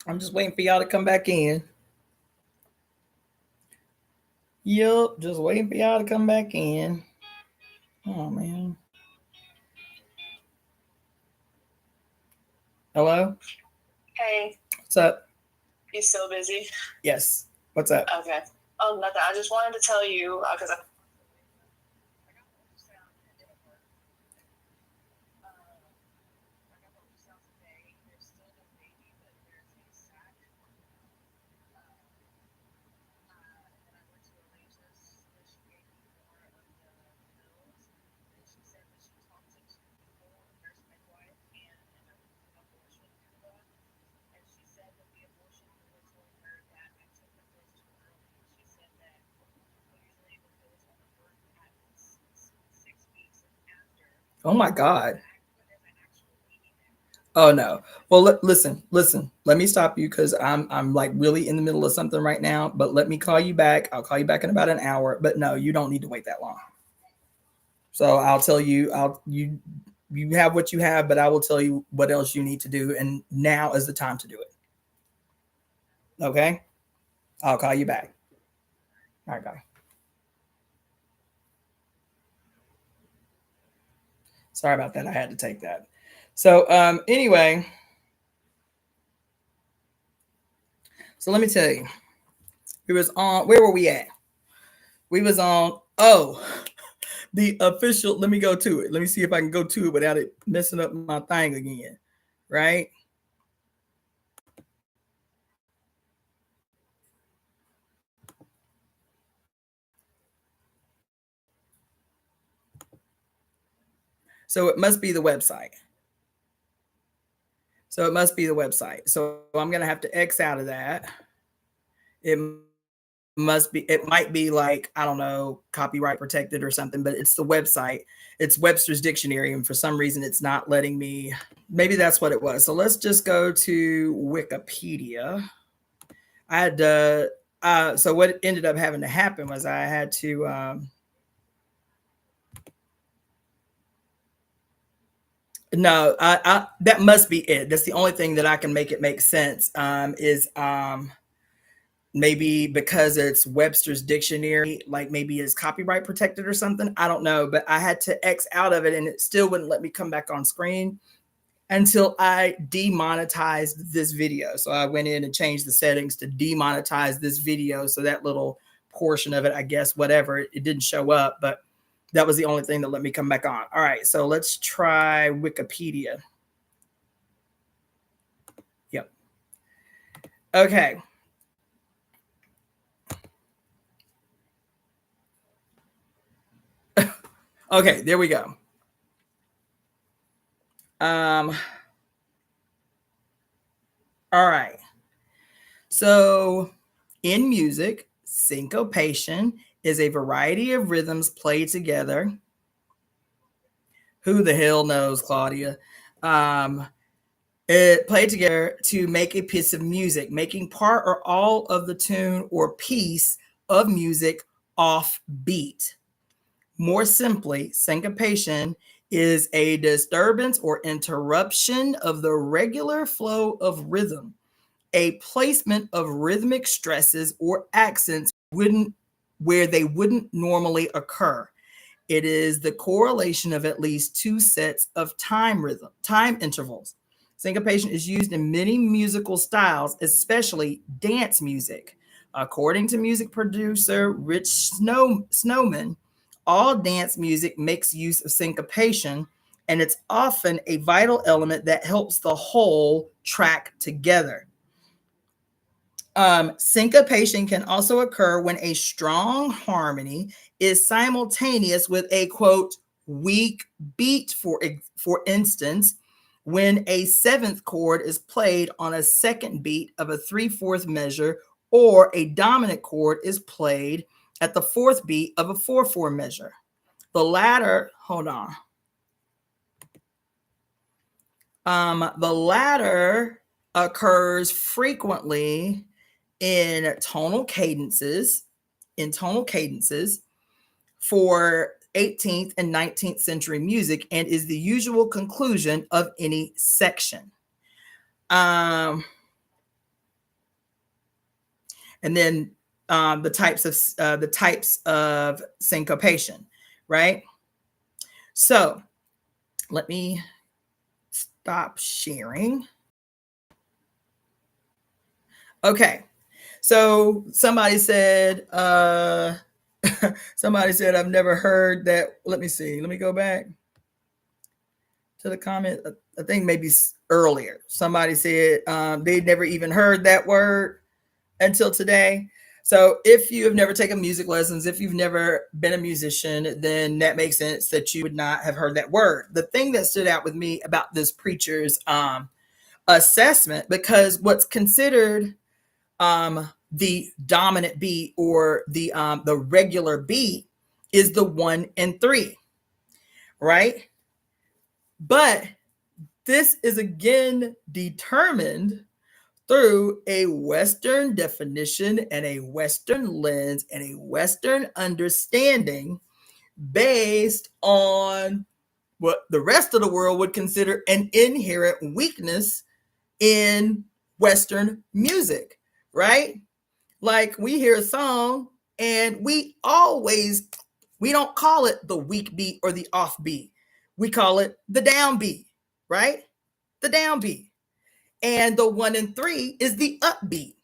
I'm just waiting for y'all to come back in. Yup, just waiting for y'all to come back in. Oh man. Hello? Hey, What's up? you still busy? Yes. What's up? Okay. Nothing. I just wanted to tell you because I Oh my God. Oh no. Well, listen. Let me stop you because I'm like really in the middle of something right now. But let me call you back. I'll call you back in about an hour. But no, you don't need to wait that long. So I'll tell you. You have what you have, but I will tell you what else you need to do. And now is the time to do it. Okay. I'll call you back. All right, bye. Sorry about that. I had to take that. So anyway, so let me tell you. We was on. Where were we at? We was on. Oh, the official. Let me go to it. Let me see if I can go to it without it messing up my thing again. Right. So it must be the website. So it must be the website. So I'm gonna have to X out of that. It must be. It might be like I don't know, copyright protected or something. But it's the website. It's Webster's Dictionary, and for some reason, it's not letting me. Maybe that's what it was. So let's just go to Wikipedia. I had to. So what ended up having to happen was I had to. No, that must be it. That's the only thing that I can make it make sense. Is maybe because it's Webster's Dictionary, like maybe it's copyright protected or something. I don't know, but I had to X out of it, and it still wouldn't let me come back on screen until I demonetized this video. So I went in and changed the settings to demonetize this video. So that little portion of it, I guess, whatever, it didn't show up, but that was the only thing that let me come back on. All right, so let's try Wikipedia. Yep. Okay. Okay, there we go. Um, all right. So in music, syncopation is a variety of rhythms played together. Who the hell knows, Claudia? Um, it played together to make a piece of music, making part or all of the tune or piece of music off beat. More simply, syncopation is a disturbance or interruption of the regular flow of rhythm, a placement of rhythmic stresses or accents where they wouldn't normally occur. It is the correlation of at least two sets of time intervals. Syncopation is used in many musical styles, especially dance music. According to music producer Rich Snowman, all dance music makes use of syncopation, and it's often a vital element that helps the whole track together. Syncopation can also occur when a strong harmony is simultaneous with a quote weak beat. For instance, when a seventh chord is played on a second beat of a 3/4 measure, or a dominant chord is played at the fourth beat of a 4/4 measure. The latter, hold on. The latter occurs frequently in tonal cadences, in tonal cadences for 18th and 19th century music, and is the usual conclusion of any section. And then the types of syncopation, right? So let me stop sharing. Okay. So somebody said, I've never heard that. Let me see. Let me go back to the comment. I think maybe earlier. Somebody said they'd never even heard that word until today. So if you have never taken music lessons, if you've never been a musician, then that makes sense that you would not have heard that word. The thing that stood out with me about this preacher's assessment, because what's considered the dominant beat or the regular beat is the 1 and 3, right? But this is again determined through a Western definition and a Western lens and a Western understanding based on what the rest of the world would consider an inherent weakness in Western music, right? Like we hear a song and we don't call it the weak beat or the off beat. We call it the downbeat, right? The downbeat. And the 1 and 3 is the upbeat.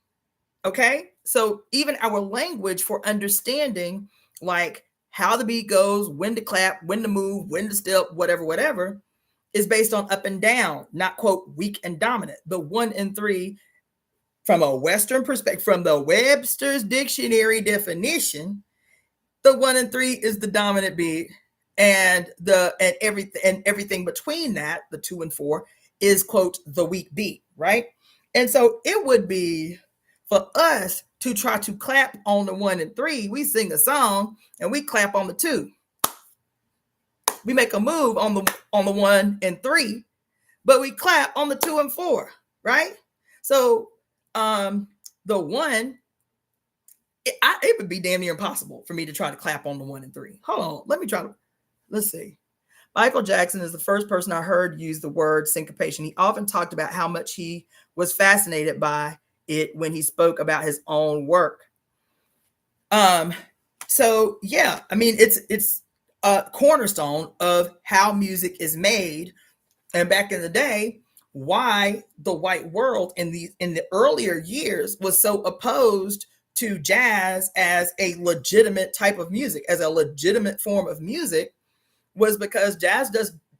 Okay. So even our language for understanding like how the beat goes, when to clap, when to move, when to step, whatever, is based on up and down, not quote weak and dominant. The 1 and 3 from a Western perspective, from the Webster's dictionary definition, the 1 and 3 is the dominant beat, and everything between that, the 2 and 4, is quote the weak beat, right? And so it would be for us to try to clap on the 1 and 3. We sing a song and we clap on the 2. We make a move on the 1 and 3, but we clap on the 2 and 4, right? So the 1, it would be damn near impossible for me to try to clap on the 1 and 3. Hold on, let's see. Michael Jackson is the first person I heard use the word syncopation. He often talked about how much he was fascinated by it when he spoke about his own work. So yeah, I mean, it's a cornerstone of how music is made. And back in the day, why the white world in the earlier years was so opposed to jazz as a legitimate type of music, as a legitimate form of music, was because jazz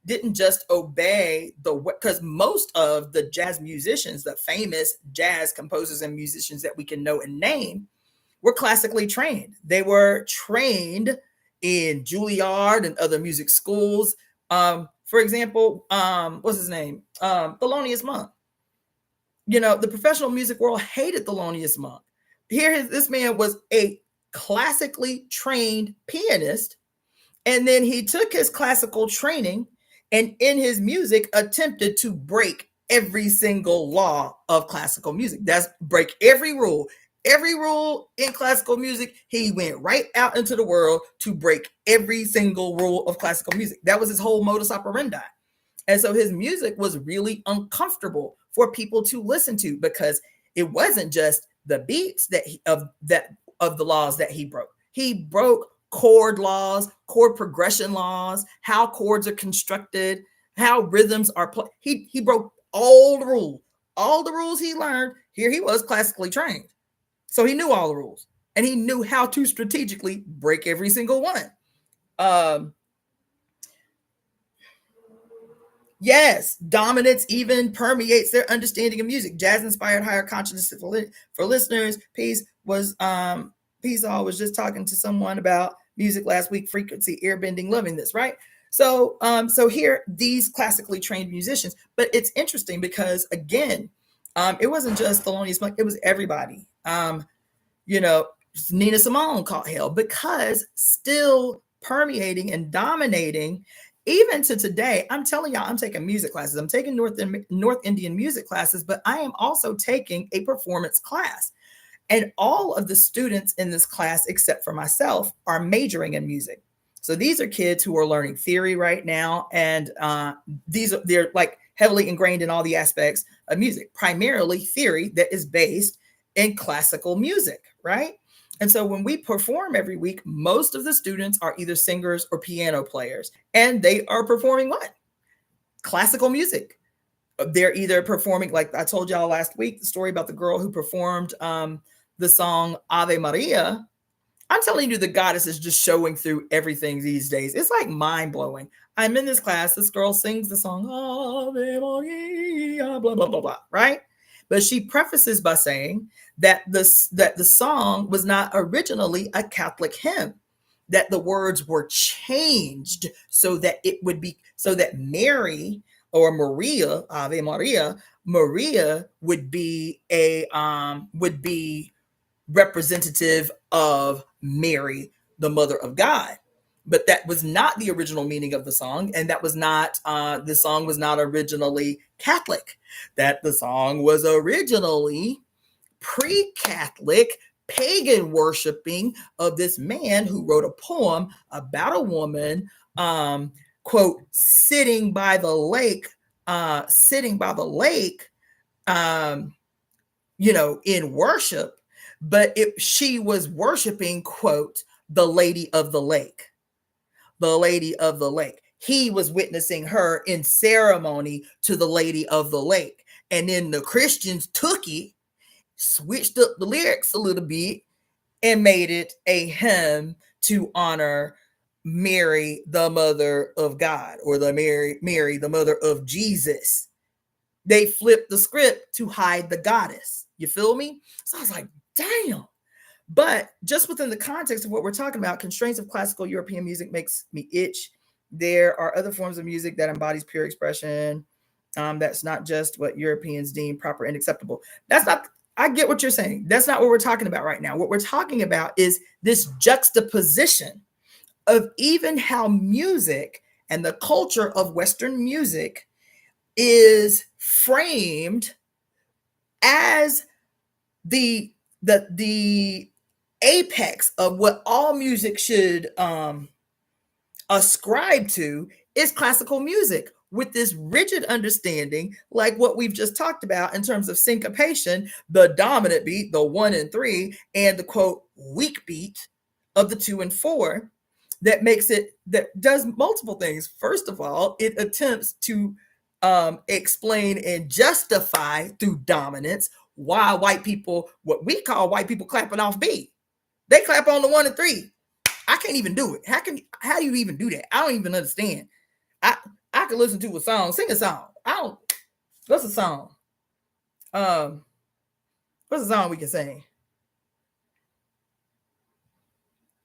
didn't just obey because most of the jazz musicians, the famous jazz composers and musicians that we can know and name, were classically trained. They were trained in Juilliard and other music schools. For example, what's his name? Thelonious Monk. You know, the professional music world hated Thelonious Monk. This man was a classically trained pianist, and then he took his classical training and in his music attempted to break every single law of classical music. That's break every rule. Every rule in classical music, he went right out into the world to break every single rule of classical music. That was his whole modus operandi. And so his music was really uncomfortable for people to listen to because it wasn't just the beats of the laws that he broke. He broke chord laws, chord progression laws, how chords are constructed, how rhythms are played. He broke all the rules he learned. Here he was classically trained. So he knew all the rules and he knew how to strategically break every single one. Yes, dominance even permeates their understanding of music. Jazz-inspired higher consciousness for listeners. Peace was just talking to someone about music last week. Frequency, airbending, loving this, right? So here, these classically trained musicians. But it's interesting because again, it wasn't just Thelonious Monk; it was everybody. Nina Simone caught hell because still permeating and dominating. Even to today, I'm telling y'all, I'm taking music classes. I'm taking North Indian music classes, but I am also taking a performance class. And all of the students in this class, except for myself, are majoring in music. So these are kids who are learning theory right now. And they're like heavily ingrained in all the aspects of music, primarily theory that is based in classical music, right? And so when we perform every week, most of the students are either singers or piano players, and they are performing what? Classical music. They're either performing, like I told y'all last week, the story about the girl who performed the song Ave Maria. I'm telling you, the goddess is just showing through everything these days. It's like mind blowing. I'm in this class. This girl sings the song Ave Maria, blah blah blah blah, right? But she prefaces by saying that the song was not originally a Catholic hymn, that the words were changed so that it would be, so that Mary or Maria, Ave Maria, Maria would be representative of Mary, the mother of God. But that was not the original meaning of the song, and that was not the song was not originally Catholic. That the song was originally pre-Catholic, pagan worshiping of this man who wrote a poem about a woman, quote, sitting by the lake, in worship. But she was worshiping, quote, the lady of the lake. The lady of the lake. He was witnessing her in ceremony to the lady of the lake. And then the Christians took it, switched up the lyrics a little bit, and made it a hymn to honor Mary, the mother of God, or the Mary, the mother of Jesus. They flipped the script to hide the goddess. You feel me? So I was like, damn. But just within the context of what we're talking about, constraints of classical European music makes me itch. There are other forms of music that embodies pure expression. That's not just what Europeans deem proper and acceptable. That's not, I get what you're saying. That's not what we're talking about right now. What we're talking about is this juxtaposition of even how music and the culture of Western music is framed as the apex of what all music should ascribe to is classical music, with this rigid understanding, like what we've just talked about in terms of syncopation, the dominant beat, the 1 and 3, and the quote weak beat of the 2 and 4, that makes it, that does multiple things. First of all, it attempts to explain and justify through dominance why white people, what we call white people clapping off beat. They clap on the 1 and 3. I can't even do it. How do you even do that? I don't even understand. I could listen to a song, sing a song. What's a song? What's a song we can sing?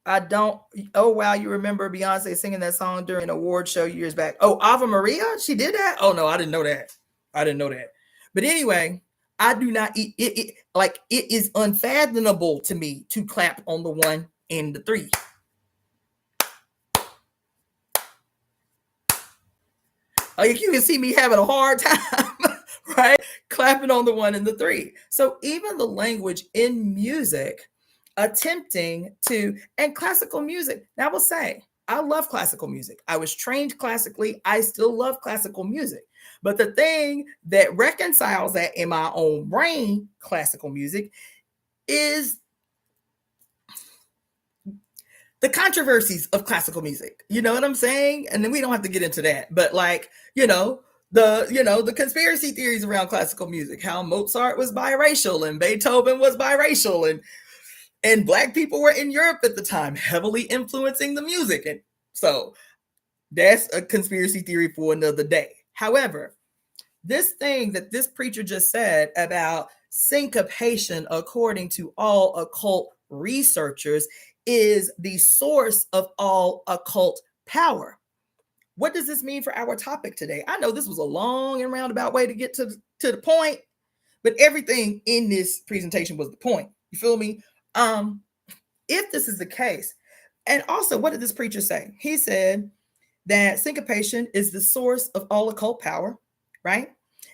I don't. Oh wow, you remember Beyonce singing that song during an award show years back? Oh, Ave Maria, she did that. Oh no, I didn't know that. But anyway, I do not. It like it is unfathomable to me to clap on the 1 and the 3. Like you can see me having a hard time, right? Clapping on the 1 and the 3. So even the language in music attempting to, and classical music, now I will say, I love classical music. I was trained classically. I still love classical music. But the thing that reconciles that in my own brain, classical music, is the controversies of classical music. You know what I'm saying? And then we don't have to get into that. But like, the conspiracy theories around classical music, how Mozart was biracial and Beethoven was biracial, and Black people were in Europe at the time, heavily influencing the music. And so that's a conspiracy theory for another day. However, this thing that this preacher just said about syncopation, according to all occult researchers, is the source of all occult power. What does this mean for our topic today? I know this was a long and roundabout way to get to the point, but everything in this presentation was the point. You feel me? If this is the case, and also, what did this preacher say? He said that syncopation is the source of all occult power, right?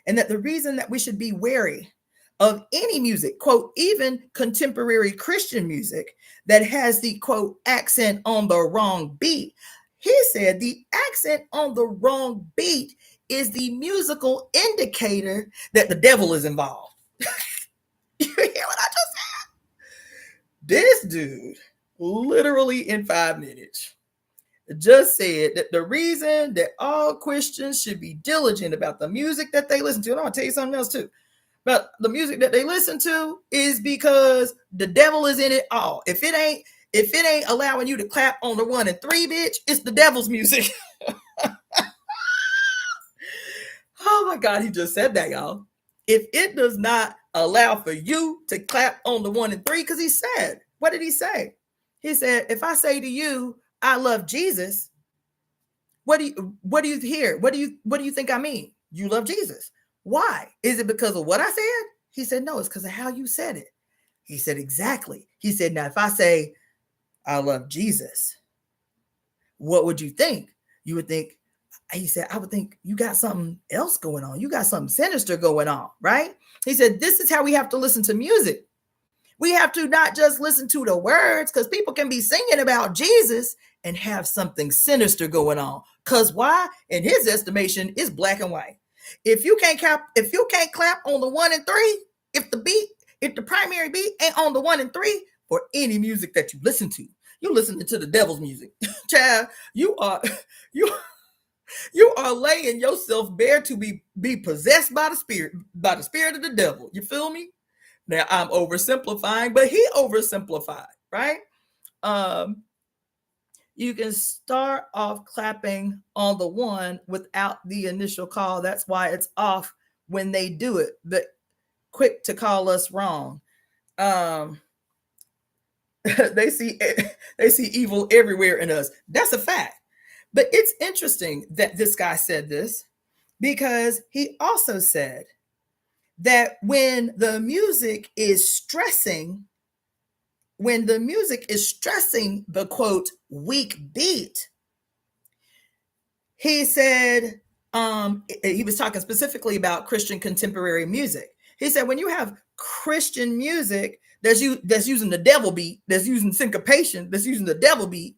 And that the reason that we should be wary of any music, quote, even contemporary Christian music that has the quote accent on the wrong beat. He said the accent on the wrong beat is the musical indicator that the devil is involved. You hear what I just said? This dude, literally in 5 minutes, just said that the reason that all Christians should be diligent about the music that they listen to, and I'm gonna tell you something else too, about the music that they listen to, is because the devil is in it all. If it ain't allowing you to clap on the 1 and 3, bitch, it's the devil's music. Oh my God, he just said that, y'all. If it does not allow for you to clap on the 1 and 3, because he said, what did he say? He said, if I say to you, I love Jesus, what do you hear? What do you think I mean? You love Jesus. Why? Is it because of what I said? He said, no, it's because of how you said it. He said, exactly. He said, now if I say I love Jesus, what would you think? You would think, he said, I would think you got something else going on. You got something sinister going on, right? He said, this is how we have to listen to music. We have to not just listen to the words, because people can be singing about Jesus and have something sinister going on. Because why? In his estimation, it's black and white. If you can't clap on the 1 and 3, if the primary beat ain't on the 1 and 3 for any music that you listen to, you listening to the devil's music. Child, you are laying yourself bare to be possessed by the spirit of the devil. You feel me? Now I'm oversimplifying, but he oversimplified, right? You can start off clapping on the 1 without the initial call. That's why it's off when they do it, but quick to call us wrong. They see evil everywhere in us. That's a fact. But it's interesting that this guy said this, because he also said that when the music is stressing the quote weak beat, he said, he was talking specifically about Christian contemporary music. He said, when you have Christian music that's using the devil beat, that's using syncopation, that's using the devil beat,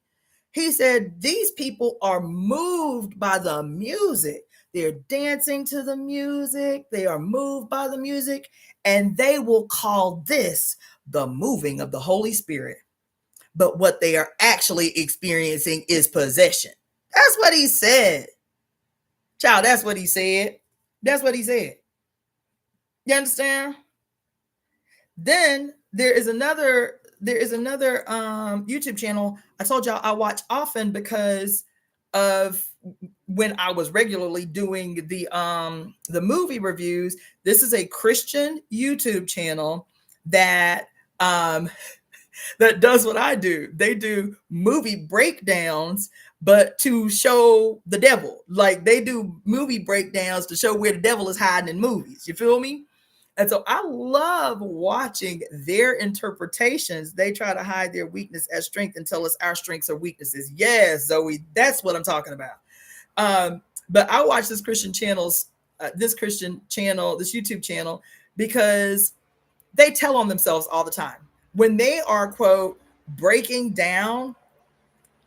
he said, these people are moved by the music. They're dancing to the music. They are moved by the music, and they will call this the moving of the Holy Spirit. But what they are actually experiencing is possession. That's what he said. Child, that's what he said. That's what he said. You understand? Then there is another YouTube channel I told y'all I watch often because of when I was regularly doing the movie reviews. This is a Christian YouTube channel that that does what I do. They do movie breakdowns, but to show the devil. Like, they do movie breakdowns to show where the devil is hiding in movies. You feel me? And so I love watching their interpretations. They try to hide their weakness as strength and tell us our strengths are weaknesses. Yes, Zoe, that's what I'm talking about. But I watch this Christian this YouTube channel, because they tell on themselves all the time. When they are, quote, breaking down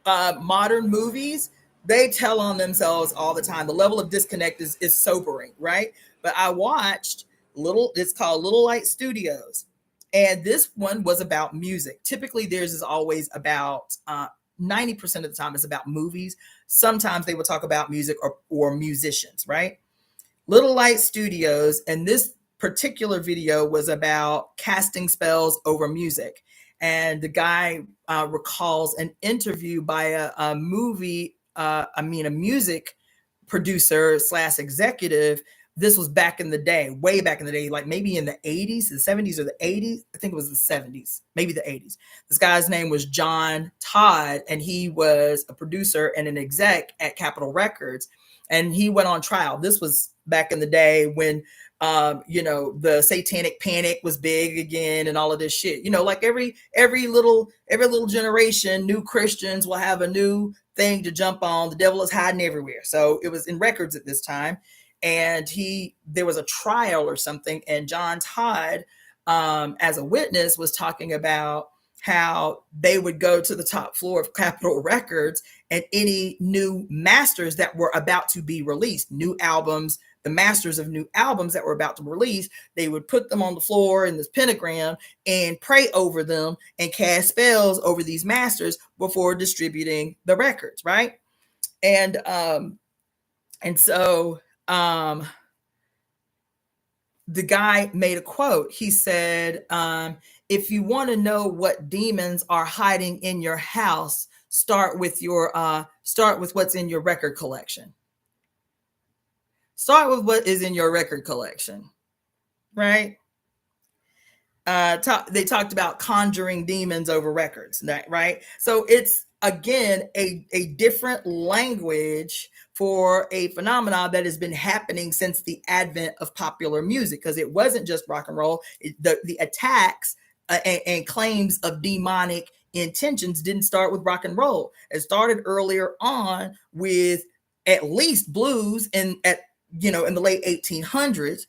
modern movies, they tell on themselves all the time. The level of disconnect is sobering, right? But I watched it's called Little Light Studios. And this one was about music. Typically, theirs is always about 90% of the time it's about movies. Sometimes they will talk about music or musicians, right? Little Light Studios. And this particular video was about casting spells over music. And the guy recalls an interview by a music producer / executive. This was back in the day, way back in the day, like maybe in the 80s, the 70s or the 80s. I think it was the 70s, maybe the 80s. This guy's name was John Todd, and he was a producer and an exec at Capitol Records. And he went on trial. This was back in the day when, the satanic panic was big again and all of this shit. Like every little generation, new Christians will have a new thing to jump on. The devil is hiding everywhere. So it was in records at this time. And there was a trial or something, and John Todd, as a witness, was talking about how they would go to the top floor of Capitol Records, and any new masters that were about to be released, new albums, the masters of new albums that were about to release, they would put them on the floor in this pentagram and pray over them and cast spells over these masters before distributing the records, right? And so the guy made a quote. He said, if you want to know what demons are hiding in your house, start with what's in your record collection. Start with what is in your record collection, right? They talked about conjuring demons over records, right? So it's, again, a different language for a phenomenon that has been happening since the advent of popular music, because it wasn't just rock and roll. The attacks and claims of demonic intentions didn't start with rock and roll. It started earlier on with at least blues in the late 1800s.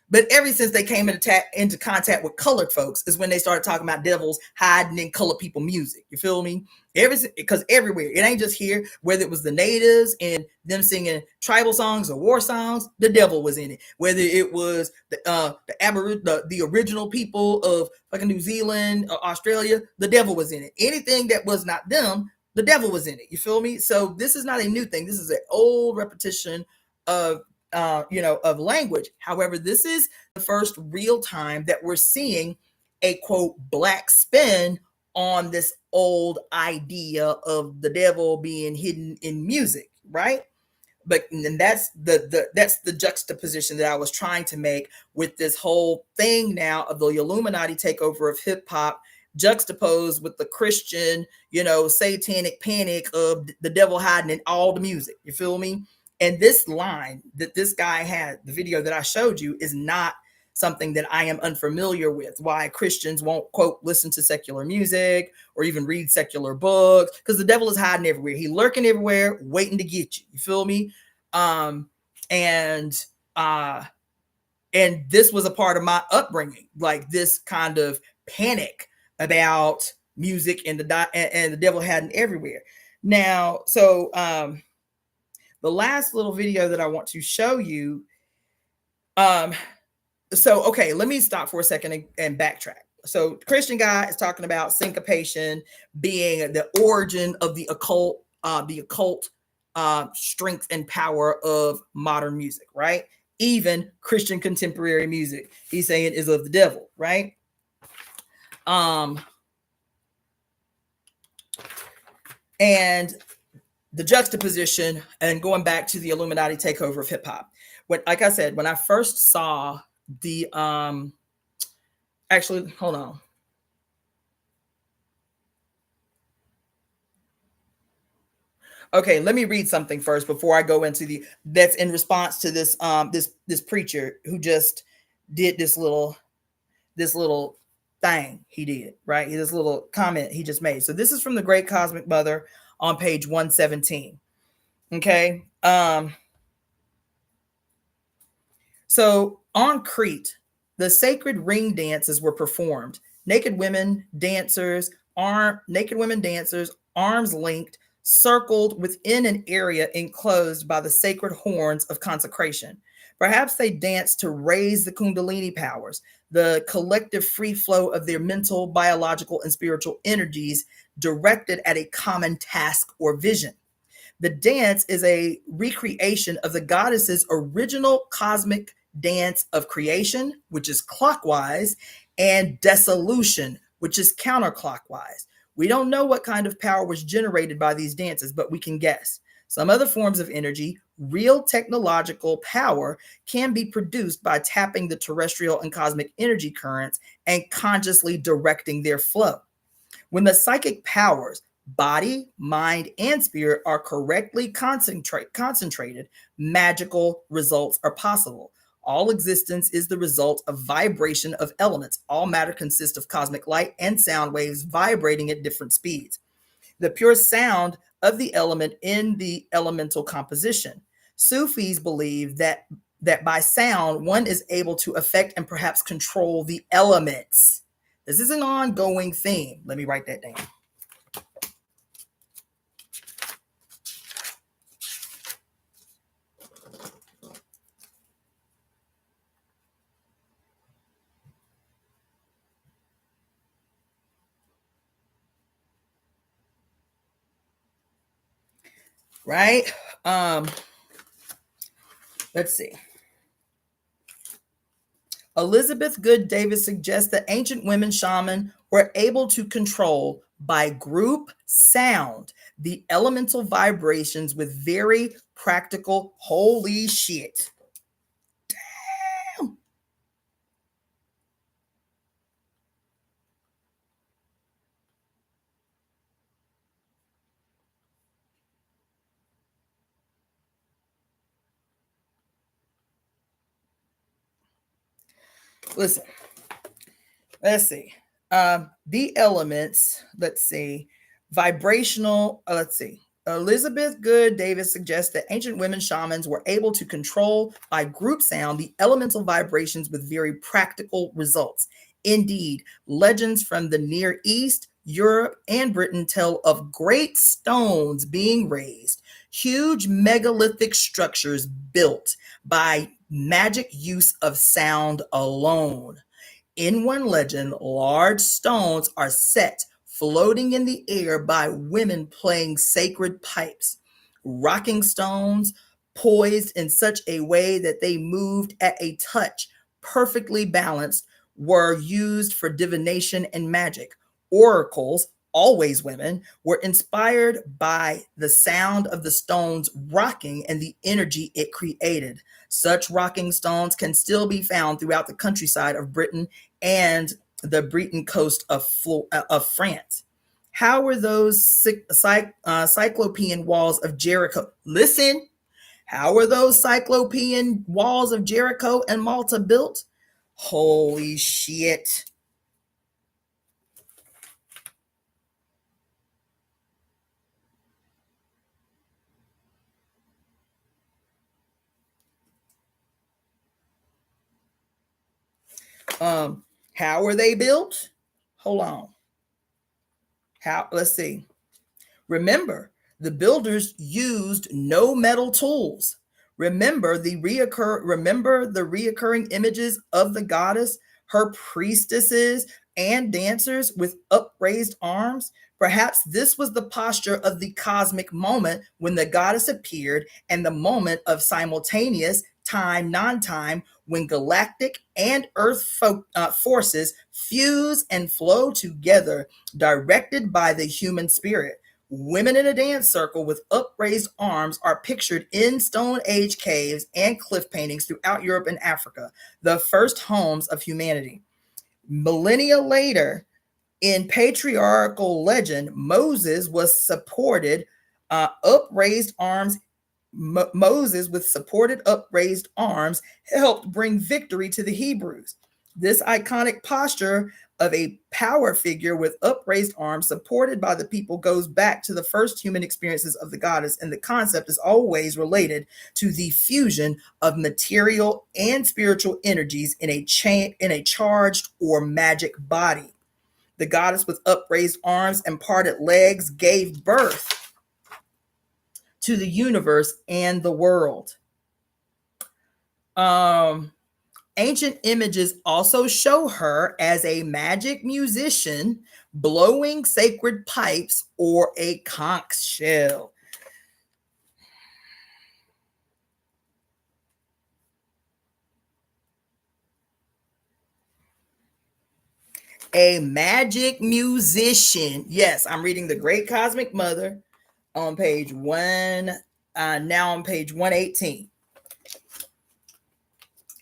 But ever since they came into contact with colored folks is when they started talking about devils hiding in colored people music. You feel me? Because everywhere, it ain't just here, whether it was the natives and them singing tribal songs or war songs, the devil was in it. Whether it was the original people of fucking New Zealand or Australia, the devil was in it. Anything that was not them, the devil was in it. You feel me? So this is not a new thing. This is an old repetition of language. However, this is the first real time that we're seeing a quote black spin on this old idea of the devil being hidden in music, right? But and that's the juxtaposition that I was trying to make with this whole thing now of the Illuminati takeover of hip hop, juxtaposed with the Christian, satanic panic of the devil hiding in all the music. You feel me? And this line that this guy had, the video that I showed you, is not something that I am unfamiliar with. Why Christians won't, quote, listen to secular music or even read secular books, because the devil is hiding everywhere. He's lurking everywhere, waiting to get you. You feel me? And this was a part of my upbringing, like this kind of panic about music and the devil hiding everywhere. Now, so the last little video that I want to show you. Okay, let me stop for a second and backtrack. So Christian guy is talking about syncopation being the origin of the occult strength and power of modern music, right? Even Christian contemporary music, he's saying, is of the devil, right? And the juxtaposition and going back to the Illuminati takeover of hip hop. Like I said, when I first saw the, actually, hold on. Okay, let me read something first before I go into that's in response to this, this preacher who just did this little thing he did, right? This little comment he just made. So this is from the Great Cosmic Mother on page 117. Okay. So on Crete, the sacred ring dances were performed. Naked women dancers, arms linked, circled within an area enclosed by the sacred horns of consecration. Perhaps they danced to raise the Kundalini powers, the collective free flow of their mental, biological, and spiritual energies directed at a common task or vision. The dance is a recreation of the goddess's original cosmic dance of creation, which is clockwise, and dissolution, which is counterclockwise. We don't know what kind of power was generated by these dances, but we can guess. Some other forms of energy, real technological power, can be produced by tapping the terrestrial and cosmic energy currents and consciously directing their flow. When the psychic powers, body, mind, and spirit, are correctly concentrated, magical results are possible. All existence is the result of vibration of elements. All matter consists of cosmic light and sound waves vibrating at different speeds. The pure sound of the element in the elemental composition. Sufis believe that by sound, one is able to affect and perhaps control the elements. This is an ongoing theme. Let me write that down. Right? Let's see. Elizabeth Good Davis suggests that ancient women shaman were able to control by group sound the elemental vibrations with very practical, holy shit. Listen, let's see. The elements, let's see, vibrational, let's see. Elizabeth Good Davis suggests that ancient women shamans were able to control by group sound the elemental vibrations with very practical results. Indeed, legends from the Near East, Europe, and Britain tell of great stones being raised, huge megalithic structures built by magic use of sound alone. In one legend, large stones are set floating in the air by women playing sacred pipes. Rocking stones, poised in such a way that they moved at a touch, perfectly balanced, were used for divination and magic. Oracles, always women, were inspired by the sound of the stones rocking and the energy it created. Such rocking stones can still be found throughout the countryside of Britain and the Breton coast of France. How were those cyclopean walls of Jericho? Listen, how were those cyclopean walls of Jericho and Malta built? Holy shit. How were they built? Hold on. Let's see. Remember, the builders used no metal tools. Remember the reoccurring images of the goddess, her priestesses and dancers with upraised arms. Perhaps this was the posture of the cosmic moment when the goddess appeared, and the moment of simultaneous time, non-time, when galactic and earth forces fuse and flow together, directed by the human spirit. Women in a dance circle with upraised arms are pictured in Stone Age caves and cliff paintings throughout Europe and Africa, the first homes of humanity. Millennia later, in patriarchal legend, Moses was supported upraised arms. Moses, with supported upraised arms, helped bring victory to the Hebrews. This iconic posture of a power figure with upraised arms supported by the people goes back to the first human experiences of the goddess, and the concept is always related to the fusion of material and spiritual energies in a charged or magic body. The goddess with upraised arms and parted legs gave birth to the universe and the world. Ancient images also show her as a magic musician blowing sacred pipes or a conch shell. A magic musician. Yes, I'm reading The Great Cosmic Mother on page 118.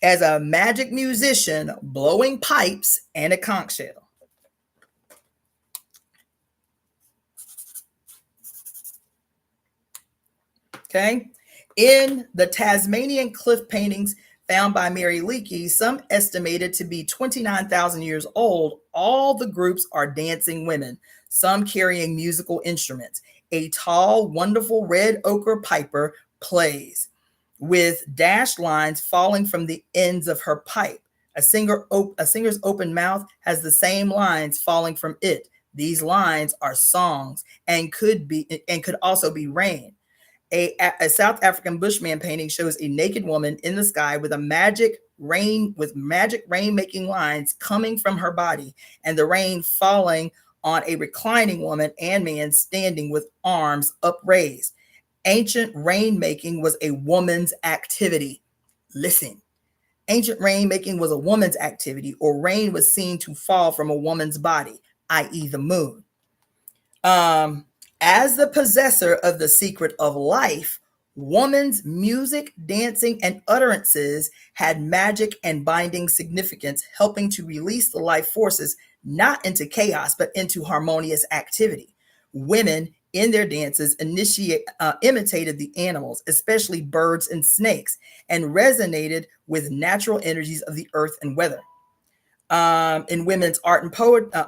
As a magic musician blowing pipes and a conch shell. Okay. In the Tasmanian cliff paintings found by Mary Leakey, some estimated to be 29,000 years old, all the groups are dancing women, some carrying musical instruments. A tall, wonderful red ochre piper plays with dashed lines falling from the ends of her pipe. A singer's open mouth has the same lines falling from it. These lines are songs and could also be rain. A South African bushman painting shows a naked woman in the sky with magic rain making lines coming from her body, and the rain falling on a reclining woman and man standing with arms upraised. Ancient rainmaking was a woman's activity. Listen, ancient rainmaking was a woman's activity, or rain was seen to fall from a woman's body, i.e., the moon. As the possessor of the secret of life, woman's music, dancing, and utterances had magic and binding significance, helping to release the life forces not into chaos, but into harmonious activity. Women in their dances imitated the animals, especially birds and snakes, and resonated with natural energies of the earth and weather. In women's art and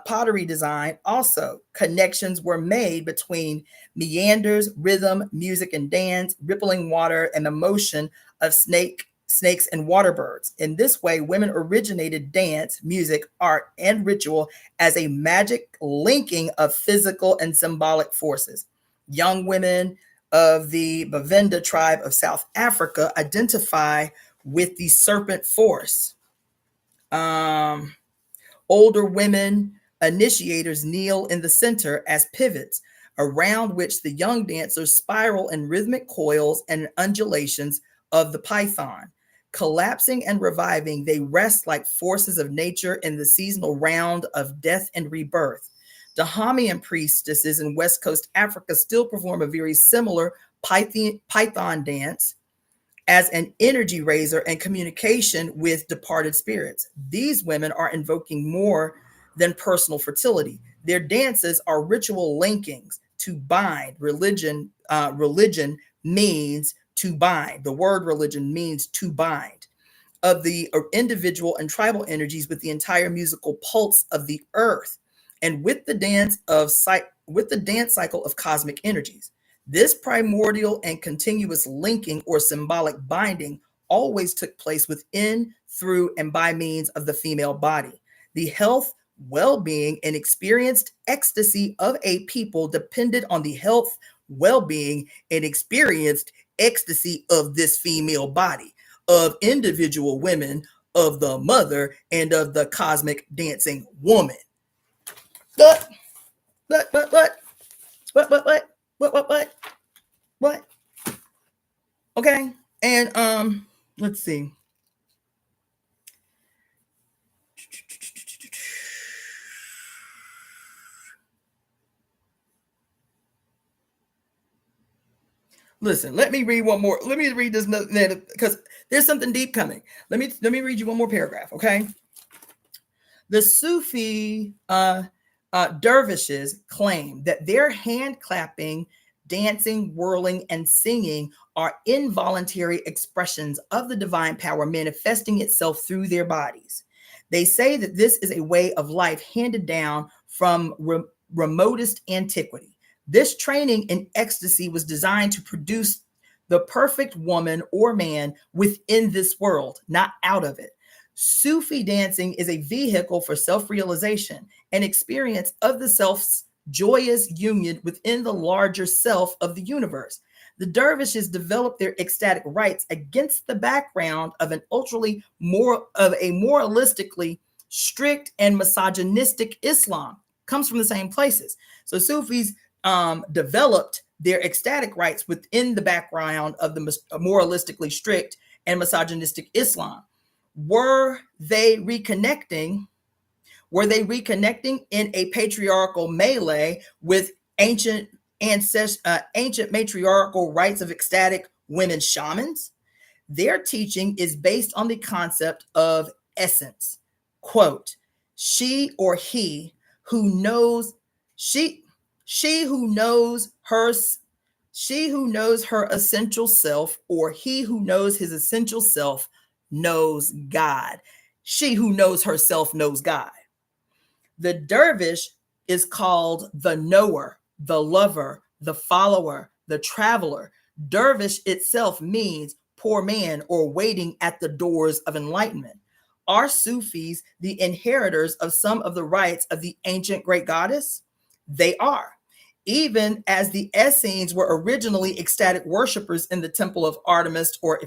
pottery design, also connections were made between meanders, rhythm, music and dance, rippling water, and the motion of snakes and water birds. In this way, women originated dance, music, art, and ritual as a magic linking of physical and symbolic forces. Young women of the Bavenda tribe of South Africa identify with the serpent force. Older women initiators kneel in the center as pivots, around which the young dancers spiral in rhythmic coils and undulations of the python. Collapsing and reviving, they rest like forces of nature in the seasonal round of death and rebirth. Dahomey priestesses in West Coast Africa still perform a very similar python dance as an energy raiser and communication with departed spirits. These women are invoking more than personal fertility. Their dances are ritual linkings to bind. Religion means to bind. The word religion means to bind of the individual and tribal energies with the entire musical pulse of the earth, and with the dance cycle of cosmic energies. This primordial and continuous linking or symbolic binding always took place within, through, and by means of the female body. The health, well-being, and experienced ecstasy of a people depended on the health, well-being, and experienced ecstasy of this female body, of individual women, of the mother, and of the cosmic dancing woman. What? Okay. And let's see. Listen, let me read one more. Let me read this because there's something deep coming. Let me read you one more paragraph, okay? The Sufi dervishes claim that their hand clapping, dancing, whirling, and singing are involuntary expressions of the divine power manifesting itself through their bodies. They say that this is a way of life handed down from remotest antiquity. This training in ecstasy was designed to produce the perfect woman or man within this world, not out of it. Sufi dancing is a vehicle for self-realization and experience of the self's joyous union within the larger self of the universe. The dervishes developed their ecstatic rites against the background of a moralistically strict and misogynistic Islam. Comes from the same places. So Sufis developed their ecstatic rites within the background of the moralistically strict and misogynistic Islam. Were they reconnecting in a patriarchal melee with ancient matriarchal rites of ecstatic women shamans? Their teaching is based on the concept of essence. Quote, she or he who knows her essential self, or he who knows his essential self knows God. She who knows herself knows God. The dervish is called the knower, the lover, the follower, the traveler. Dervish itself means poor man or waiting at the doors of enlightenment. Are Sufis the inheritors of some of the rites of the ancient great goddess? They are. Even as the Essenes were originally ecstatic worshippers in the temple of Artemis or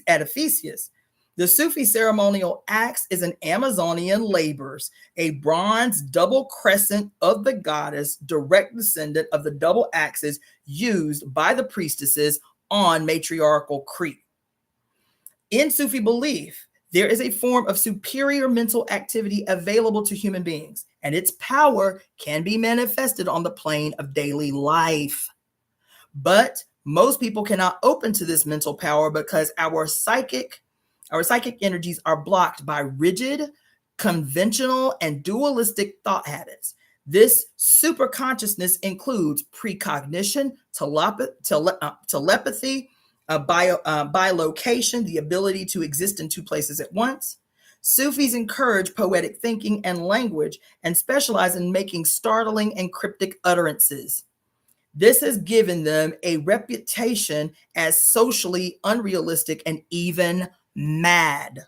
at Ephesus, the Sufi ceremonial axe is an Amazonian labors, a bronze double crescent of the goddess, direct descendant of the double axes used by the priestesses on matriarchal Crete. In Sufi belief, there is a form of superior mental activity available to human beings, and its power can be manifested on the plane of daily life. But most people cannot open to this mental power because our psychic energies are blocked by rigid, conventional, and dualistic thought habits. This superconsciousness includes precognition, telepathy, bilocation, the ability to exist in two places at once. Sufis encourage poetic thinking and language and specialize in making startling and cryptic utterances. This has given them a reputation as socially unrealistic and even mad.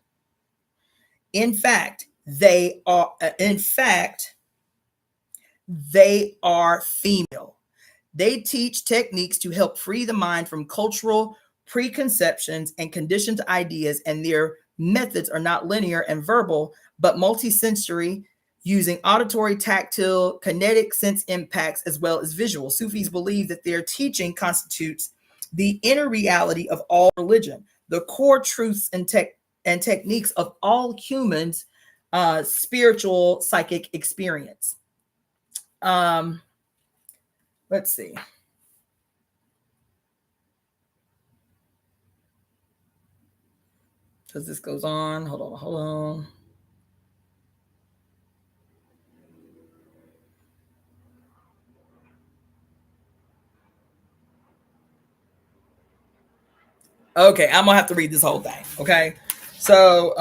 In fact, they are female. They teach techniques to help free the mind from cultural preconceptions and conditioned ideas, and their methods are not linear and verbal, but multisensory, using auditory, tactile, kinetic sense impacts, as well as visual. Sufis believe that their teaching constitutes the inner reality of all religion, the core truths and techniques of all humans' spiritual psychic experience. Let's see. Because this goes on. Hold on. Okay, I'm gonna have to read this whole thing. Okay, so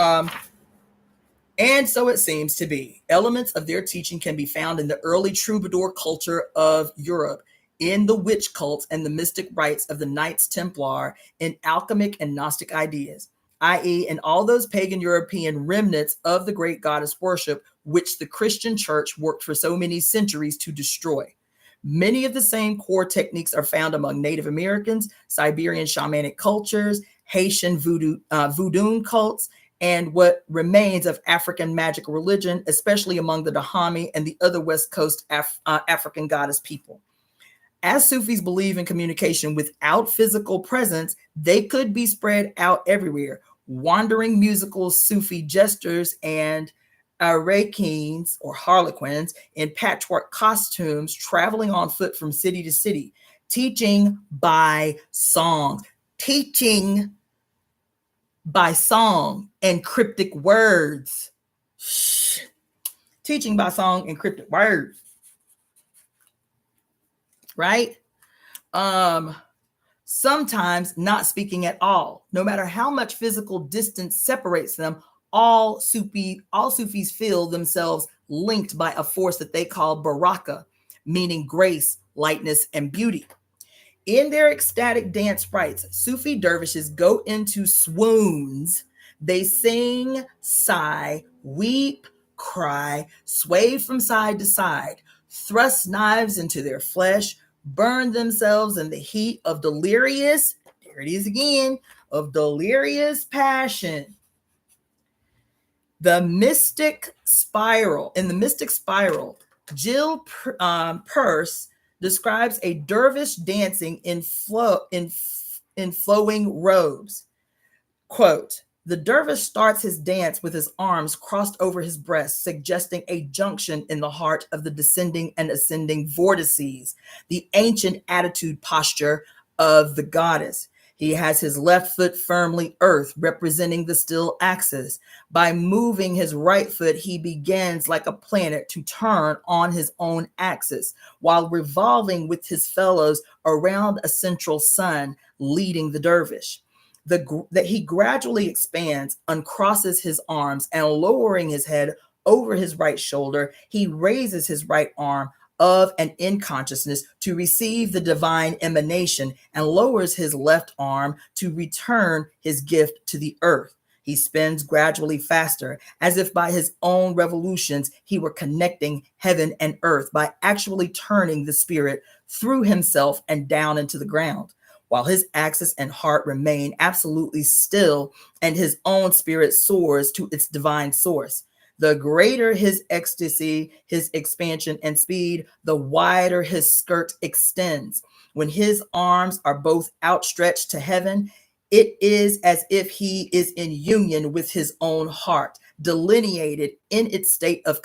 and so it seems to be. Elements of their teaching can be found in the early troubadour culture of Europe, in the witch cults and the mystic rites of the Knights Templar, in alchemic and Gnostic ideas, i.e., in all those pagan European remnants of the great goddess worship, which the Christian church worked for so many centuries to destroy. Many of the same core techniques are found among Native Americans, Siberian shamanic cultures, Haitian voodoo cults, and what remains of African magic religion, especially among the Dahomey and the other West Coast African goddess people. As Sufis believe in communication without physical presence, they could be spread out everywhere. Wandering musical Sufi jesters and Arakeens or harlequins in patchwork costumes, traveling on foot from city to city, teaching by song and cryptic words. Teaching by song and cryptic words. Right? Sometimes not speaking at all. No matter how much physical distance separates them, all Sufis feel themselves linked by a force that they call baraka, meaning grace, lightness, and beauty. In their ecstatic dance rites, Sufi dervishes go into swoons. They sing, sigh, weep, cry, sway from side to side, thrust knives into their flesh, burn themselves in the heat of delirious, there it is again, of delirious passion. In the Mystic Spiral, Jill Peirce describes a dervish dancing in flowing robes. Quote, the dervish starts his dance with his arms crossed over his breast, suggesting a junction in the heart of the descending and ascending vortices, the ancient attitude posture of the goddess. He has his left foot firmly earth, representing the still axis. By moving his right foot, he begins like a planet to turn on his own axis, while revolving with his fellows around a central sun, leading the dervish. That he gradually expands, uncrosses his arms, and lowering his head over his right shoulder, he raises his right arm of and in consciousness to receive the divine emanation, and lowers his left arm to return his gift to the earth. He spins gradually faster, as if by his own revolutions he were connecting heaven and earth by actually turning the spirit through himself and down into the ground, while his axis and heart remain absolutely still and his own spirit soars to its divine source. The greater his ecstasy, his expansion and speed, the wider his skirt extends. When his arms are both outstretched to heaven, it is as if he is in union with his own heart, delineated in its state of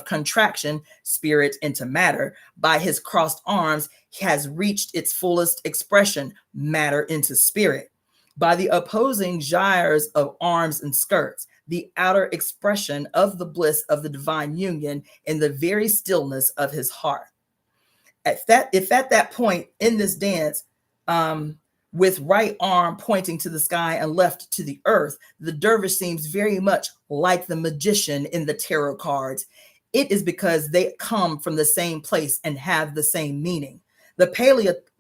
contraction, spirit into matter. By his crossed arms, has reached its fullest expression, matter into spirit. By the opposing gyres of arms and skirts, the outer expression of the bliss of the divine union in the very stillness of his heart. If at that point in this dance, with right arm pointing to the sky and left to the earth, the dervish seems very much like the magician in the tarot cards. It is because they come from the same place and have the same meaning. The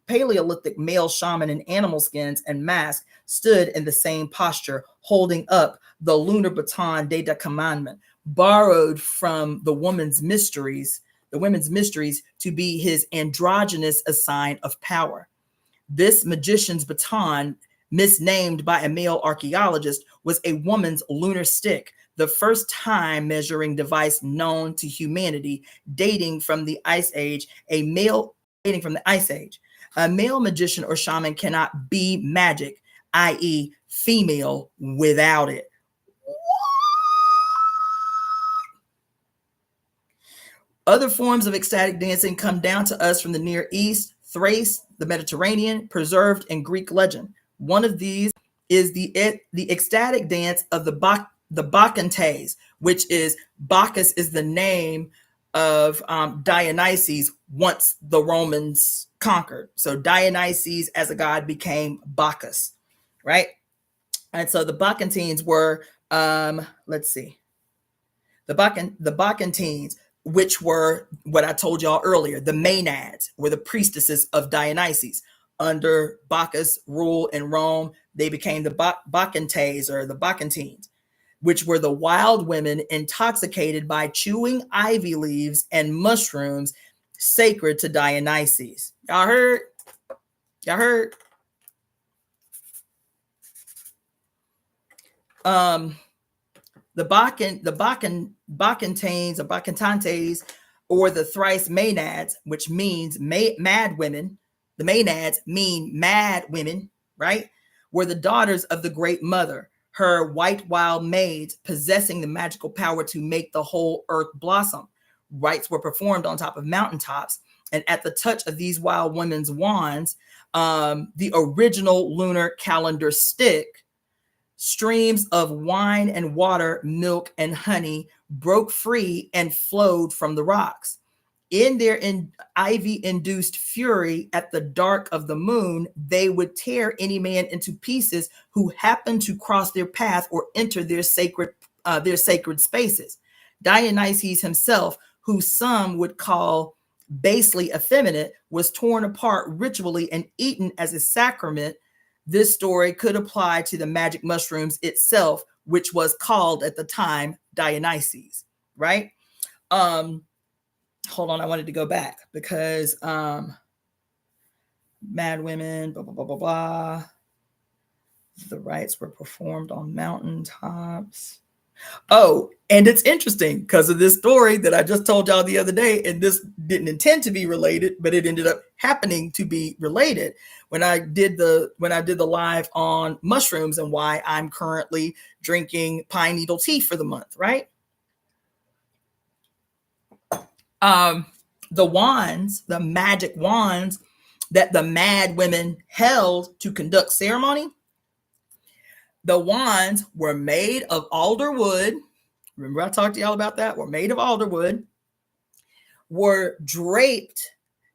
Paleolithic male shaman in animal skins and mask stood in the same posture, holding up the lunar baton de commandment, borrowed from the women's mysteries to be his androgynous sign of power. This magician's baton, misnamed by a male archaeologist, was a woman's lunar stick, the first time measuring device known to humanity, dating from the Ice Age. A male magician or shaman cannot be magic, i.e., female, without it. Other forms of ecstatic dancing come down to us from the Near East, Thrace, the Mediterranean, preserved in Greek legend. One of these is the ecstatic dance of the Bacchantes, which is Bacchus is the name of Dionysus once the Romans conquered. So Dionysus as a god became Bacchus, right? And so the Bacchantes were, the Bacchantes, which were what I told y'all earlier, the Maenads were the priestesses of Dionysus. Under Bacchus' rule in Rome, they became the Bacchantes or the Bacchantes, which were the wild women intoxicated by chewing ivy leaves and mushrooms sacred to Dionysus. Y'all heard? Y'all heard? The Bacchantes or Bacchantes, or the thrice Maenads, which means mad women. The Maenads mean mad women, right? Were the daughters of the Great Mother, her white wild maids possessing the magical power to make the whole earth blossom. Rites were performed on top of mountaintops, and at the touch of these wild women's wands, the original lunar calendar stick, streams of wine and water, milk and honey broke free and flowed from the rocks. In their ivy-induced fury at the dark of the moon, they would tear any man into pieces who happened to cross their path or enter their sacred spaces. Dionysus himself, who some would call basely effeminate, was torn apart ritually and eaten as a sacrament. This story could apply to the magic mushrooms itself, which was called at the time Dionysus, right? Hold on, I wanted to go back because mad women, blah, blah, blah, blah, blah. The rites were performed on mountaintops. Oh, and it's interesting because of this story that I just told y'all the other day, and this didn't intend to be related, but it ended up happening to be related when I did the live on mushrooms and why I'm currently drinking pine needle tea for the month, right? The wands, the magic wands that the mad women held to conduct ceremony, the wands were made of alder wood. Remember I talked to y'all about that? Were made of alder wood, were draped.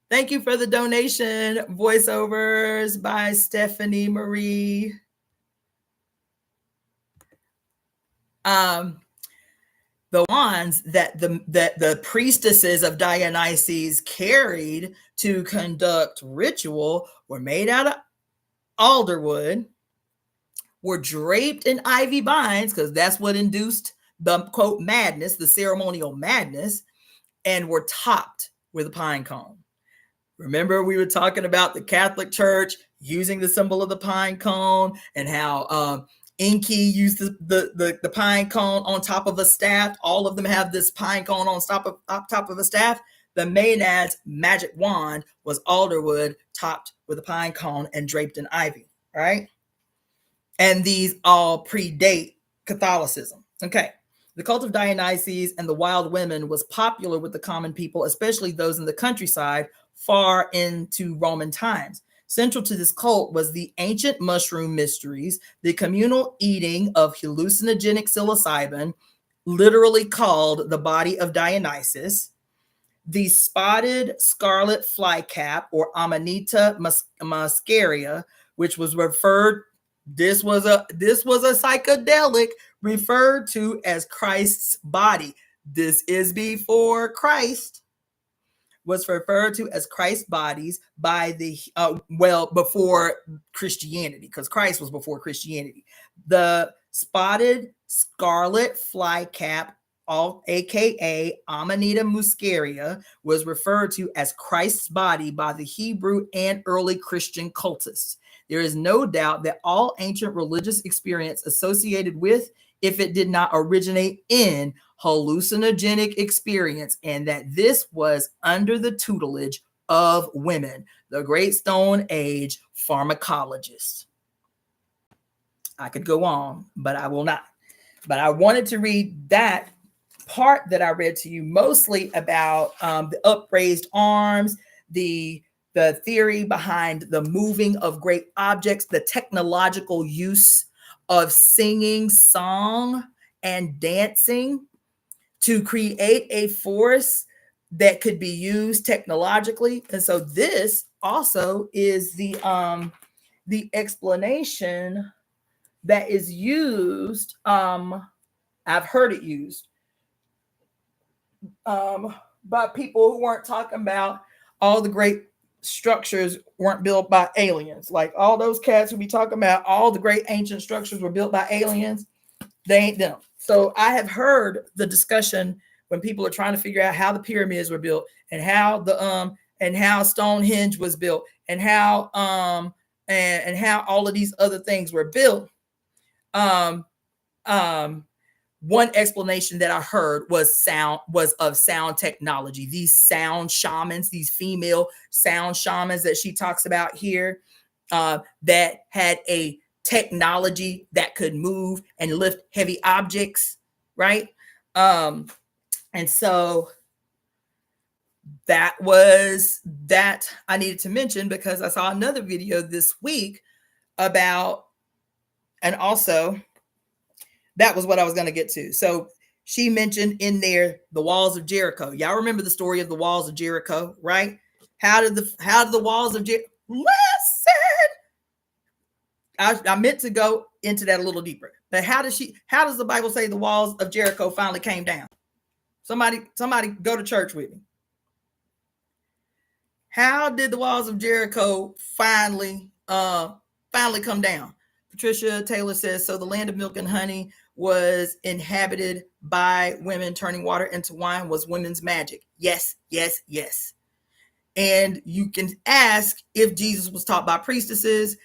Thank you for the donation, voiceovers by Stephanie Marie. The wands that the priestesses of Dionysus carried to conduct ritual were made out of alder wood, were draped in ivy binds, because that's what induced the quote madness, the ceremonial madness, and were topped with a pine cone. Remember, we were talking about the Catholic Church using the symbol of the pine cone, and how Enki used the pine cone on top of a staff. All of them have this pine cone on top of a staff. The Maenads' magic wand was alder wood topped with a pine cone and draped in ivy, right? And these all predate Catholicism. Okay. The cult of Dionysus and the wild women was popular with the common people, especially those in the countryside, far into Roman times. Central to this cult was the ancient mushroom mysteries, the communal eating of hallucinogenic psilocybin, literally called the body of Dionysus, the spotted scarlet flycap, or Amanita muscaria, which was referred, this was a psychedelic referred to as Christ's body. This is before Christ, was referred to as Christ's bodies by the before Christianity, because Christ was before Christianity. The spotted scarlet flycap, aka Amanita muscaria, was referred to as Christ's body by the Hebrew and early Christian cultists. There is no doubt that all ancient religious experience associated with, if it did not originate in, hallucinogenic experience, and that this was under the tutelage of women, the Great Stone Age pharmacologists. I could go on, but I will not. But I wanted to read that part that I read to you, mostly about the upraised arms, the theory behind the moving of great objects, the technological use of singing, song, and dancing to create a force that could be used technologically. And so this also is the explanation that is used. I've heard it used by people who weren't talking about all the great structures weren't built by aliens. Like all those cats who be talking about all the great ancient structures were built by aliens. They ain't them. So I have heard the discussion when people are trying to figure out how the pyramids were built, and how how Stonehenge was built, and how and how all of these other things were built. One explanation that I heard was of sound technology. These sound shamans, these female sound shamans that she talks about here, that had a technology that could move and lift heavy objects, right? And so that was that I needed to mention, because I saw another video this week about, and also that was what I was going to get to. So she mentioned in there the walls of Jericho. Y'all remember the story of the walls of Jericho, right? How did the walls of Jericho? Listen, I meant to go into that a little deeper. But how does the Bible say the walls of Jericho finally came down? Somebody go to church with me. How did the walls of Jericho finally come down? Patricia Taylor says, so the land of milk and honey was inhabited by women. Turning water into wine was women's magic. Yes, yes, yes. And you can ask if Jesus was taught by priestesses.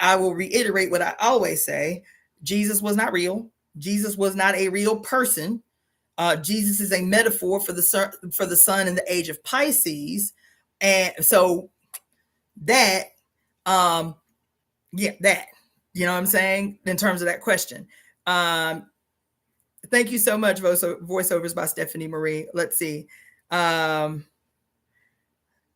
I will reiterate what I always say. Jesus was not real. Jesus was not a real person. Jesus is a metaphor for the sun in the age of Pisces. And so that, that, you know what I'm saying? In terms of that question. Thank you so much, voiceovers by Stephanie Marie. Let's see. The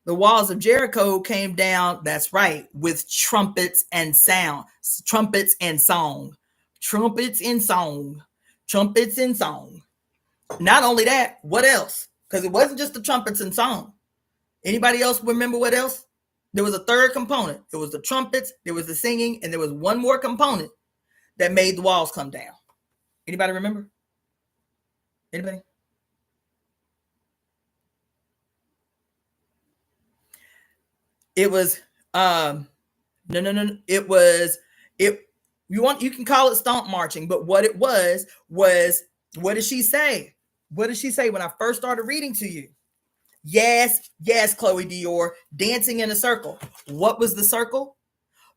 walls of Jericho came down, that's right, with trumpets and sound, trumpets and song, trumpets and song, trumpets and song. Not only that, what else? Because it wasn't just the trumpets and song. Anybody else remember what else? There was a third component. It was the trumpets, there was the singing, and there was one more component that made the walls come down. Anybody remember? Anybody? It was no. It was You can call it stomp marching, but what it was, what did she say? What did she say when I first started reading to you? Yes, yes, Chloe Dior, dancing in a circle. What was the circle?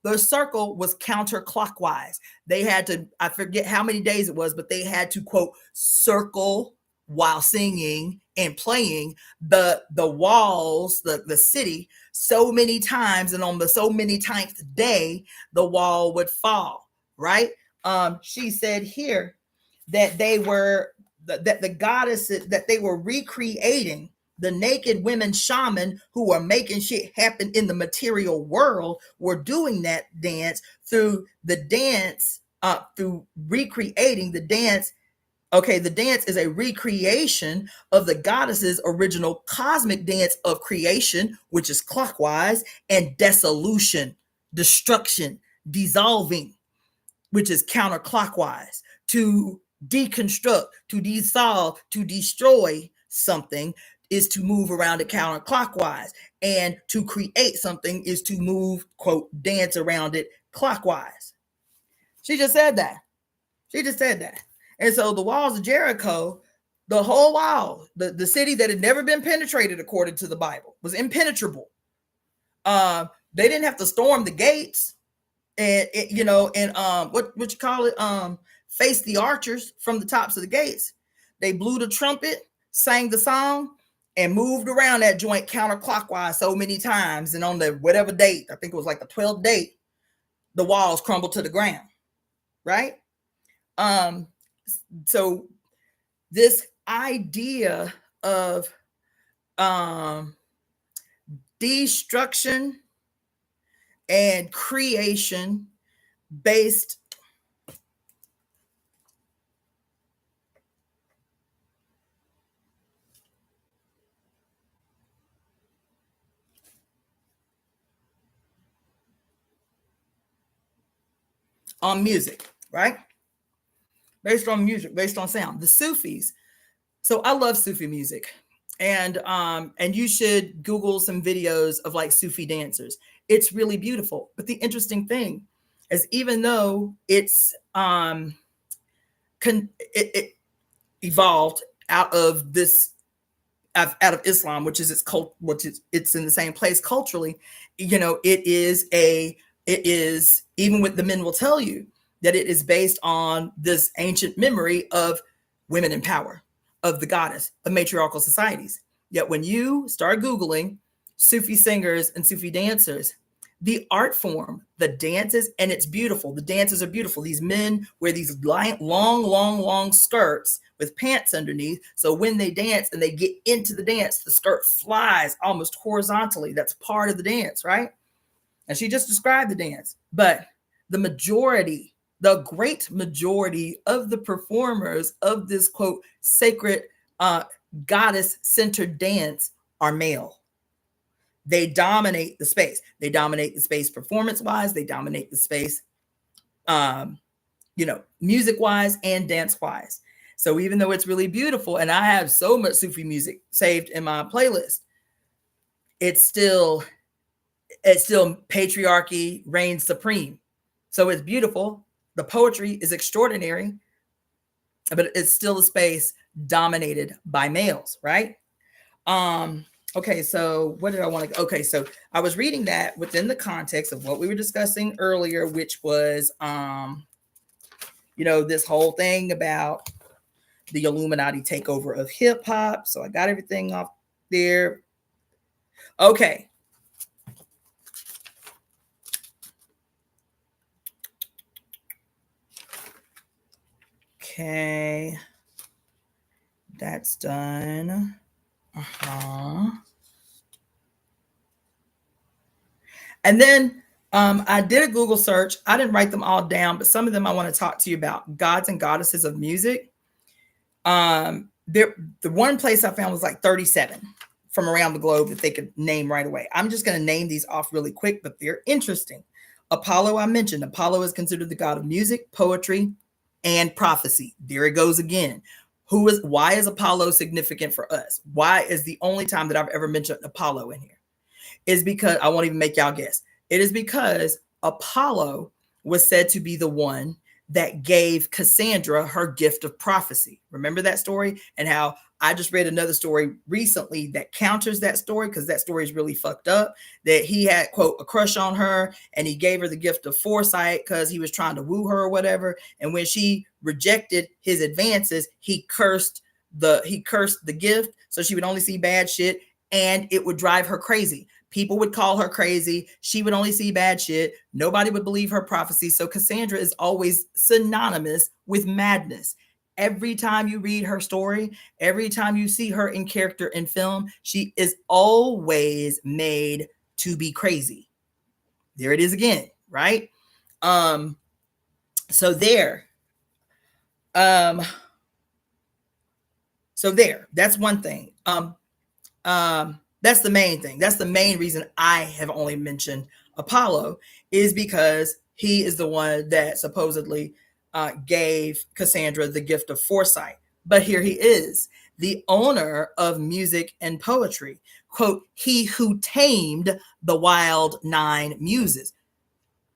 The circle was counterclockwise. They had to, I forget how many days it was, but they had to, quote, circle while singing and playing the walls, the city, so many times, and on the so many times day, the wall would fall, right? She said here that they were that the goddesses, that they were recreating the naked women shaman who are making shit happen in the material world were doing that dance through the dance, through recreating the dance. Okay, the dance is a recreation of the goddess's original cosmic dance of creation, which is clockwise, and dissolution, destruction, dissolving, which is counterclockwise. To deconstruct, to dissolve, to destroy something is to move around it counterclockwise. And to create something is to move, quote, dance around it clockwise. She just said that. She just said that. And so the walls of Jericho, the whole wall, the city that had never been penetrated according to the Bible, was impenetrable. They didn't have to storm the gates and what you call it, face the archers from the tops of the gates. They blew the trumpet, sang the song, and moved around that joint counterclockwise so many times. And on the whatever date, I think it was like the 12th date, the walls crumbled to the ground, right? So this idea of destruction and creation based on music, right? Based on music, based on sound. The Sufis. So I love Sufi music. And you should Google some videos of like Sufi dancers. It's really beautiful. But the interesting thing is, even though it's it evolved out of this, out of Islam, which is its cult, it's in the same place culturally, it is, even with the men will tell you that it is based on this ancient memory of women in power, of the goddess, of matriarchal societies. Yet when you start Googling Sufi singers and Sufi dancers, the art form, the dances, and it's beautiful. The dances are beautiful. These men wear these long skirts with pants underneath. So when they dance and they get into the dance, the skirt flies almost horizontally. That's part of the dance, right? And she just described the dance. But the majority, the great majority of the performers of this, quote, sacred goddess-centered dance are male. They dominate the space. They dominate the space performance-wise. They dominate the space, music-wise and dance-wise. So even though it's really beautiful, and I have so much Sufi music saved in my playlist, it's still patriarchy reigns supreme. So it's beautiful. The poetry is extraordinary, but it's still a space dominated by males, right? Okay, so what did I want to? Okay, so I was reading that within the context of what we were discussing earlier, which was, this whole thing about the Illuminati takeover of hip hop. So I got everything off there. Okay. Okay. That's done. And then I did a Google search. I didn't write them all down, but some of them I want to talk to you about. Gods and goddesses of music. The one place I found was like 37 from around the globe that they could name right away. I'm just going to name these off really quick, but they're interesting. Apollo, I mentioned. Apollo is considered the god of music, poetry, and prophecy. There it goes again. Why is Apollo significant for us? Why is the only time that I've ever mentioned Apollo in here? Is because I won't even make y'all guess. It is because Apollo was said to be the one that gave Cassandra her gift of prophecy. Remember that story? And how I just read another story recently that counters that story, because that story is really fucked up. That he had, quote, a crush on her and he gave her the gift of foresight because he was trying to woo her or whatever. And when she rejected his advances, he cursed the gift, so she would only see bad shit, and it would drive her crazy. People would call her crazy. She would only see bad shit. Nobody would believe her prophecy. So Cassandra is always synonymous with madness. Every time you read her story, every time you see her in character in film, she is always made to be crazy. There it is again, right? So there. So there, that's one thing. That's the main thing. That's the main reason I have only mentioned Apollo, is because he is the one that supposedly gave Cassandra the gift of foresight. But here he is, the owner of music and poetry. Quote, he who tamed the wild 9 muses.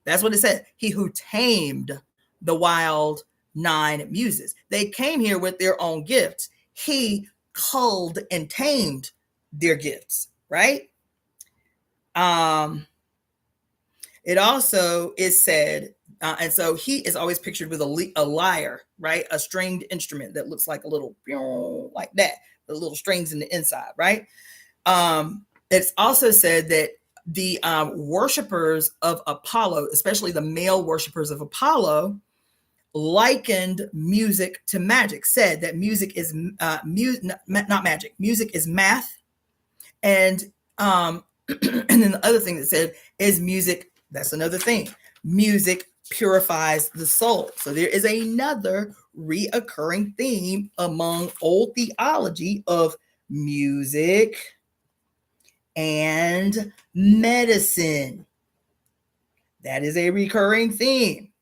That's what it said. He who tamed the wild 9 muses. They came here with their own gifts. He culled and tamed their gifts, right? It also is said, and so he is always pictured with a lyre, right? A stringed instrument that looks like a little, like that, the little strings in the inside, right? It's also said that the worshipers of Apollo, especially the male worshipers of Apollo, likened music to magic, said that music is not magic. Music is math. And and then the other thing that said is music, that's another thing. Music purifies the soul. So there is another reoccurring theme among old theology of music and medicine. That is a recurring theme.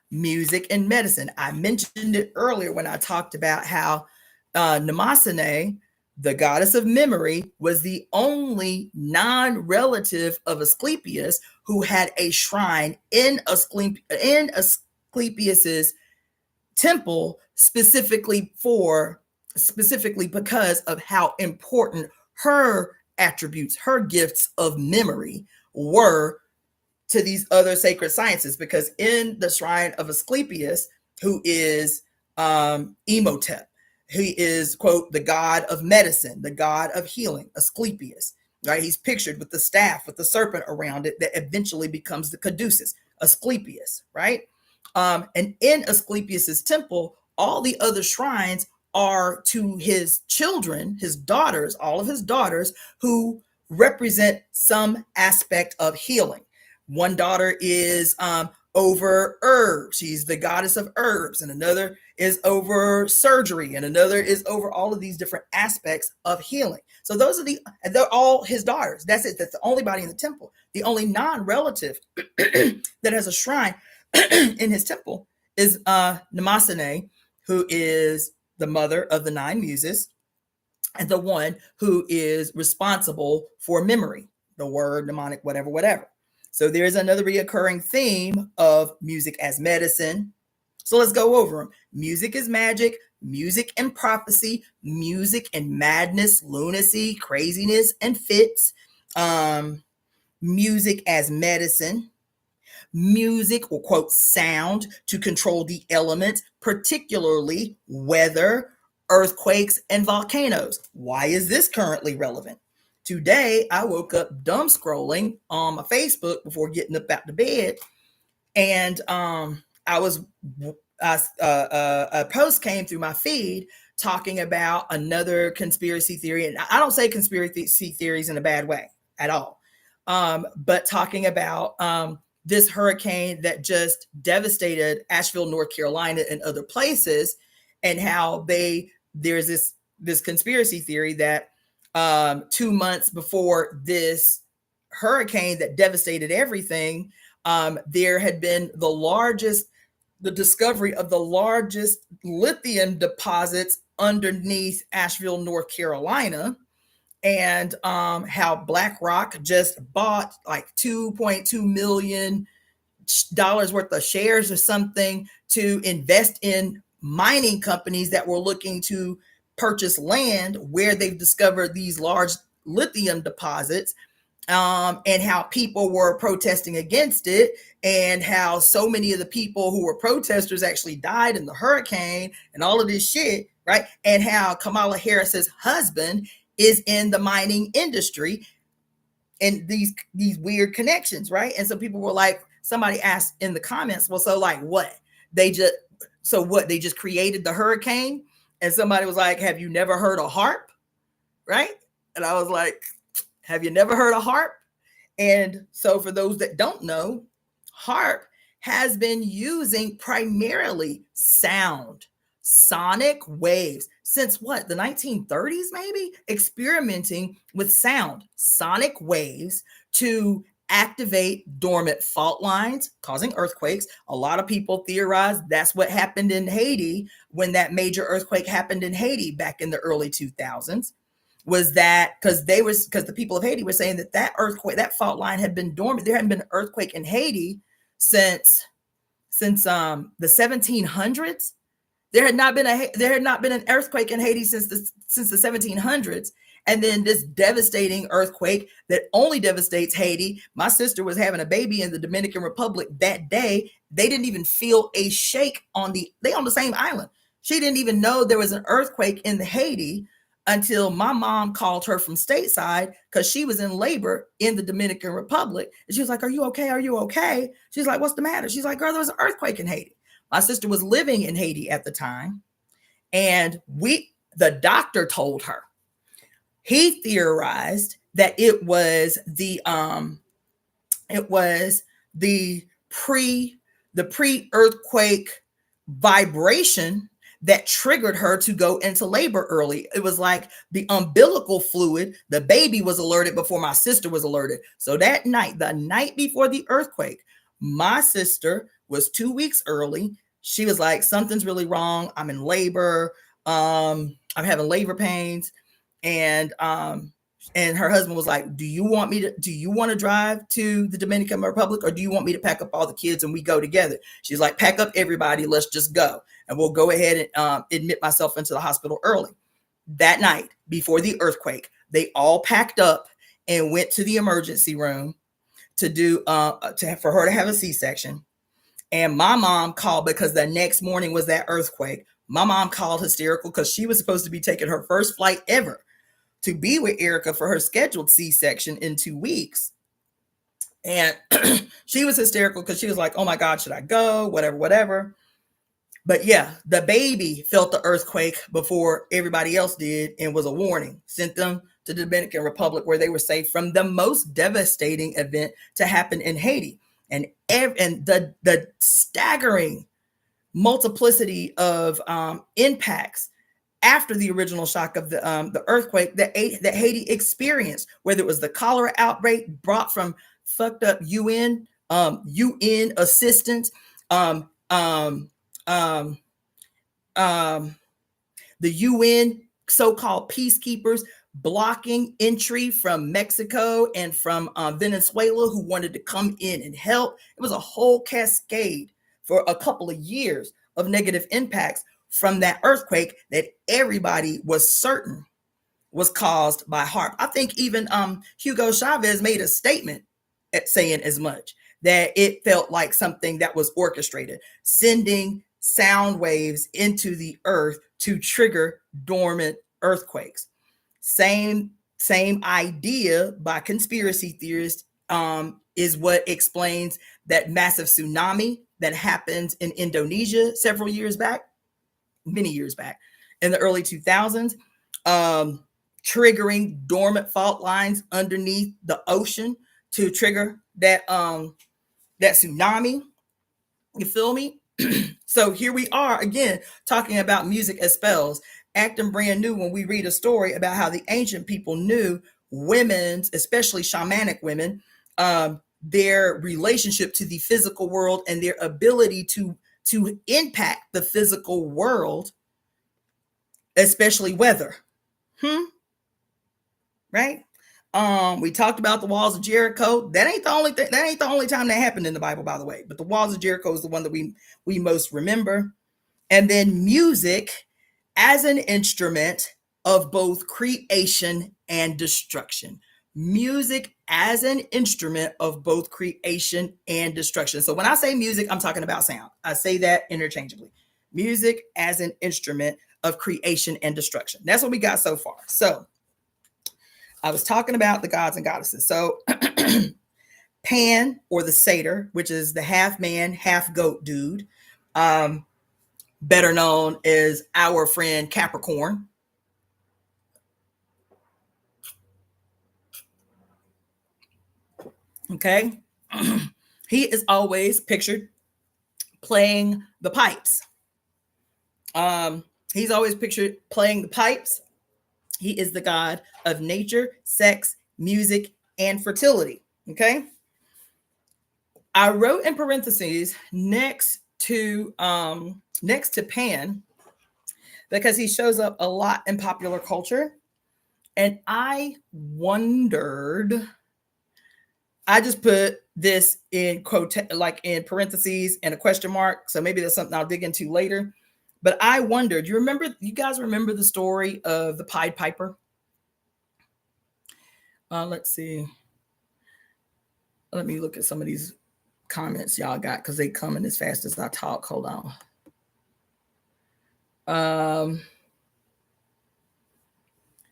Music and medicine. I mentioned it earlier when I talked about how Mnemosyne, the goddess of memory, was the only non-relative of Asclepius who had a shrine in Asclepius's temple, specifically because of how important her attributes, her gifts of memory were to these other sacred sciences. Because in the shrine of Asclepius, who is Imhotep, he is, quote, the god of medicine, the god of healing, Asclepius, right? He's pictured with the staff, with the serpent around it that eventually becomes the caduceus, Asclepius, right? And in Asclepius's temple, all the other shrines are to his children, his daughters, all of his daughters, who represent some aspect of healing. One daughter is over herbs. She's the goddess of herbs. And another is over surgery. And another is over all of these different aspects of healing. So they're all his daughters. That's it. That's the only body in the temple. The only non-relative that has a shrine in his temple is Mnemosyne, who is the mother of the 9 muses and the one who is responsible for memory, the word, mnemonic, whatever. So there's another reoccurring theme of music as medicine. So let's go over them. Music is magic, music and prophecy, music and madness, lunacy, craziness, and fits. Music as medicine. Music, or quote, sound, to control the elements, particularly weather, earthquakes, and volcanoes. Why is this currently relevant? Today, I woke up dumb scrolling on my Facebook before getting up out of bed, and a post came through my feed talking about another conspiracy theory. And I don't say conspiracy theories in a bad way at all, but talking about this hurricane that just devastated Asheville, North Carolina, and other places, and how there's this conspiracy theory that 2 months before this hurricane that devastated everything, there had been the discovery of the largest lithium deposits underneath Asheville, North Carolina, and how BlackRock just bought like $2.2 million dollars worth of shares or something to invest in mining companies that were looking to purchase land where they've discovered these large lithium deposits, and how people were protesting against it, and how so many of the people who were protesters actually died in the hurricane and all of this shit, right? And how Kamala Harris's husband is in the mining industry, and these weird connections, right? And so people were like, somebody asked in the comments, well, so like what? They just created the hurricane? And somebody was like, have you never heard a harp? Right? And I was like, have you never heard a harp? And so for those that don't know, harp has been using primarily sound, sonic waves since what, the 1930s, maybe, experimenting with sound, sonic waves to activate dormant fault lines, causing earthquakes. A lot of people theorize that's what happened in Haiti when that major earthquake happened in Haiti back in the early 2000s. Was that because the people of Haiti were saying that earthquake, that fault line had been dormant. There hadn't been an earthquake in Haiti since the 1700s. There had not been an earthquake in Haiti since the 1700s. And then this devastating earthquake that only devastates Haiti. My sister was having a baby in the Dominican Republic that day. They didn't even feel a shake on the same island. She didn't even know there was an earthquake in Haiti until my mom called her from stateside because she was in labor in the Dominican Republic. And she was like, are you okay? Are you okay? She's like, what's the matter? She's like, girl, there was an earthquake in Haiti. My sister was living in Haiti at the time. And the doctor told her, he theorized that it was the pre-earthquake vibration that triggered her to go into labor early. It was like the umbilical fluid. The baby was alerted before my sister was alerted. So that night, the night before the earthquake, my sister was 2 weeks early. She was like, something's really wrong. I'm in labor. I'm having labor pains. And her husband was like, do you want to drive to the Dominican Republic, or do you want me to pack up all the kids and we go together? She's like, pack up everybody. Let's just go. And we'll go ahead and admit myself into the hospital early. That night before the earthquake, they all packed up and went to the emergency room to do for her to have a C-section. And my mom called because the next morning was that earthquake. My mom called hysterical because she was supposed to be taking her first flight ever to be with Erica for her scheduled C-section in 2 weeks. And she was hysterical because she was like, oh my God, should I go? Whatever. But yeah, the baby felt the earthquake before everybody else did and was a warning. Sent them to the Dominican Republic where they were safe from the most devastating event to happen in Haiti. And the staggering multiplicity of impacts after the original shock of the earthquake that Haiti experienced, whether it was the cholera outbreak brought from fucked up UN assistance, the UN so-called peacekeepers blocking entry from Mexico and from Venezuela who wanted to come in and help. It was a whole cascade for a couple of years of negative impacts from that earthquake that everybody was certain was caused by HAARP. I think even Hugo Chavez made a statement saying as much, that it felt like something that was orchestrated, sending sound waves into the earth to trigger dormant earthquakes. Same idea by conspiracy theorists is what explains that massive tsunami that happened in Indonesia many years back, in the early 2000s, triggering dormant fault lines underneath the ocean to trigger that tsunami. You feel me? So here we are again talking about music as spells, acting brand new when we read a story about how the ancient people knew women's, especially shamanic women, their relationship to the physical world and their ability to impact the physical world, especially weather. Right? We talked about the walls of Jericho. That ain't the only thing. That ain't the only time that happened in the Bible, by the way. But the walls of Jericho is the one that we most remember. And then music as an instrument of both creation and destruction. Music as an instrument of both creation and destruction. So when I say music, I'm talking about sound. I say that interchangeably. Music as an instrument of creation and destruction. That's what we got so far. So I was talking about the gods and goddesses. So Pan, or the satyr, which is the half man, half goat dude, better known as our friend Capricorn. Okay. He is always pictured playing the pipes. He's always pictured playing the pipes. He is the god of nature, sex, music, and fertility. Okay. I wrote in parentheses next to Pan because he shows up a lot in popular culture. And I wondered, I just put this in quote, like in parentheses and a question mark. So maybe that's something I'll dig into later. But I wondered, you guys remember the story of the Pied Piper? Let's see. Let me look at some of these comments y'all got because they coming as fast as I talk. Hold on.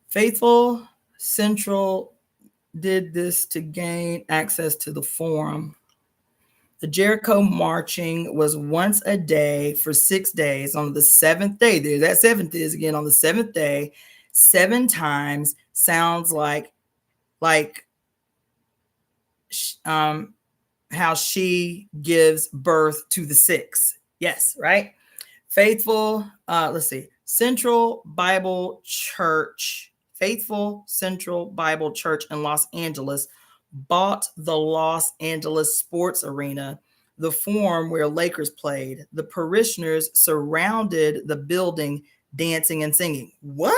Faithful Central did this to gain access to the forum. The Jericho marching was once a day for 6 days. On the seventh day, there that seventh is again on the seventh day, 7 times. Sounds like how she gives birth to the 6. Yes, right. Faithful. Let's see. Faithful Central Bible Church in Los Angeles bought the Los Angeles Sports Arena, the forum where Lakers played. The parishioners surrounded the building, dancing and singing. What?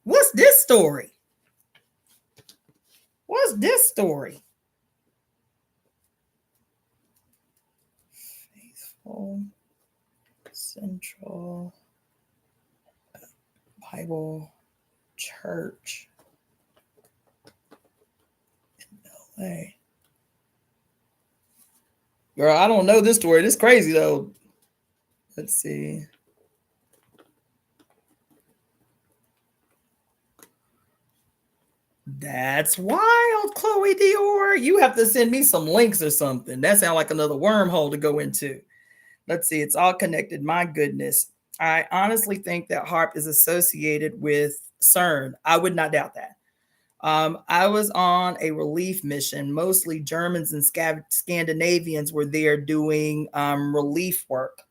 What's this story? What's this story? Faithful Central Bible Church in LA. Girl, I don't know this story. This is crazy though. Let's see. That's wild, Chloe Dior. You have to send me some links or something. That sounds like another wormhole to go into. Let's see. It's all connected. My goodness. I honestly think that HAARP is associated with CERN. I would not doubt that. I was on a relief mission. Mostly Germans and Scandinavians were there doing relief work.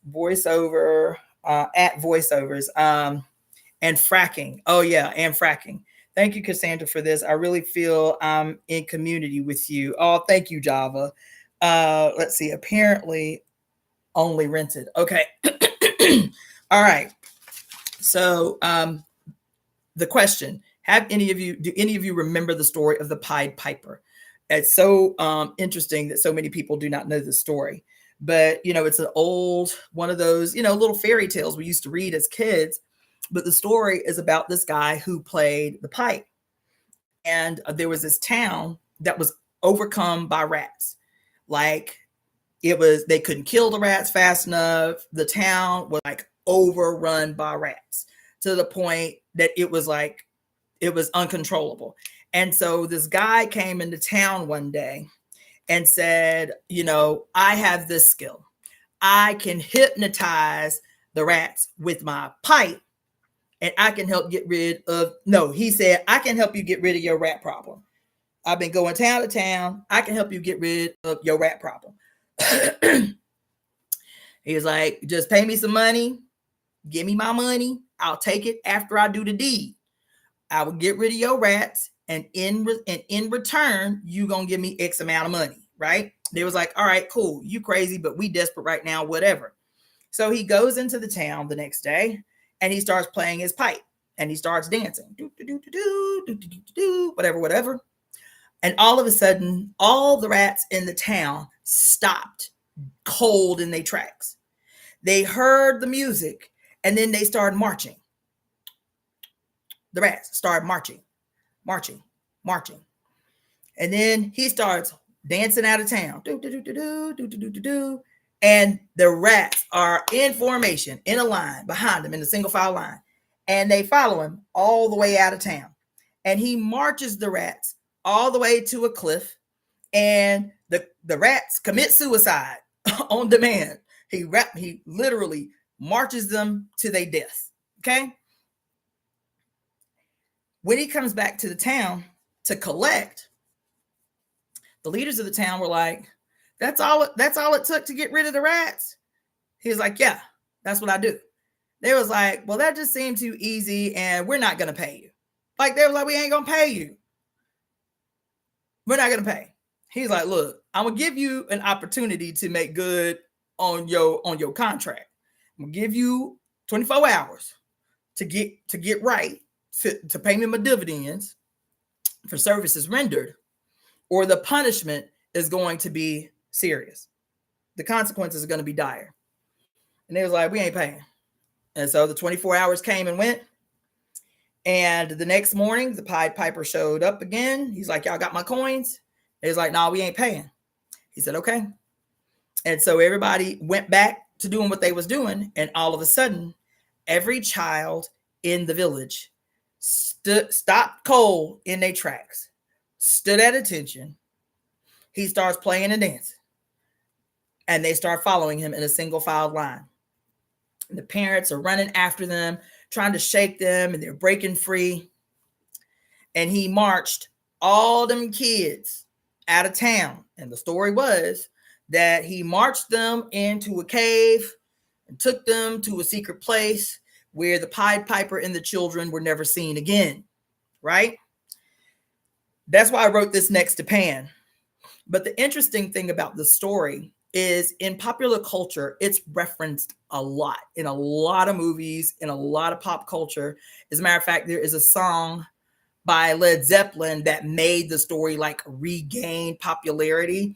Voiceovers, and fracking. Oh, yeah, and fracking. Thank you, Cassandra, for this. I really feel I'm in community with you. Oh, thank you, Java. Let's see. Apparently only rented. Okay. All right. So the question, do any of you remember the story of the Pied Piper? It's so interesting that so many people do not know the story. But, it's an old, one of those, little fairy tales we used to read as kids. But the story is about this guy who played the pipe. And there was this town that was overcome by rats. Like they couldn't kill the rats fast enough. The town was like overrun by rats to the point that it was uncontrollable. And so this guy came into town one day and said, I have this skill. I can hypnotize the rats with my pipe. And I can help get rid of, he said, I can help you get rid of your rat problem. I've been going town to town. I can help you get rid of your rat problem. He was like, just pay me some money. Give me my money. I'll take it after I do the deed. I will get rid of your rats. And in return, you going to give me X amount of money, right? They was like, all right, cool. You crazy, but we desperate right now, whatever. So he goes into the town the next day. And he starts playing his pipe. and he starts dancing, whatever. And all of a sudden, all the rats in the town stopped cold in their tracks. They heard the music, and then they started marching. The rats started marching. And then he starts dancing out of town. And the rats are in formation, in a line, behind him, in a single file line. And they follow him all the way out of town. And he marches the rats all the way to a cliff. And the rats commit suicide on demand. He literally marches them to their death. Okay? When he comes back to the town to collect, the leaders of the town were like, that's all it took to get rid of the rats? He was like, yeah, that's what I do. They was like, well, that just seemed too easy and we're not going to pay you. Like, they was like, we ain't going to pay you. We're not going to pay. He's like, look, I'm going to give you an opportunity to make good on your contract. I'm going to give you 24 hours to get right, to pay me my dividends for services rendered, or the punishment is going to be serious. The consequences are going to be dire. And they was like, we ain't paying. And so the 24 hours came and went. And the next morning, the Pied Piper showed up again. He's like, y'all got my coins? They was like, no, we ain't paying. He said, okay. And so everybody went back to doing what they was doing. And all of a sudden, every child in the village stopped cold in their tracks, stood at attention. He starts playing and dancing. And they start following him in a single file line. And the parents are running after them, trying to shake them, and they're breaking free. And he marched all them kids out of town. And the story was that he marched them into a cave and took them to a secret place where the Pied Piper and the children were never seen again, right? That's why I wrote this next to Pan. But the interesting thing about the story is, in popular culture, it's referenced a lot in a lot of movies, in a lot of pop culture. As a matter of fact, there is a song by Led Zeppelin that made the story like regain popularity.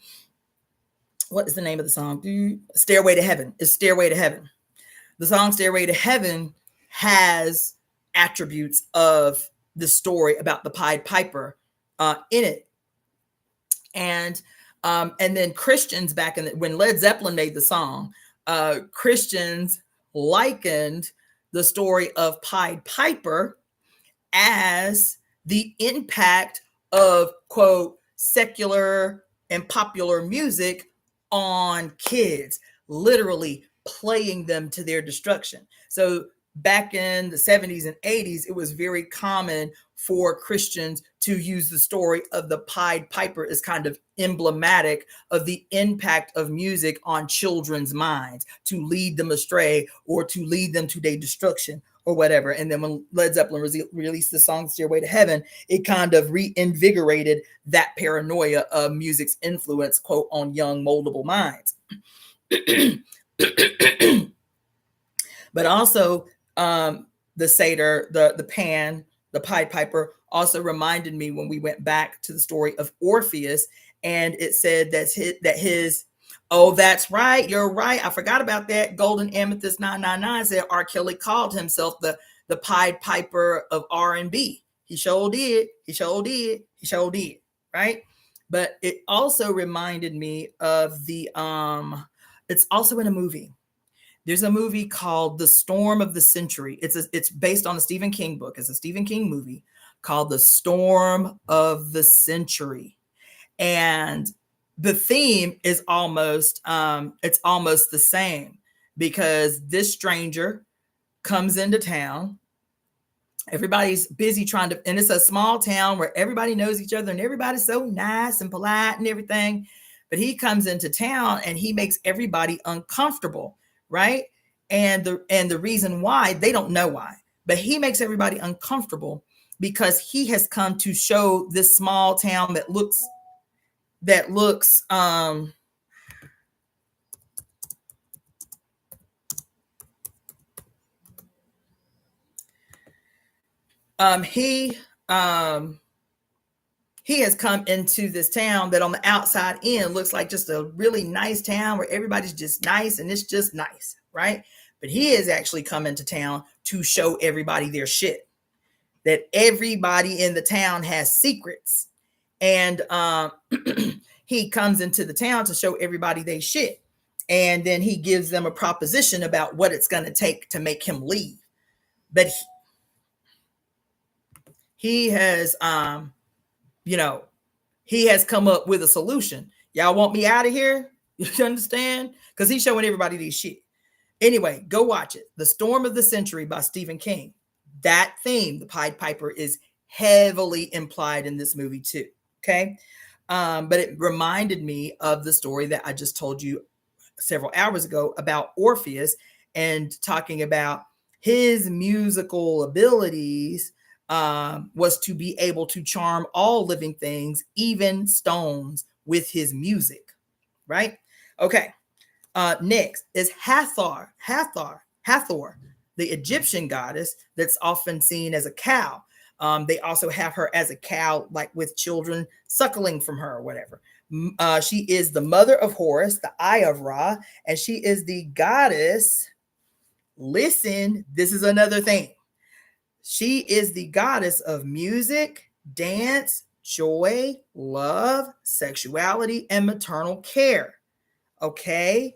What is the name of the song? Stairway to Heaven. It's Stairway to Heaven. The song Stairway to Heaven has attributes of the story about the Pied Piper in it. And then Christians back when Led Zeppelin made the song, Christians likened the story of Pied Piper as the impact of, quote, secular and popular music on kids, literally playing them to their destruction. So back in the 70s and 80s, it was very common for Christians to use the story of the Pied Piper as kind of emblematic of the impact of music on children's minds, to lead them astray or to lead them to their destruction or whatever. And then when Led Zeppelin released the song Stairway to Heaven, it kind of reinvigorated that paranoia of music's influence, quote, on young moldable minds. But also the satyr, the Pan, the Pied Piper also reminded me when we went back to the story of Orpheus, and it said that his oh, that's right, you're right, I forgot about that. Golden Amethyst 999 said R. Kelly called himself the Pied Piper of R&B. He sure did, right? But it also reminded me of the it's also in a movie. There's a movie called The Storm of the Century. It's based on a Stephen King book. It's a Stephen King movie called The Storm of the Century. And the theme is almost the same, because this stranger comes into town. Everybody's busy and it's a small town where everybody knows each other and everybody's so nice and polite and everything. But he comes into town and he makes everybody uncomfortable. Right. And the reason why, they don't know why, but he makes everybody uncomfortable because he has come to show this small town that looks He has come into this town that on the outside in looks like just a really nice town where everybody's just nice and it's just nice, right? But he has actually come into town to show everybody their shit. That everybody in the town has secrets. And he comes into the town to show everybody they shit. And then he gives them a proposition about what it's going to take to make him leave. But he has, he has come up with a solution. Y'all want me out of here? You understand? Because he's showing everybody these shit. Anyway, go watch it. The Storm of the Century by Stephen King. That theme, the Pied Piper, is heavily implied in this movie too. Okay. But it reminded me of the story that I just told you several hours ago about Orpheus and talking about his musical abilities was to be able to charm all living things, even stones, with his music. Right? Okay. Next is Hathor, the Egyptian goddess that's often seen as a cow. They also have her as a cow, like with children suckling from her or whatever. She is the mother of Horus, the eye of Ra, and she is the goddess. Listen, this is another thing. She is the goddess of music, dance, joy, love, sexuality, and maternal care. Okay.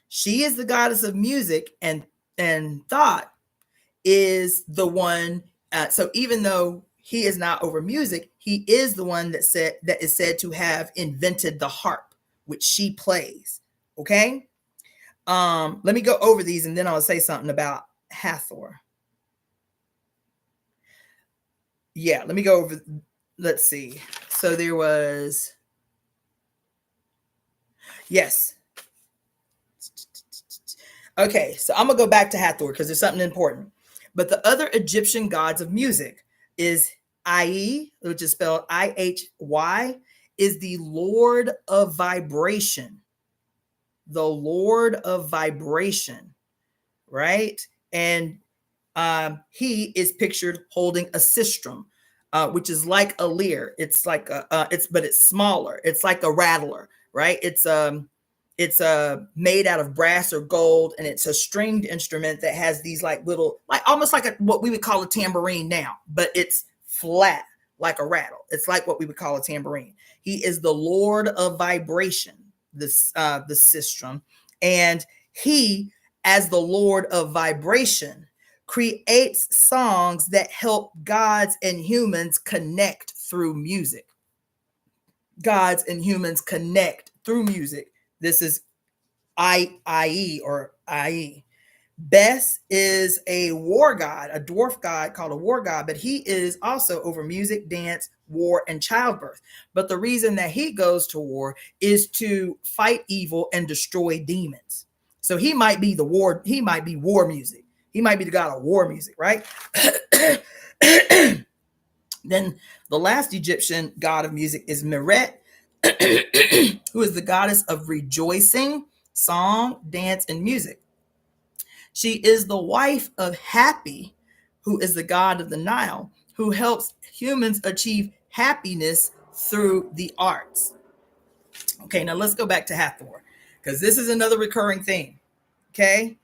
She is the goddess of music, and Thoth is the one. So even though he is not over music, he is the one that is said to have invented the harp, which she plays. Okay. Let me go over these, and then I'll say something about Hathor. Yeah, let me go over. Let's see. So there was. Yes. Okay, so I'm going to go back to Hathor because there's something important. But the other Egyptian gods of music is Ihy, which is spelled Ihy, is the Lord of Vibration. The Lord of Vibration, right? And he is pictured holding a sistrum, which is like a lyre. It's like but it's smaller. It's like a rattler, right? It's made out of brass or gold, and it's a stringed instrument that has these like little, like almost like what we would call a tambourine now, but it's flat like a rattle. It's like what we would call a tambourine. He is the Lord of Vibration, the sistrum, and he, as the Lord of Vibration, creates songs that help gods and humans connect through music. Gods and humans connect through music. This is Ihy or Ihy. Bes is a war god, a dwarf god called a war god, but he is also over music, dance, war, and childbirth. But the reason that he goes to war is to fight evil and destroy demons. So he might be war music. He might be the god of war music, right? Then the last Egyptian god of music is Meret, who is the goddess of rejoicing, song, dance, and music. She is the wife of Hapi, who is the god of the Nile, who helps humans achieve happiness through the arts. Okay, now let's go back to Hathor, because this is another recurring theme. Okay.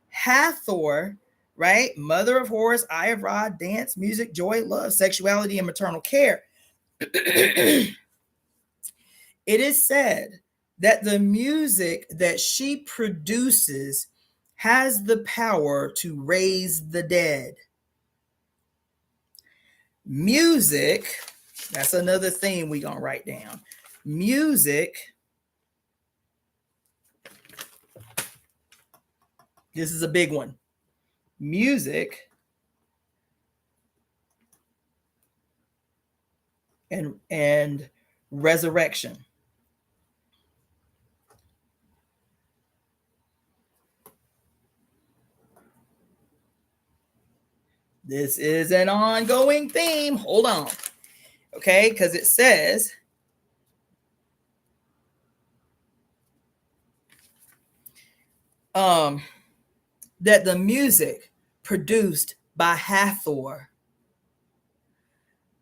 Hathor, right? Mother of Horus, eye of Ra, dance, music, joy, love, sexuality, and maternal care. It is said that the music that she produces has the power to raise the dead. Music, that's another theme we're going to write down. Music, this is a big one. Music and resurrection. This is an ongoing theme. Hold on. Okay, because it says that the music produced by Hathor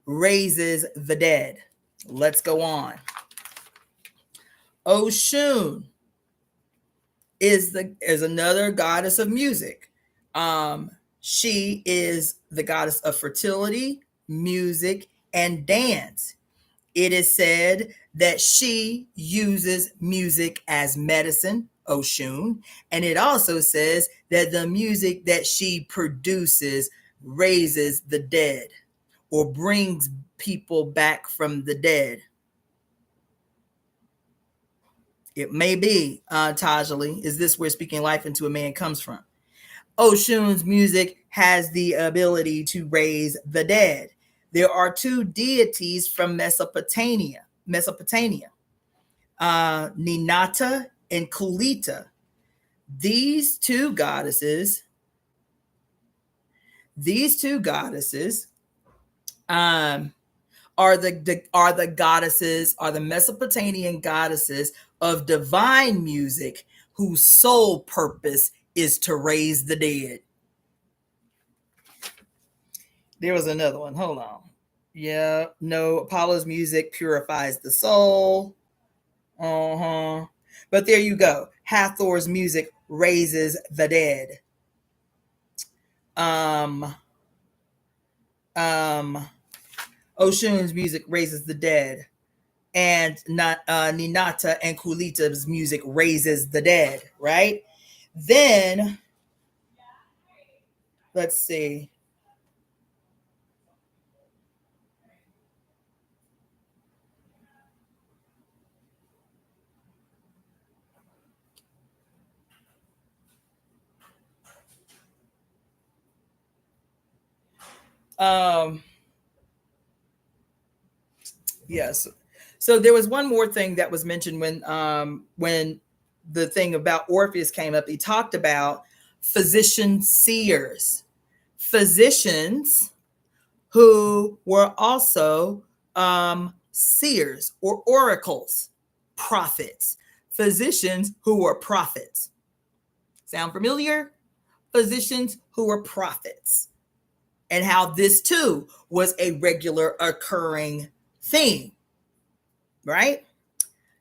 raises the dead. Let's go on. Oshun is another goddess of music. She is the goddess of fertility, music, and dance. It is said that she uses music as medicine, Oshun, and it also says that the music that she produces raises the dead or brings people back from the dead. It may be, Tajali, is this where speaking life into a man comes from? Oshun's music has the ability to raise the dead. There are two deities from Mesopotamia, Ninata and Kulita. These two goddesses are the Mesopotamian goddesses of divine music whose sole purpose is to raise the dead. There was another one. Hold on. Yeah, no, Apollo's music purifies the soul. But there you go. Hathor's music raises the dead. Oshun's music raises the dead. And Ninata and Kulita's music raises the dead, right? Then, let's see. Yes. So there was one more thing that was mentioned when the thing about Orpheus came up. He talked about physician seers, physicians who were also seers or oracles, prophets, physicians who were prophets. Sound familiar? Physicians who were prophets, and how this too was a regular occurring thing, right?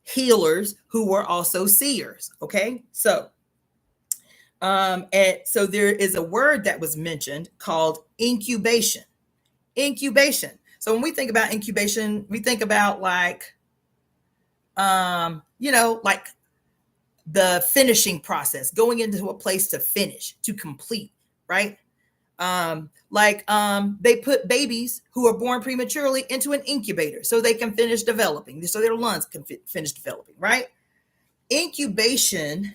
Healers who were also seers. Okay, so and so there is a word that was mentioned called incubation. Incubation. So when we think about incubation, we think about like like the finishing process, going into a place to finish, to complete, right? They put babies who are born prematurely into an incubator so they can finish developing, so their lungs can finish developing, right? Incubation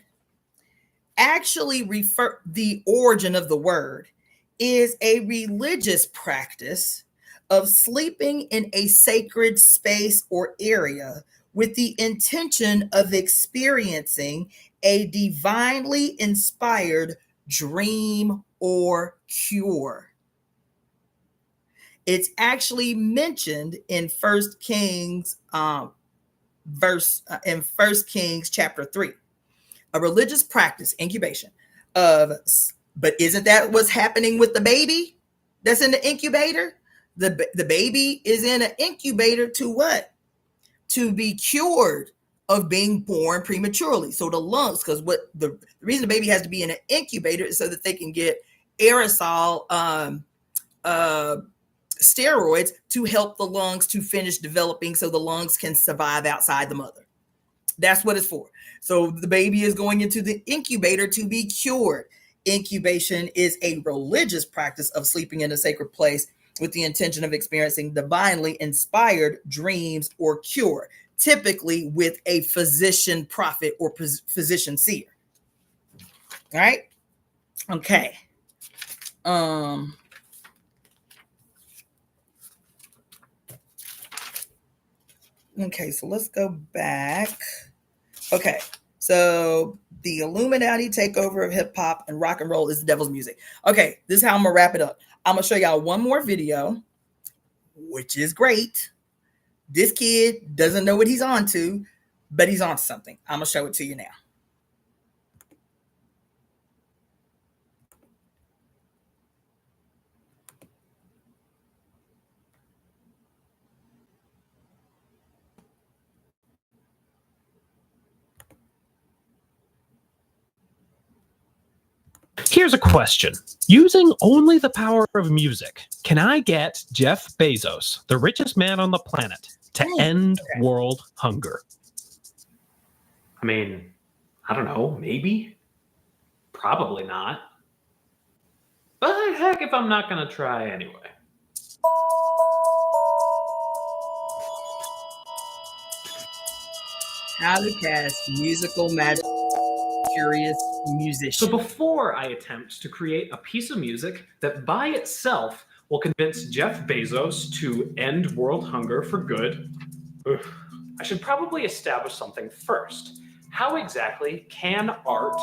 actually the origin of the word is a religious practice of sleeping in a sacred space or area with the intention of experiencing a divinely inspired dream or cure. It's actually mentioned in First Kings chapter 3. A religious practice, incubation but isn't that what's happening with the baby that's in the incubator? The baby is in an incubator to what? To be cured of being born prematurely. So the lungs, because what the reason the baby has to be in an incubator is so that they can get aerosol steroids to help the lungs to finish developing so the lungs can survive outside the mother. That's what it's for. So the baby is going into the incubator to be cured. Incubation is a religious practice of sleeping in a sacred place with the intention of experiencing divinely inspired dreams or cure, typically with a physician prophet or physician seer. All right. Okay. Okay, so let's go back. Okay, so the Illuminati takeover of hip hop and rock and roll is the devil's music. Okay, this is how I'm gonna wrap it up. I'm gonna show y'all one more video, which is great. This kid doesn't know what he's on to, but he's on to something. I'm gonna show it to you now. Here's a question. Using only the power of music, can I get Jeff Bezos, the richest man on the planet, to end world hunger? I mean, I don't know, maybe? Probably not. But heck if I'm not gonna try anyway. How to cast musical magic. Curious musician. So before I attempt to create a piece of music that by itself will convince Jeff Bezos to end world hunger for good, I should probably establish something first. How exactly can art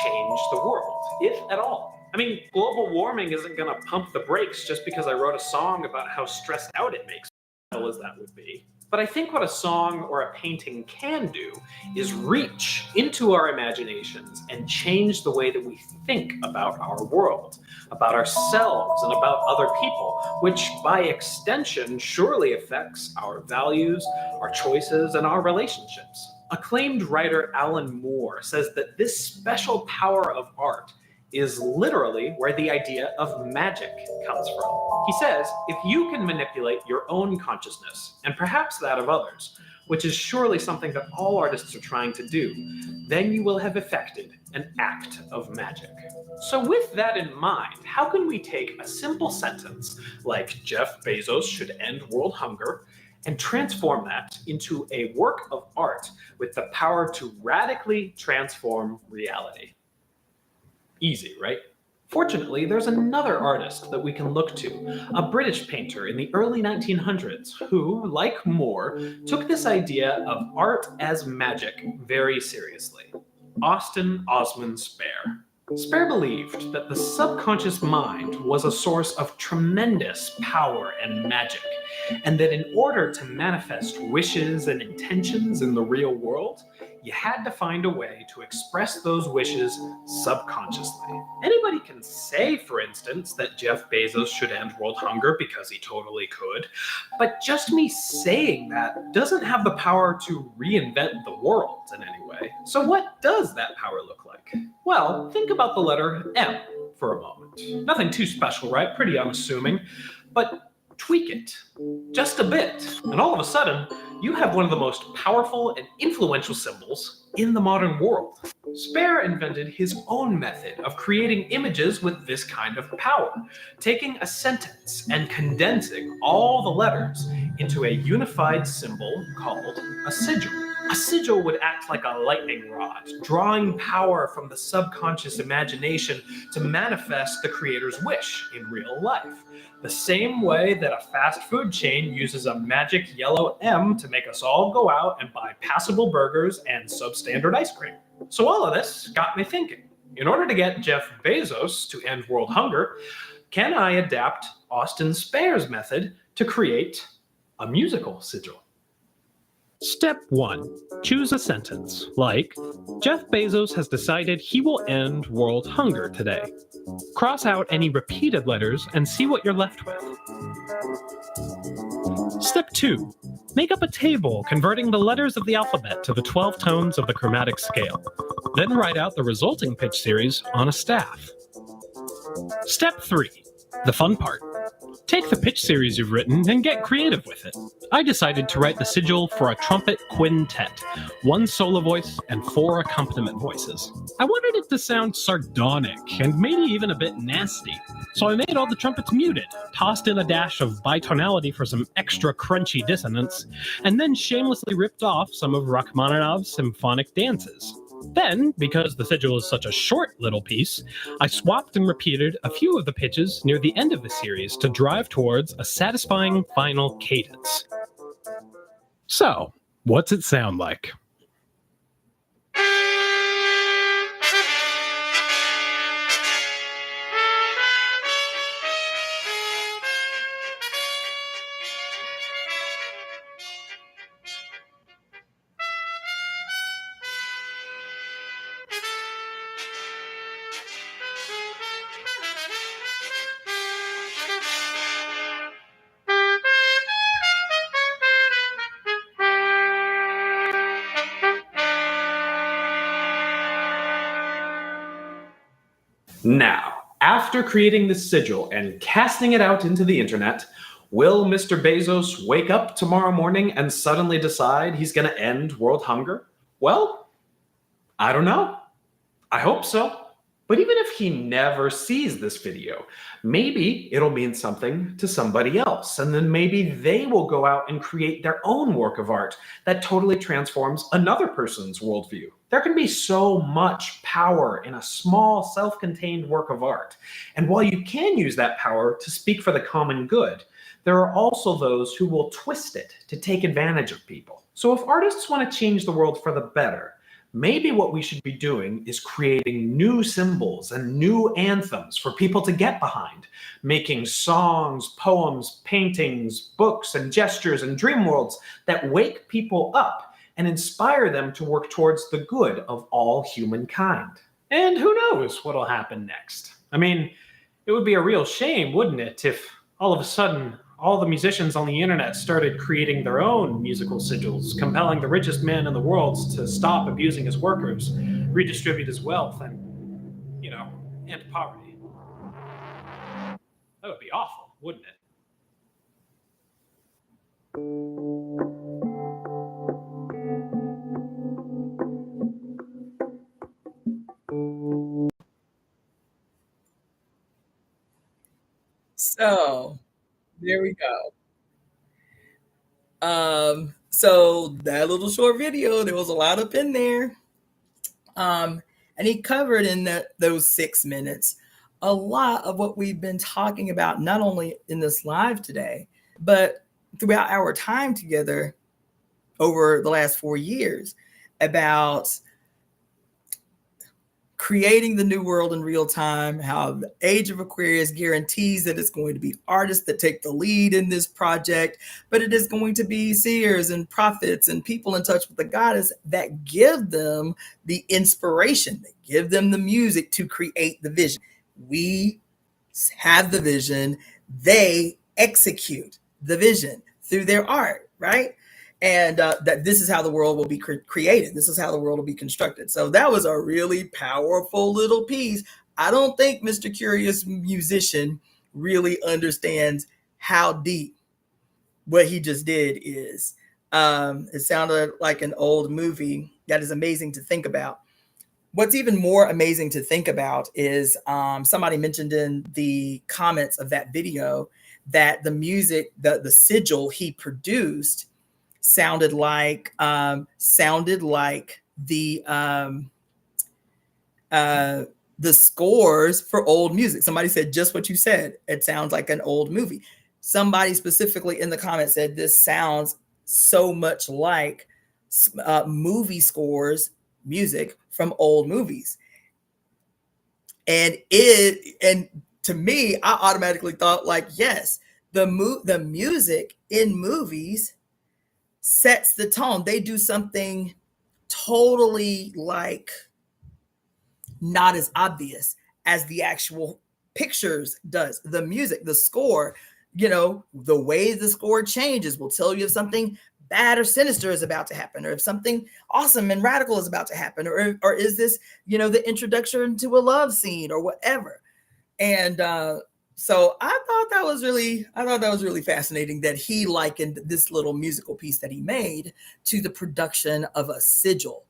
change the world, if at all? I mean, global warming isn't going to pump the brakes just because I wrote a song about how stressed out it makes me, as that would be. But I think what a song or a painting can do is reach into our imaginations and change the way that we think about our world, about ourselves, and about other people, which by extension surely affects our values, our choices, and our relationships. Acclaimed writer Alan Moore says that this special power of art is literally where the idea of magic comes from. He says, if you can manipulate your own consciousness, and perhaps that of others, which is surely something that all artists are trying to do, then you will have effected an act of magic. So with that in mind, how can we take a simple sentence like Jeff Bezos should end world hunger and transform that into a work of art with the power to radically transform reality? Easy, right? Fortunately, there's another artist that we can look to, a British painter in the early 1900s who, like Moore, took this idea of art as magic very seriously. Austin Osman Spare. Spare believed that the subconscious mind was a source of tremendous power and magic, and that in order to manifest wishes and intentions in the real world, you had to find a way to express those wishes subconsciously. Anybody can say, for instance, that Jeff Bezos should end world hunger because he totally could, but just me saying that doesn't have the power to reinvent the world in any way. So what does that power look like? Well, think about the letter M for a moment. Nothing too special, right? Pretty unassuming, but tweak it just a bit, and all of a sudden, you have one of the most powerful and influential symbols in the modern world. Spare invented his own method of creating images with this kind of power, taking a sentence and condensing all the letters into a unified symbol called a sigil. A sigil would act like a lightning rod, drawing power from the subconscious imagination to manifest the creator's wish in real life. The same way that a fast food chain uses a magic yellow M to make us all go out and buy passable burgers and substandard ice cream. So all of this got me thinking, in order to get Jeff Bezos to end world hunger, can I adapt Austin Spare's method to create a musical sigil? Step 1. Choose a sentence, like, Jeff Bezos has decided he will end world hunger today. Cross out any repeated letters and see what you're left with. Step 2. Make up a table converting the letters of the alphabet to the 12 tones of the chromatic scale. Then write out the resulting pitch series on a staff. Step 3. The fun part. Take the pitch series you've written and get creative with it. I decided to write the sigil for a trumpet quintet, 1 solo voice and 4 accompaniment voices. I wanted it to sound sardonic and maybe even a bit nasty, so I made all the trumpets muted, tossed in a dash of bitonality for some extra crunchy dissonance, and then shamelessly ripped off some of Rachmaninoff's symphonic dances. Then, because the sigil is such a short little piece, I swapped and repeated a few of the pitches near the end of the series to drive towards a satisfying final cadence. So, what's it sound like? Now, after creating this sigil and casting it out into the internet, will Mr. Bezos wake up tomorrow morning and suddenly decide he's going to end world hunger? Well, I don't know. I hope so. But even if he never sees this video, maybe it'll mean something to somebody else. And then maybe they will go out and create their own work of art that totally transforms another person's worldview. There can be so much power in a small, self-contained work of art. And while you can use that power to speak for the common good, there are also those who will twist it to take advantage of people. So if artists want to change the world for the better, maybe what we should be doing is creating new symbols and new anthems for people to get behind, making songs, poems, paintings, books, and gestures and dream worlds that wake people up and inspire them to work towards the good of all humankind. And who knows what'll happen next? I mean, it would be a real shame, wouldn't it, if all of a sudden all the musicians on the internet started creating their own musical sigils, compelling the richest man in the world to stop abusing his workers, redistribute his wealth, and, end poverty. That would be awful, wouldn't it? So there we go. So that little short video, there was a lot up in there. And he covered in those 6 minutes a lot of what we've been talking about, not only in this live today, but throughout our time together over the last 4 years, about creating the new world in real time, how the Age of Aquarius guarantees that it's going to be artists that take the lead in this project, but it is going to be seers and prophets and people in touch with the goddess that give them the inspiration, that give them the music to create the vision. We have the vision, they execute the vision through their art, right? And that this is how the world will be created. This is how the world will be constructed. So that was a really powerful little piece. I don't think Mr. Curious Musician really understands how deep what he just did is. It sounded like an old movie that is amazing to think about. What's even more amazing to think about is somebody mentioned in the comments of that video that the music, the sigil he produced sounded like the scores for old music. Somebody said just what you said. It sounds like an old movie. Somebody specifically in the comments said this sounds so much like movie scores, music from old movies. And to me, I automatically thought like, yes, the music in movies sets the tone. They do something totally like not as obvious as the actual pictures does. The music, the score, the way the score changes will tell you if something bad or sinister is about to happen, or if something awesome and radical is about to happen, or is this, the introduction to a love scene or whatever. And so I thought that was really fascinating that he likened this little musical piece that he made to the production of a sigil.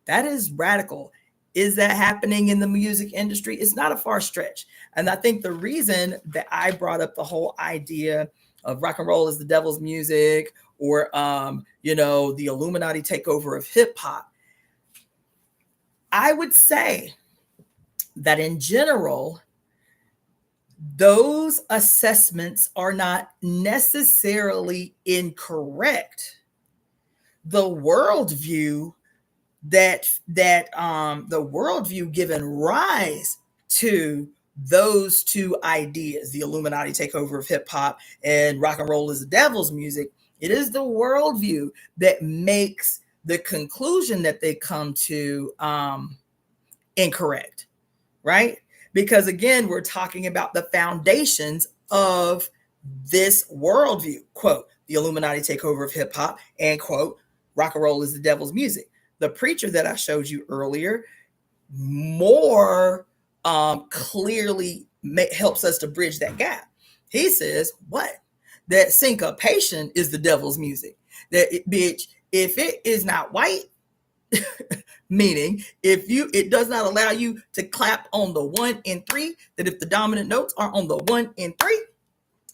That is radical. Is that happening in the music industry? It's not a far stretch. And I think the reason that I brought up the whole idea of rock and roll is the devil's music, or the Illuminati takeover of hip hop, I would say that in general, those assessments are not necessarily incorrect. The worldview the worldview given rise to those two ideas, the Illuminati takeover of hip hop and rock and roll is the devil's music, it is the worldview that makes the conclusion that they come to incorrect, right? Because again, we're talking about the foundations of this worldview, quote, the Illuminati takeover of hip hop, and quote, rock and roll is the devil's music. The preacher that I showed you earlier more clearly helps us to bridge that gap. He says, what? That syncopation is the devil's music. That bitch, if it is not white, meaning it does not allow you to clap on the 1 and 3, that if the dominant notes are on the 1 and 3,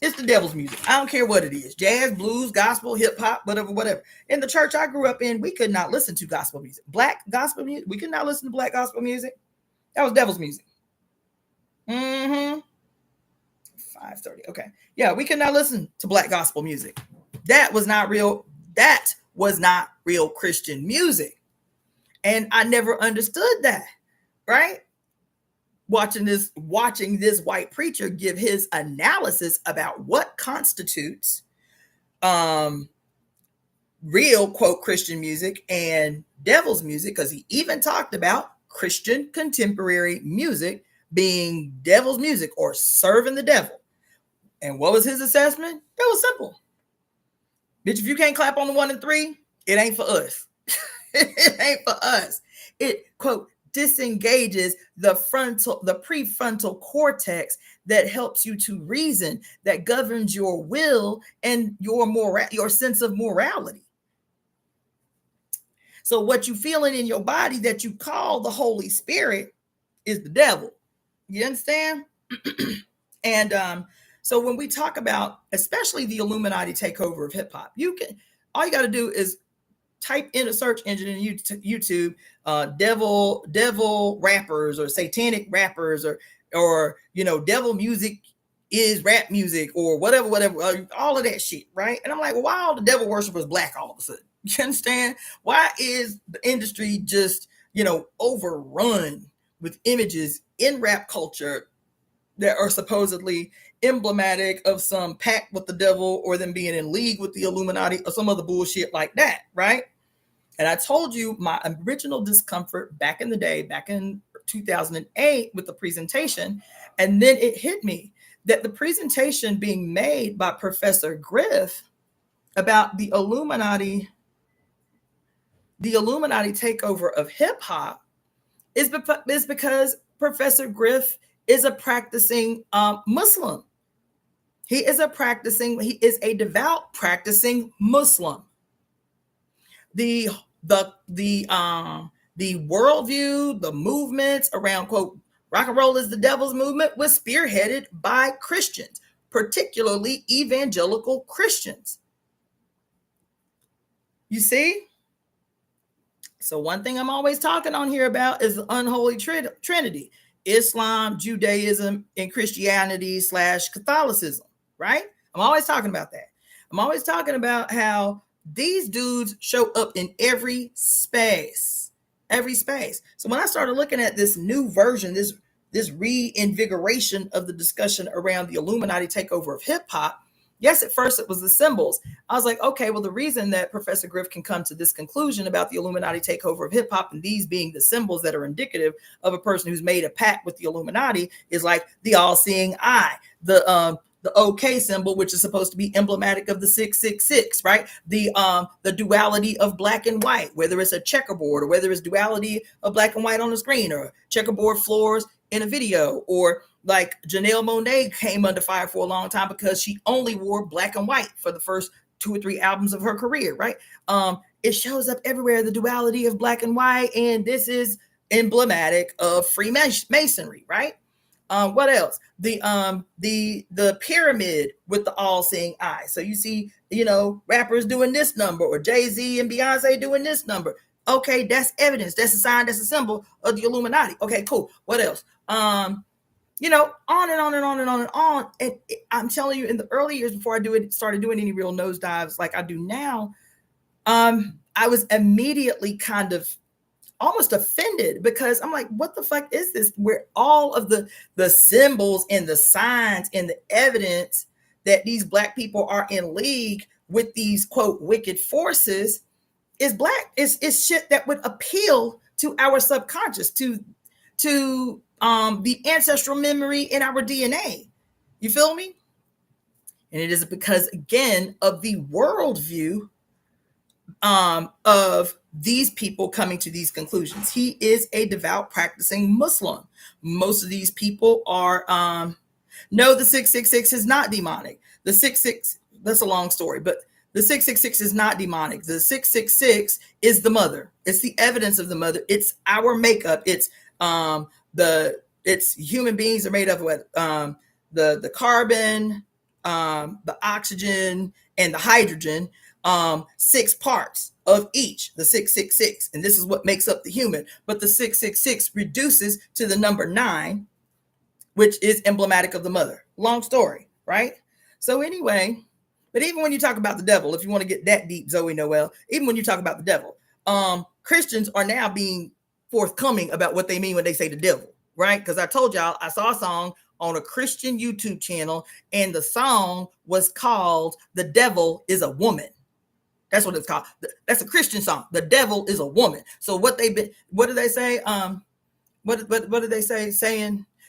it's the devil's music. I don't care what it is. Jazz, blues, gospel, hip hop, whatever. In the church I grew up in, we could not listen to gospel music. Black gospel music, we could not listen to black gospel music. That was devil's music. 5:30. Okay. Yeah, we could not listen to black gospel music. That was not real Christian music. And I never understood that, right? Watching this white preacher give his analysis about what constitutes real, quote, Christian music and devil's music, because he even talked about Christian contemporary music being devil's music or serving the devil. And what was his assessment? It was simple. Bitch, if you can't clap on the 1 and 3, it ain't for us. It ain't for us. It, quote, disengages the prefrontal cortex that helps you to reason, that governs your will and your sense of morality. So what you feeling in your body that you call the Holy Spirit is the devil. You understand? And so when we talk about, especially the Illuminati takeover of hip hop, all you got to do is type in a search engine in YouTube, devil rappers or satanic rappers or devil music is rap music or whatever, all of that shit, right? And I'm like, well, why are all the devil worshipers black all of a sudden? You understand? Why is the industry just, overrun with images in rap culture that are supposedly emblematic of some pact with the devil or them being in league with the Illuminati or some other bullshit like that, right? And I told you my original discomfort back in the day, back in 2008 with the presentation. And then it hit me that the presentation being made by Professor Griff about the Illuminati takeover of hip hop is because Professor Griff is a practicing Muslim. He is a devout practicing Muslim. The worldview, the movements around, quote, rock and roll is the devil's movement was spearheaded by Christians, particularly evangelical Christians. You see? So one thing I'm always talking on here about is the unholy trinity: Islam, Judaism, and Christianity / Catholicism, right? I'm always talking about that. I'm always talking about how these dudes show up in every space. So when I started looking at this new version, this reinvigoration of the discussion around the Illuminati takeover of hip hop, yes, at first it was the symbols. I was like, okay, well, the reason that Professor Griff can come to this conclusion about the Illuminati takeover of hip hop and these being the symbols that are indicative of a person who's made a pact with the Illuminati is like the all-seeing eye, the OK symbol, which is supposed to be emblematic of the 666, right? The duality of black and white, whether it's a checkerboard or whether it's duality of black and white on the screen or checkerboard floors in a video, or like Janelle Monáe came under fire for a long time because she only wore black and white for the first 2 or 3 albums of her career, right? It shows up everywhere, the duality of black and white, and this is emblematic of Freemasonry, right? What else? The pyramid with the all-seeing eye. So you see, rappers doing this number or Jay-Z and Beyonce doing this number. Okay, that's evidence. That's a sign. That's a symbol of the Illuminati. Okay, cool. What else? On and on and on and on and on. And I'm telling you, in the early years before I started doing any real nosedives like I do now, I was immediately kind of almost offended because I'm like, what the fuck is this? Where all of the symbols and the signs and the evidence that these black people are in league with these, quote, wicked forces is black. It's shit that would appeal to our subconscious, to the ancestral memory in our DNA. You feel me? And it is because, again, of the worldview of these people coming to these conclusions. He is a devout practicing Muslim. Most of these people are no, the 666 is not demonic. The 66, that's a long story, but the 666 is not demonic. The 666 is the mother. It's the evidence of the mother. It's our makeup. It's it's human beings are made of what the carbon, the oxygen, and the hydrogen, 6 parts of each, the 666. And this is what makes up the human. But the 666 reduces to the number 9, which is emblematic of the mother. Long story, right? So anyway, but even when you talk about the devil, if you want to get that deep, Zoe Noel, even when you talk about the devil, Christians are now being forthcoming about what they mean when they say the devil, right? Because I told y'all, I saw a song on a Christian YouTube channel, and the song was called "The Devil is a Woman." That's what it's called. That's a Christian song. The devil is a woman. So what do they say? What do they say?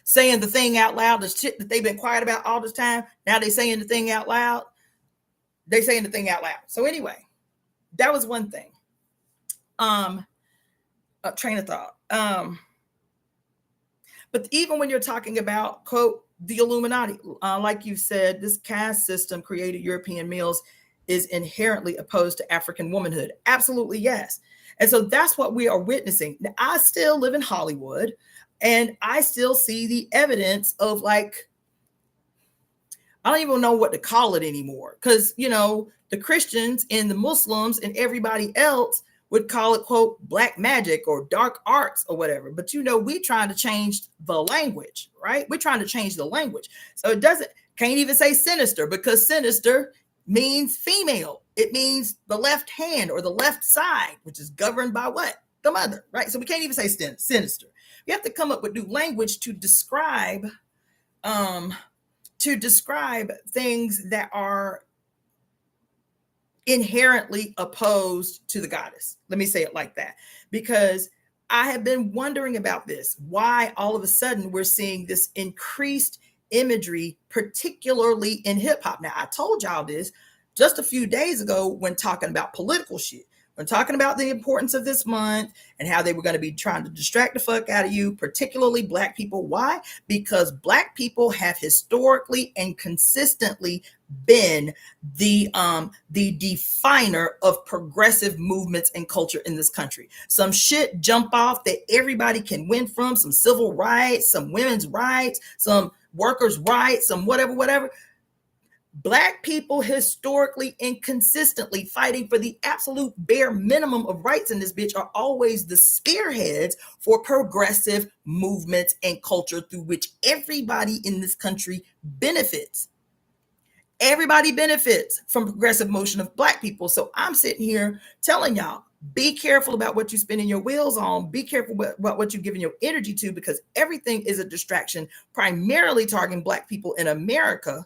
Saying the thing out loud, the shit that they've been quiet about all this time. Now they saying the thing out loud. They saying the thing out loud. So anyway, that was one thing. A train of thought. But even when you're talking about, quote, the Illuminati, like you said, this caste system created European males is inherently opposed to African womanhood. Absolutely, yes. And so that's what we are witnessing. Now, I still live in Hollywood, and I still see the evidence of, like, I don't even know what to call it anymore. Because, you know, the Christians and the Muslims and everybody else would call it, quote, black magic or dark arts or whatever. But, you know, we trying to change the language, right? We're trying to change the language. So it can't even say sinister, because sinister means female. It means the left hand or the left side, which is governed by what? The mother, right? So we can't even say sinister. We have to come up with new language to describe things that are inherently opposed to the goddess. Let me say it like that, because I have been wondering about this. Why all of a sudden we're seeing this increased imagery, particularly in hip hop. Now, I told y'all this just a few days ago when talking about political shit. When talking about the importance of this month and how they were going to be trying to distract the fuck out of you, particularly black people. Why? Because black people have historically and consistently been the definer of progressive movements and culture in this country. Some shit jump off that everybody can win from, some civil rights, some women's rights, some workers' rights, some whatever. Black people historically and consistently fighting for the absolute bare minimum of rights in this bitch are always the spearheads for progressive movements and culture through which everybody in this country benefits. Everybody benefits from progressive motion of black people. So I'm sitting here telling y'all, be careful about what you're spinning your wheels on. Be careful about what you're giving your energy to, because everything is a distraction, primarily targeting black people in America.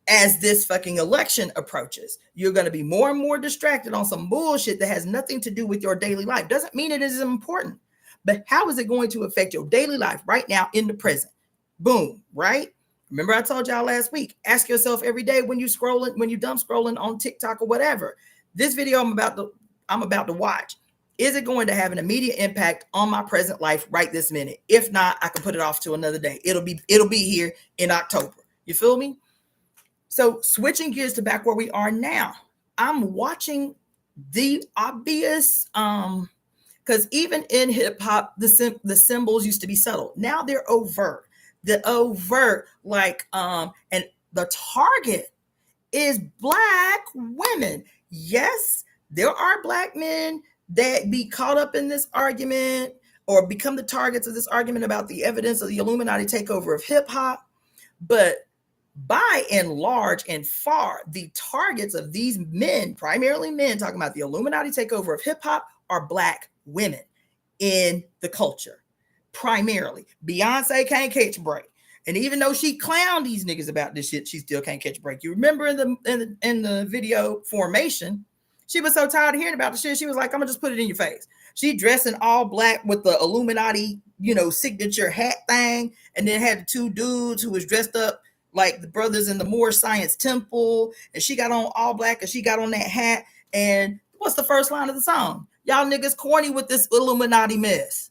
As this fucking election approaches, you're going to be more and more distracted on some bullshit that has nothing to do with your daily life. Doesn't mean it isn't important, but how is it going to affect your daily life right now in the present? Boom, right? Remember I told y'all last week, ask yourself every day when you dumb scrolling on TikTok or whatever, this video I'm about to watch, is it going to have an immediate impact on my present life right this minute? If not, I can put it off to another day. It'll be here in October. You feel me? So switching gears to back where we are now, I'm watching the obvious, because even in hip hop, the symbols used to be subtle. Now they're overt. The overt, and the target is black women. Yes, there are black men that be caught up in this argument or become the targets of this argument about the evidence of the Illuminati takeover of hip hop. But by and large and far, the targets of these men, primarily men, talking about the Illuminati takeover of hip hop, are black women in the culture. Primarily, Beyonce can't catch a break, and even though she clowned these niggas about this shit, she still can't catch a break. You remember in the video Formation, she was so tired of hearing about the shit, she was like, "I'm gonna just put it in your face." She dressed in all black with the Illuminati, signature hat thing, and then had the two dudes who was dressed up like the brothers in the Moore Science Temple, and she got on all black and she got on that hat, and What's the first line of the song? Y'all niggas corny with this Illuminati mess.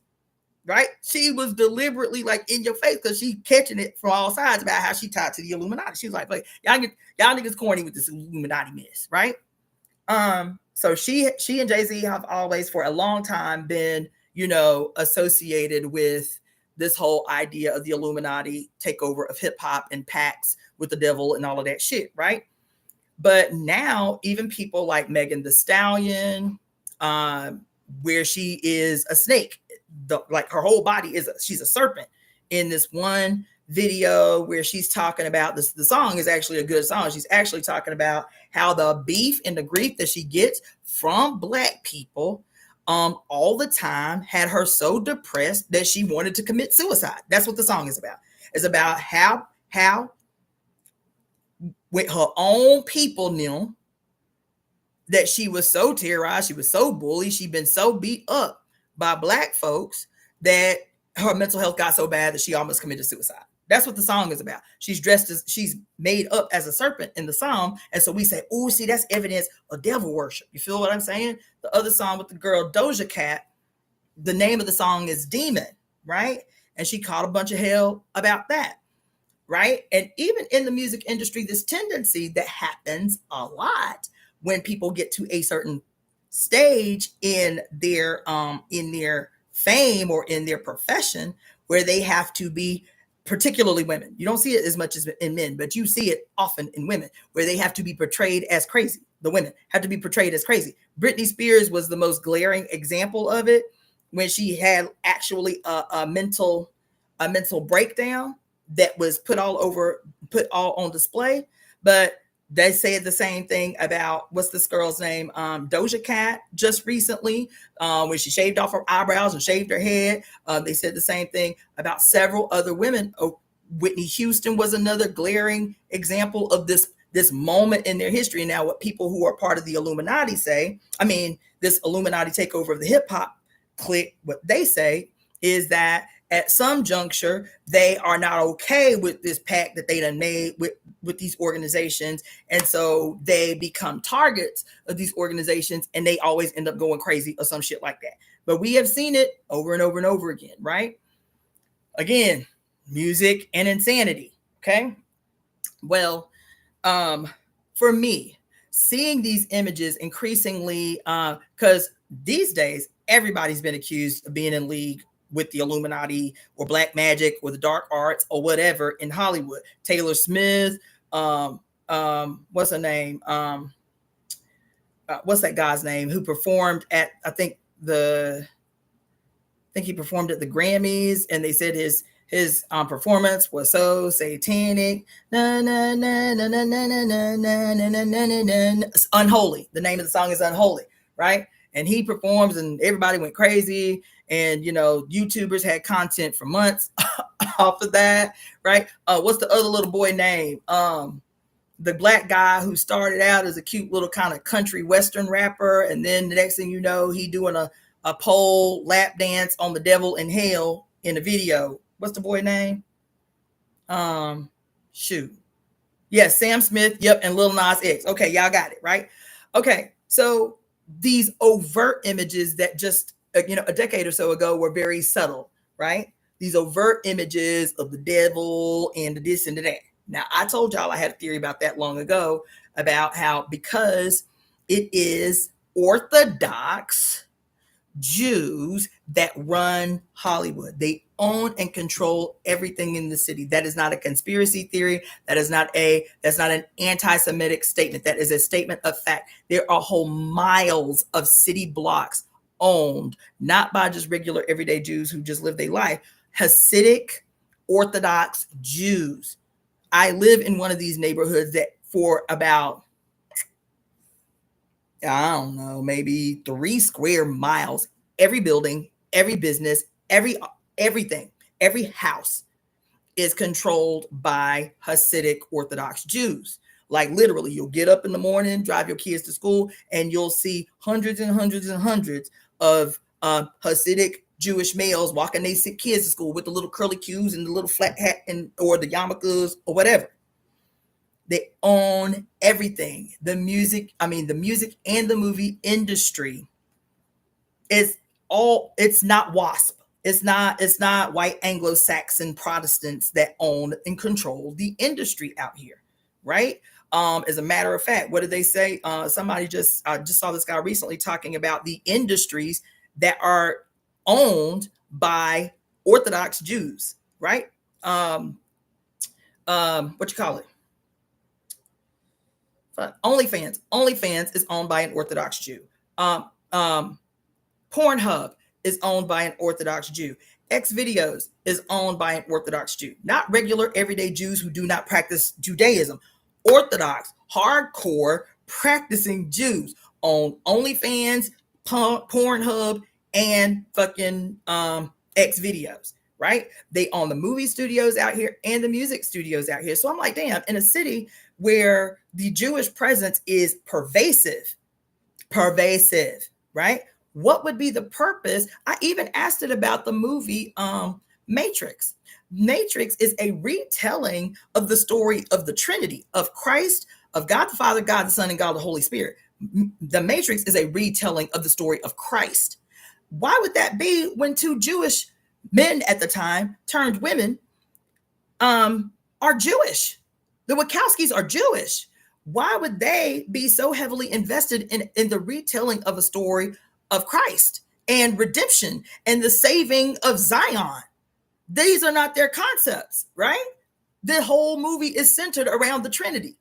Right? She was deliberately like in your face because she catching it from all sides about how she tied to the Illuminati. She was like y'all niggas corny with this Illuminati mess, right? So she and Jay-Z have always for a long time been, you know, associated with this whole idea of the Illuminati takeover of hip hop and pacts with the devil and all of that shit, right? But now even people like Megan Thee Stallion, where she is a snake, like her whole body she's a serpent in this one video where she's talking about this. The song is actually a good song. She's actually talking about how the beef and the grief that she gets from Black people all the time had her so depressed that she wanted to commit suicide. That's what the song is about. It's about how with her own people knew that she was so terrorized, she was so bullied, she'd been so beat up by Black folks that her mental health got so bad that she almost committed suicide. That's what the song is about. She's made up as a serpent in the song. And so we say, oh, see, that's evidence of devil worship. You feel what I'm saying? The other song with the girl Doja Cat, the name of the song is Demon, right? And she caught a bunch of hell about that, right? And even in the music industry, this tendency that happens a lot when people get to a certain stage in their fame or in their profession, where they have to be, particularly women. You don't see it as much as in men, but you see it often in women, where they have to be portrayed as crazy. The women have to be portrayed as crazy. Britney Spears was the most glaring example of it, when she had actually a mental breakdown that was put all on display. But they said the same thing about, what's this girl's name? Doja Cat just recently, when she shaved off her eyebrows and shaved her head. They said the same thing about several other women. Oh, Whitney Houston was another glaring example of this moment in their history. Now, what people who are part of the Illuminati say, I mean, this Illuminati takeover of the hip hop clique, what they say is that at some juncture, they are not okay with this pact that they done made with these organizations. And so they become targets of these organizations, and they always end up going crazy or some shit like that. But we have seen it over and over and over again, right? Again, music and insanity, okay? Well, for me, seeing these images increasingly, because these days, everybody's been accused of being in league with the Illuminati or black magic or the dark arts or whatever in Hollywood. Taylor Smith, what's her name? What's that guy's name who performed at, I think he performed at the Grammys, and they said his performance was so satanic. Unholy. The name of the song is Unholy, right? And he performs, and everybody went crazy. And, you know, YouTubers had content for months off of that, right? What's the other little boy name? The black guy who started out as a cute little kind of country Western rapper. And then the next thing you know, he doing a pole lap dance on The Devil in Hell in a video. What's the boy name? Shoot. Yes, Sam Smith. Yep. And Lil Nas X. Okay. Y'all got it, right? Okay. So these overt images that just, a decade or so ago were very subtle, right? These overt images of the devil and the this and the that. Now, I told y'all I had a theory about that long ago, about how because it is Orthodox Jews that run Hollywood. They own and control everything in the city. That is not a conspiracy theory. That's not an anti-Semitic statement. That is a statement of fact. There are whole miles of city blocks owned, not by just regular everyday Jews who just live their life, Hasidic Orthodox Jews. I live in one of these neighborhoods that for about, I don't know, maybe 3 square miles, every building, every business, everything, every house is controlled by Hasidic Orthodox Jews. Like literally, you'll get up in the morning, drive your kids to school, and you'll see hundreds and hundreds and hundreds of Hasidic Jewish males walking their sick kids to school with the little curly cues and the little flat hat or the yarmulkes or whatever. They own everything. The music and the movie industry is all, it's not WASP. It's not white Anglo-Saxon Protestants that own and control the industry out here, right? As a matter of fact, what did they say? I just saw this guy recently talking about the industries that are owned by Orthodox Jews, right? What you call it? OnlyFans. OnlyFans is owned by an Orthodox Jew. Pornhub is owned by an Orthodox Jew. Xvideos is owned by an Orthodox Jew. Not regular everyday Jews who do not practice Judaism. Orthodox, hardcore, practicing Jews own OnlyFans, Pornhub, and fucking Xvideos, right? They own the movie studios out here and the music studios out here. So I'm like, damn, in a city where the Jewish presence is pervasive, right? What would be the purpose? I even asked it about the movie Matrix. Matrix is a retelling of the story of the Trinity, of Christ, of God the Father, God the Son, and God the Holy Spirit. The Matrix is a retelling of the story of Christ. Why would that be when two Jewish men at the time turned women are Jewish? The Wachowskis are Jewish. Why would they be so heavily invested in the retelling of a story of Christ and redemption and the saving of Zion? These are not their concepts, right? The whole movie is centered around the Trinity.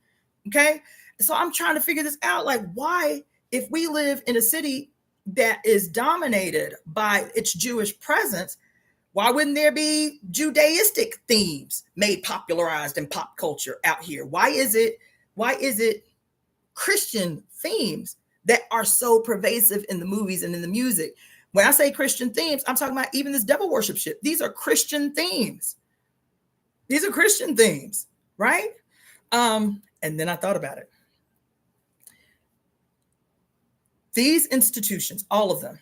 Okay. So I'm trying to figure this out. Like, why, if we live in a city that is dominated by its Jewish presence, why wouldn't there be Judaistic themes made popularized in pop culture out here? Why is it Christian themes that are so pervasive in the movies and in the music? When I say Christian themes, I'm talking about even this devil worship shit. These are Christian themes. These are Christian themes, right? And then I thought about it. These institutions, all of them,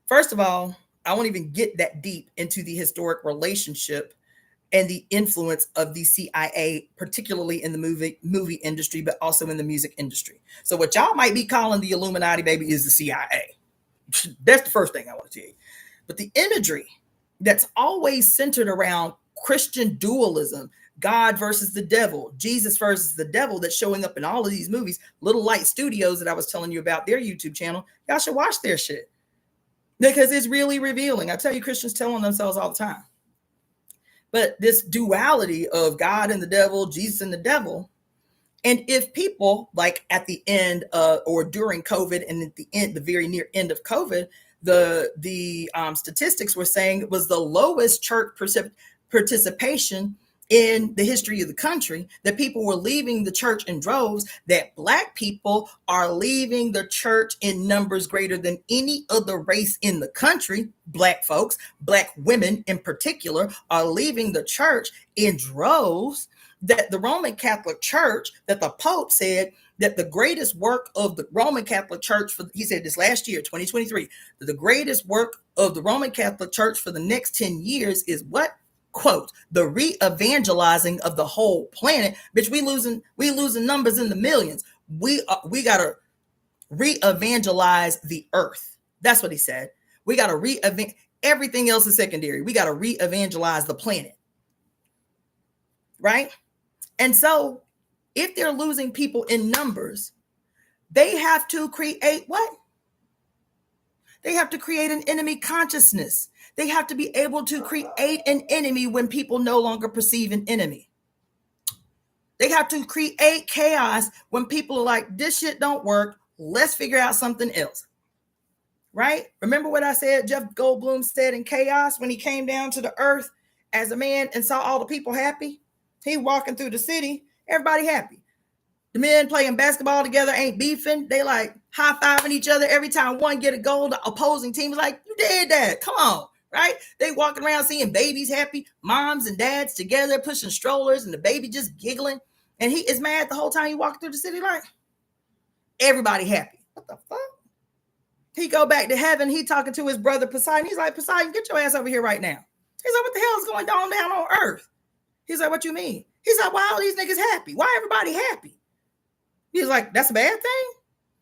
first of all, I won't even get that deep into the historic relationship and the influence of the CIA, particularly in the movie industry, but also in the music industry. So what y'all might be calling the Illuminati, baby, is the CIA. That's the first thing I want to tell you. But the imagery that's always centered around Christian dualism, God versus the devil, Jesus versus the devil, that's showing up in all of these movies, Little Light Studios that I was telling you about, their YouTube channel, y'all should watch their shit because it's really revealing. I tell you, Christians tell on themselves all the time. But this duality of God and the devil, Jesus and the devil, and if people, like at the end or during COVID and at the end, the very near end of COVID, the statistics were saying it was the lowest church participation in the history of the country, that people were leaving the church in droves, that Black people are leaving the church in numbers greater than any other race in the country. Black folks, Black women in particular, are leaving the church in droves. That the Roman Catholic Church, that the Pope said that the greatest work of the Roman Catholic Church, he said this last year, 2023, that the greatest work of the Roman Catholic Church for the next 10 years is what? Quote, the re-evangelizing of the whole planet. Bitch, we losing numbers in the millions. We got to re-evangelize the earth. That's what he said. We got to everything else is secondary. We got to re-evangelize the planet. Right? And so if they're losing people in numbers, they have to create what? They have to create an enemy consciousness. They have to be able to create an enemy when people no longer perceive an enemy. They have to create chaos when people are like, this shit don't work. Let's figure out something else. Right? Remember what I said Jeff Goldblum said in Chaos when he came down to the earth as a man and saw all the people happy? He walking through the city, everybody happy. The men playing basketball together ain't beefing. They like high-fiving each other every time one get a goal. The opposing team is like, you did that. Come on, right? They walking around seeing babies happy, moms and dads together pushing strollers and the baby just giggling. And he is mad the whole time he walking through the city like, everybody happy. What the fuck? He go back to heaven. He talking to his brother Poseidon. He's like, Poseidon, get your ass over here right now. He's like, what the hell is going on down on earth? He's like, what you mean? He's like, why all these niggas happy? Why everybody happy? He's like, that's a bad thing?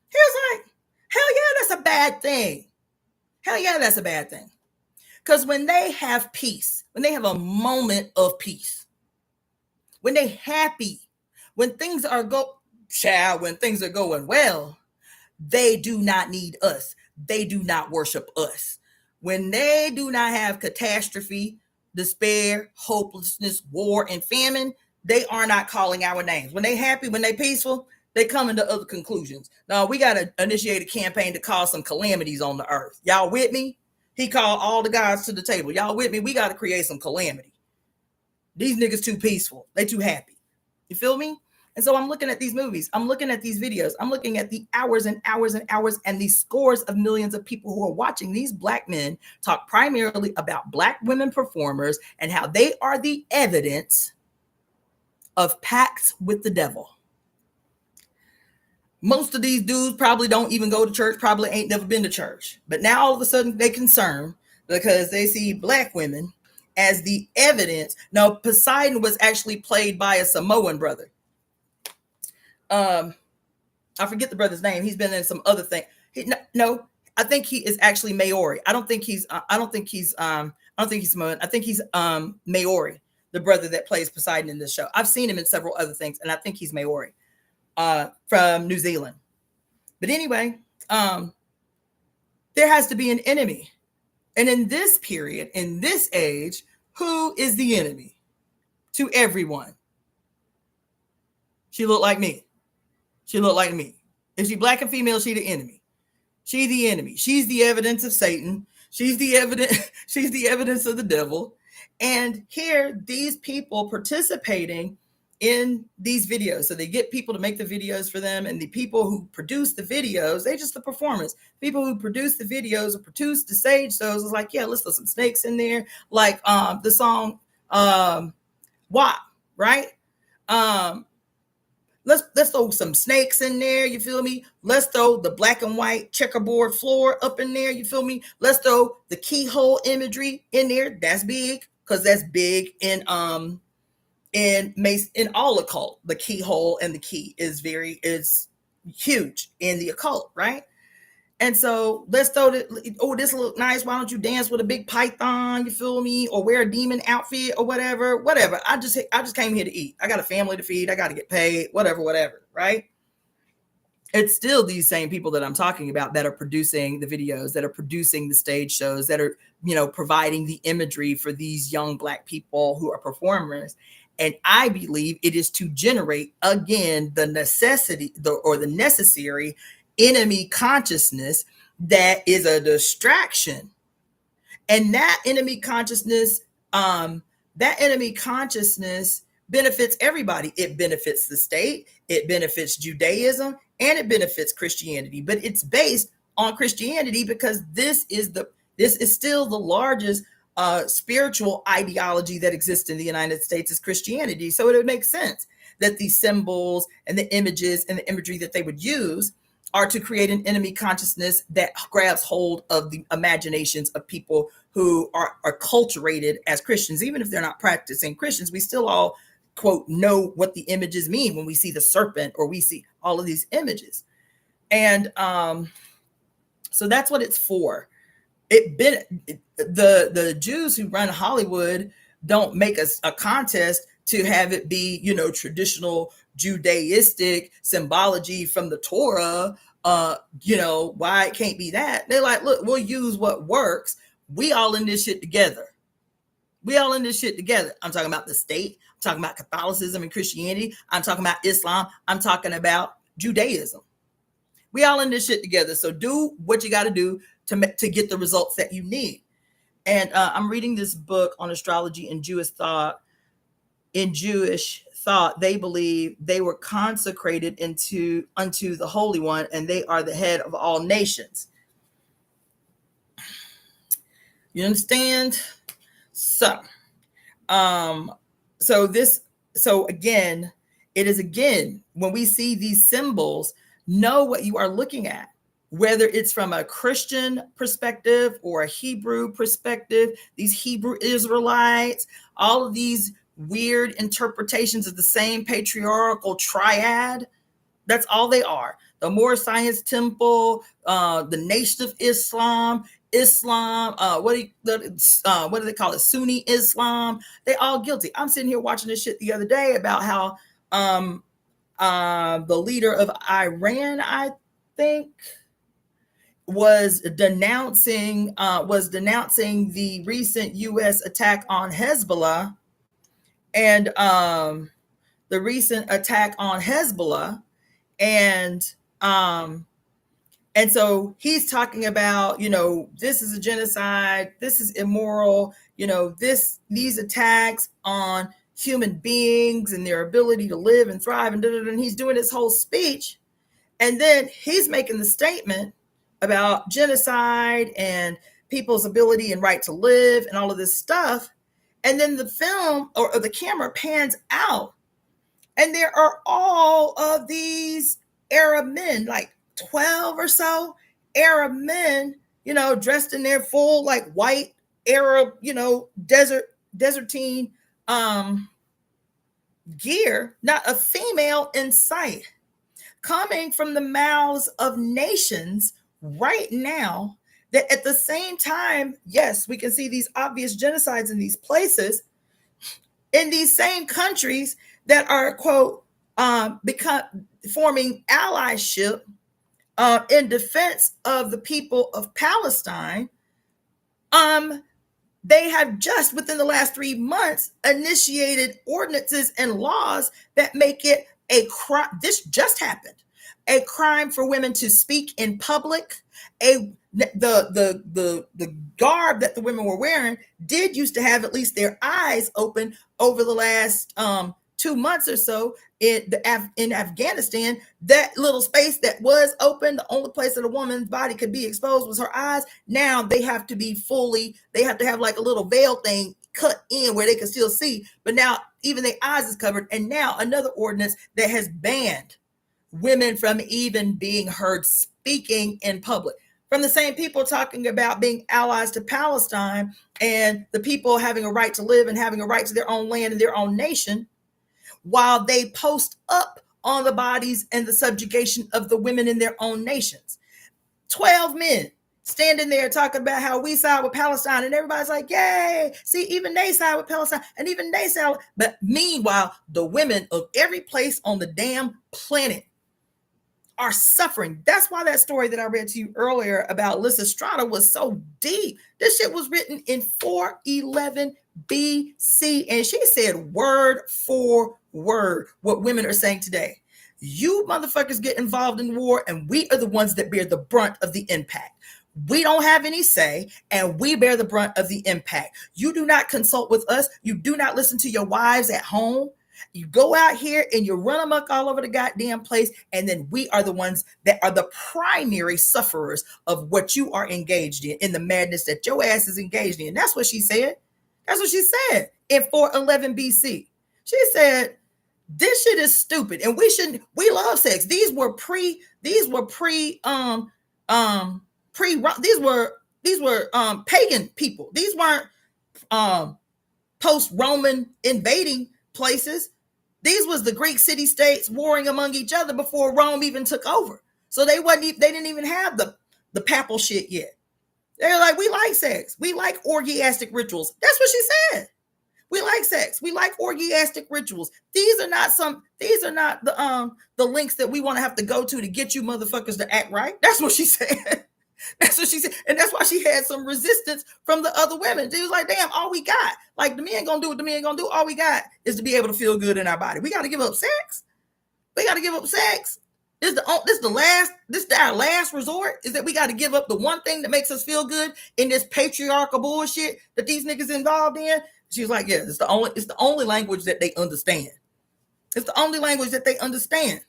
He was like, hell yeah, that's a bad thing. Hell yeah, that's a bad thing. Because when they have peace, when they have a moment of peace, when they happy, when things are when things are going well, they do not need us. They do not worship us. When they do not have catastrophe, despair, hopelessness, war, and famine, they are not calling our names. When they happy, when they peaceful, they come into other conclusions. Now, we got to initiate a campaign to cause some calamities on the earth. Y'all with me? He called all the guys to the table. Y'all with me? We got to create some calamity. These niggas too peaceful. They too happy. You feel me? And so I'm looking at these movies. I'm looking at these videos. I'm looking at the hours and hours and hours and these scores of millions of people who are watching these Black men talk primarily about Black women performers and how they are the evidence of pacts with the devil. Most of these dudes probably don't even go to church, probably ain't never been to church. But now all of a sudden they concerned because they see Black women as the evidence. Now, Poseidon was actually played by a Samoan brother. I forget the brother's name. He's been in some other thing. No, I think he is actually Maori. I don't think he's Samoan. I think he's Maori, the brother that plays Poseidon in this show. I've seen him in several other things, and I think he's Maori. From New Zealand. But anyway, there has to be an enemy. And in this period, in this age, who is the enemy to everyone? She looked like me. She looked like me. If she Black and female, she the enemy. She the enemy. She's the evidence of Satan. She's the evidence of the devil. And here, these people participating in these videos. So they get people to make the videos for them, and the people who produce the videos, they just the performance. People who produce the videos or produce the stage shows is like, yeah, let's throw some snakes in there. Like the song WAP, right? Let's throw some snakes in there, you feel me? Let's throw the black and white checkerboard floor up in there, you feel me? Let's throw the keyhole imagery in there. That's big, because that's big in all occult. The keyhole and the key is huge in the occult, right? And so let's throw this look nice. Why don't you dance with a big python? You feel me? Or wear a demon outfit or whatever. I just came here to eat. I got a family to feed. I got to get paid. Whatever. Right? It's still these same people that I'm talking about that are producing the videos, that are producing the stage shows, that are, providing the imagery for these young Black people who are performers. And I believe it is to generate, again, the necessary enemy consciousness that is a distraction. And that enemy consciousness benefits everybody. It benefits the state, it benefits Judaism, and it benefits Christianity. But it's based on Christianity because this is still the largest spiritual ideology that exists in the United States is Christianity. So it would make sense that these symbols and the images and the imagery that they would use are to create an enemy consciousness that grabs hold of the imaginations of people who are acculturated as Christians. Even if they're not practicing Christians, we still all, quote, know what the images mean when we see the serpent or we see all of these images. And so that's what it's for. The Jews who run Hollywood don't make a contest to have it be, traditional Judaistic symbology from the Torah. Why it can't be that? They're like, look, we'll use what works. We all in this shit together. I'm talking about the state. I'm talking about Catholicism and Christianity. I'm talking about Islam. I'm talking about Judaism. We all in this shit together. So do what you got to do to get the results that you need. And I'm reading this book on astrology and Jewish thought. In Jewish thought, they believe they were consecrated unto the Holy One, and they are the head of all nations. You understand? So again, it is when we see these symbols, know what you are looking at. Whether it's from a Christian perspective or a Hebrew perspective, these Hebrew Israelites, all of these weird interpretations of the same patriarchal triad. That's all they are. The Moorish Science Temple, the Nation of Islam, what do they call it? Sunni Islam. They all guilty. I'm sitting here watching this shit the other day about how the leader of Iran, I think, was denouncing the recent U.S. attack on Hezbollah, and the recent attack on Hezbollah, and so he's talking about, this is a genocide, this is immoral, these attacks on human beings and their ability to live and thrive, and he's doing his whole speech, and then he's making the statement about genocide and people's ability and right to live and all of this stuff. And then the film or the camera pans out, and there are all of these Arab men, like 12 or so Arab men, dressed in their full, like, white Arab, desertine gear, not a female in sight, coming from the mouths of nations right now, that at the same time, yes, we can see these obvious genocides in these places, in these same countries that are, quote, forming allyship in defense of the people of Palestine. They have just within the last 3 months initiated ordinances and laws that make it a crime. This just happened. A crime for women to speak in public. The garb that the women were wearing did used to have at least their eyes open over the last 2 months or so in Afghanistan. That little space that was open, the only place that a woman's body could be exposed was her eyes. Now they have to have like a little veil thing cut in where they can still see, but now even their eyes is covered. And now another ordinance that has banned women from even being heard speaking in public, from the same people talking about being allies to Palestine and the people having a right to live and having a right to their own land and their own nation, while they post up on the bodies and the subjugation of the women in their own nations. 12 men standing there talking about how we side with Palestine, and everybody's like, yay, see, even they side with Palestine, and even they side. But meanwhile, the women of every place on the damn planet are suffering. That's why that story that I read to you earlier about Lysistrata was so deep. This shit was written in 411 BC, and she said word for word what women are saying today. You motherfuckers get involved in war, and we are the ones that bear the brunt of the impact. We don't have any say, and we bear the brunt of the impact. You do not consult with us. You do not listen to your wives at home. You go out here and you run amok all over the goddamn place, and then we are the ones that are the primary sufferers of what you are engaged in the madness that your ass is engaged in. That's what she said. That's what she said in 411 BC. She said, this shit is stupid, and we love sex. These were pagan people. These weren't post-Roman invading places. These was the Greek city-states warring among each other before Rome even took over. So they didn't even have the papal shit yet. They're like, we like sex. We like orgiastic rituals. That's what she said. We like sex. We like orgiastic rituals. These are not the links that we want to have to go to get you motherfuckers to act right. That's what she said. That's what she said. And that's why she had some resistance from the other women. She was like, damn, all we got, like, the men gonna do what the men gonna do. All we got is to be able to feel good in our body. We got to give up sex. We got to give up sex. This is our last resort, is that we got to give up the one thing that makes us feel good in this patriarchal bullshit that these niggas involved in. She was like, yeah, it's the only language that they understand. It's the only language that they understand.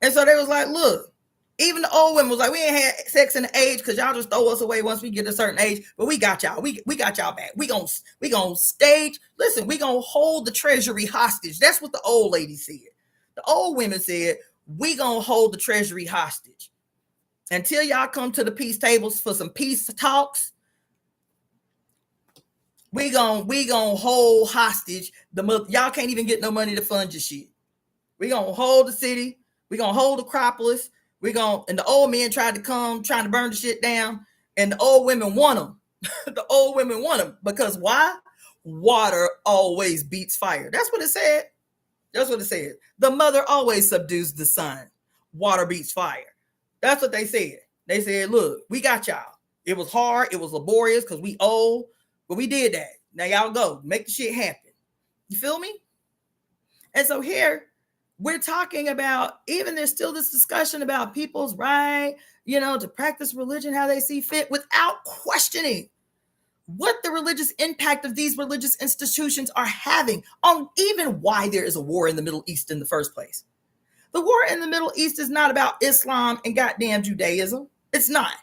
And so they was like, look, even the old women was like, we ain't had sex in the age because y'all just throw us away once we get a certain age, but we got y'all. We got y'all back. We gonna stage. Listen, we gonna hold the treasury hostage. That's what the old lady said. The old women said, we gonna hold the treasury hostage until y'all come to the peace tables for some peace talks. We gon' hold hostage the mother. Y'all can't even get no money to fund your shit. We gonna hold the city. We gonna hold Acropolis. And the old men tried to come, trying to burn the shit down. And the old women want them. The old women want them because why? Water always beats fire. That's what it said. That's what it said. The mother always subdues the son. Water beats fire. That's what they said. They said, look, we got y'all. It was hard. It was laborious because we old, but we did that. Now y'all go make the shit happen. You feel me? And so here we're talking about, even there's still this discussion about people's right, to practice religion how they see fit without questioning what the religious impact of these religious institutions are having on even why there is a war in the Middle East in the first place. The war in the Middle East is not about Islam and goddamn Judaism. It's not.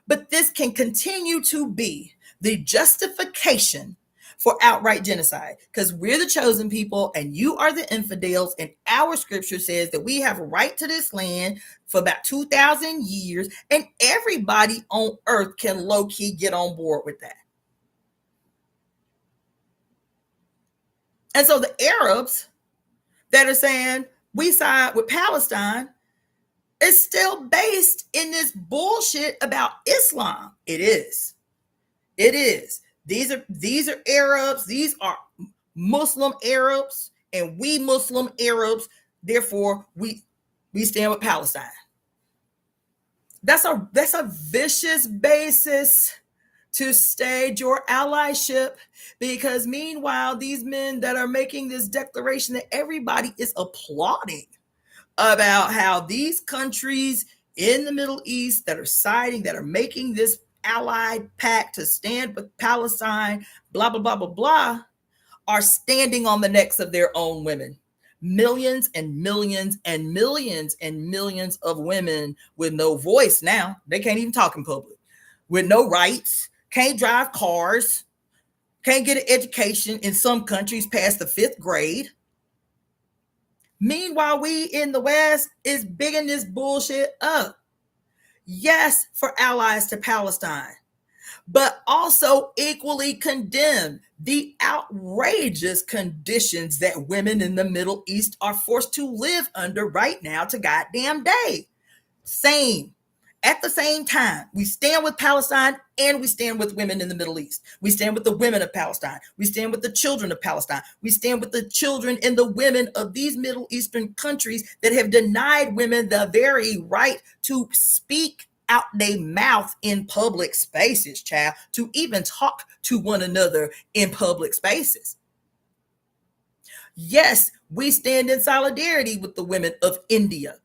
But this can continue to be the justification for outright genocide because we're the chosen people and you are the infidels. And our scripture says that we have a right to this land for about 2,000 years and everybody on earth can low-key get on board with that. And so the Arabs that are saying we side with Palestine is still based in this bullshit about Islam. It is. It is. These are Arabs. These are Muslim Arabs, and we Muslim Arabs. Therefore, we stand with Palestine. That's a vicious basis to stage your allyship, because meanwhile, these men that are making this declaration that everybody is applauding about how these countries in the Middle East that are siding, that are making this allied pact to stand with Palestine, blah, blah, blah, blah, blah, are standing on the necks of their own women. Millions and millions and millions and millions of women with no voice now. They can't even talk in public, with no rights, can't drive cars, can't get an education in some countries past the 5th grade. Meanwhile, we in the West is bigging this bullshit up. Yes, for allies to Palestine, but also equally condemn the outrageous conditions that women in the Middle East are forced to live under right now to goddamn day. Same. At the same time, we stand with Palestine and we stand with women in the Middle East. We stand with the women of Palestine. We stand with the children of Palestine. We stand with the children and the women of these Middle Eastern countries that have denied women the very right to speak out their mouth in public spaces, child, to even talk to one another in public spaces. Yes, we stand in solidarity with the women of India,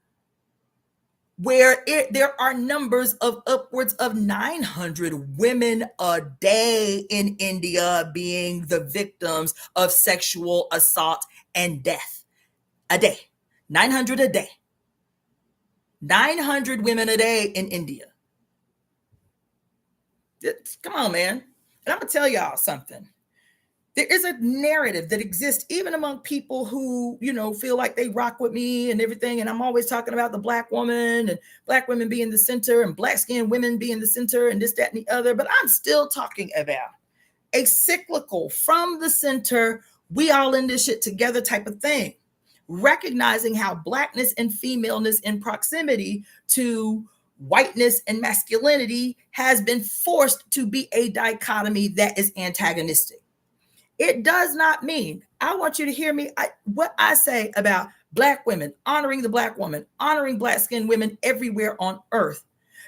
where there are numbers of upwards of 900 women a day in India being the victims of sexual assault and death. A day. 900 a day. 900 women a day in India. Come on, man. And I'm going to tell y'all something. There is a narrative that exists even among people who, feel like they rock with me and everything. And I'm always talking about the Black woman and Black women being the center and Black-skinned women being the center and this, that, and the other. But I'm still talking about a cyclical from the center, we all in this shit together type of thing. Recognizing how Blackness and femaleness in proximity to whiteness and masculinity has been forced to be a dichotomy that is antagonistic. It does not mean, I want you to hear me, what I say about Black women, honoring the Black woman, honoring Black-skinned women everywhere on earth,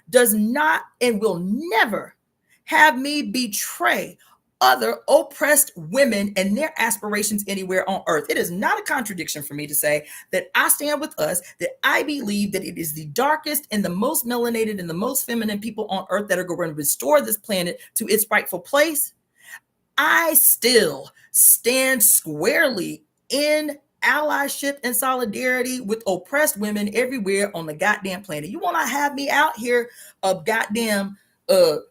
does not and will never have me betray other oppressed women and their aspirations anywhere on earth. It is not a contradiction for me to say that I stand with us, that I believe that it is the darkest and the most melanated and the most feminine people on earth that are going to restore this planet to its rightful place. I still stand squarely in allyship and solidarity with oppressed women everywhere on the goddamn planet. You want to have me out here a goddamn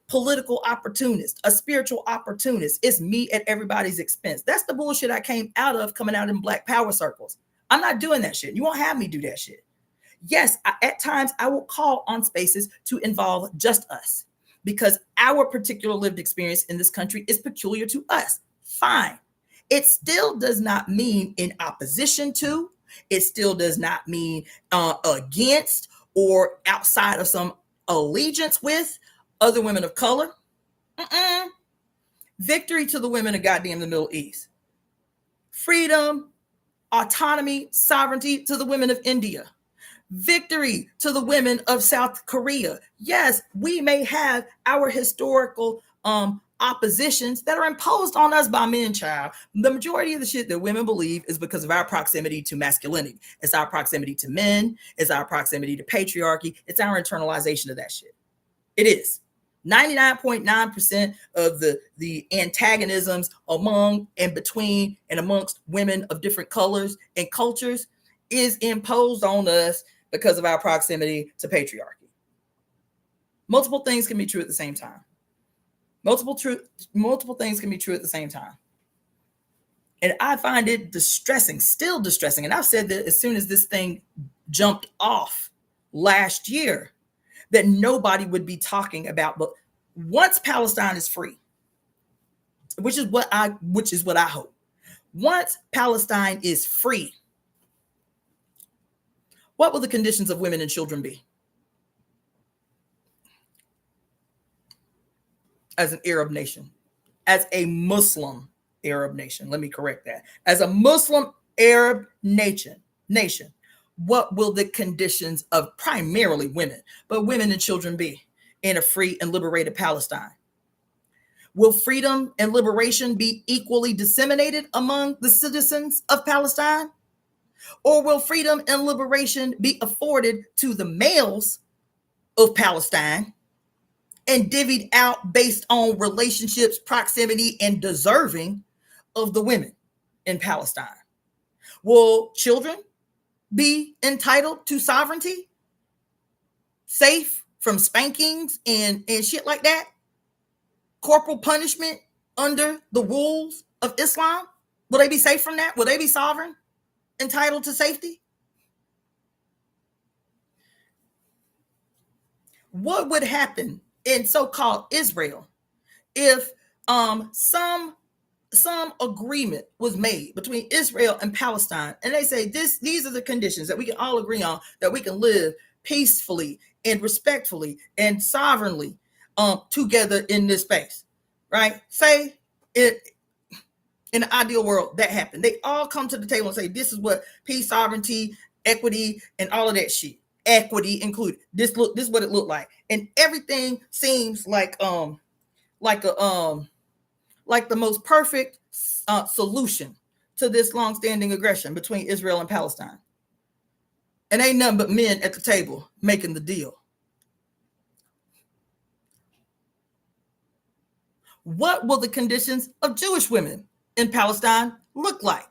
political opportunist, a spiritual opportunist. It's me at everybody's expense. That's the bullshit I came out of coming out in Black power circles. I'm not doing that shit. You won't have me do that shit. Yes, at times I will call on spaces to involve just us. because our particular lived experience in this country is peculiar to us. Fine. It still does not mean in opposition to, it still does not mean against or outside of some allegiance with other women of color. Victory to the women of goddamn the Middle East. Freedom, autonomy, sovereignty to the women of India. Victory to the women of South Korea. Yes, we may have our historical oppositions that are imposed on us by men, child. The majority of the shit that women believe is because of our proximity to masculinity. It's our proximity to men. It's our proximity to patriarchy. It's our internalization of that shit. It is. 99.9% of the antagonisms among and between and amongst women of different colors and cultures is imposed on us because of our proximity to patriarchy. Multiple things can be true at the same time. Multiple things can be true at the same time. And I find it distressing, still distressing. And I've said that as soon as this thing jumped off last year, that nobody would be talking about. But once Palestine is free, which is what I hope. Once Palestine is free, what will the conditions of women and children be? As an Arab nation, as a Muslim Arab nation, let me correct that. As a Muslim Arab nation, what will the conditions of primarily women, but women and children be in a free and liberated Palestine? Will freedom and liberation be equally disseminated among the citizens of Palestine? Or will freedom and liberation be afforded to the males of Palestine and divvied out based on relationships, proximity, and deserving of the women in Palestine? Will children be entitled to sovereignty, safe from spankings and shit like that? Corporal punishment under the rules of Islam? Will they be safe from that? Will they be sovereign, entitled to safety? What would happen in so-called Israel if some agreement was made between Israel and Palestine, and they say these are the conditions that we can all agree on, that we can live peacefully and respectfully and sovereignly together in this space, right? Say it in the ideal world that happened. They all come to the table and say, this is what peace, sovereignty, equity, and all of that shit, equity included. This is what it looked like, and everything seems like the most perfect solution to this long-standing aggression between Israel and Palestine. And ain't nothing but men at the table making the deal. What will the conditions of Jewish women in Palestine look like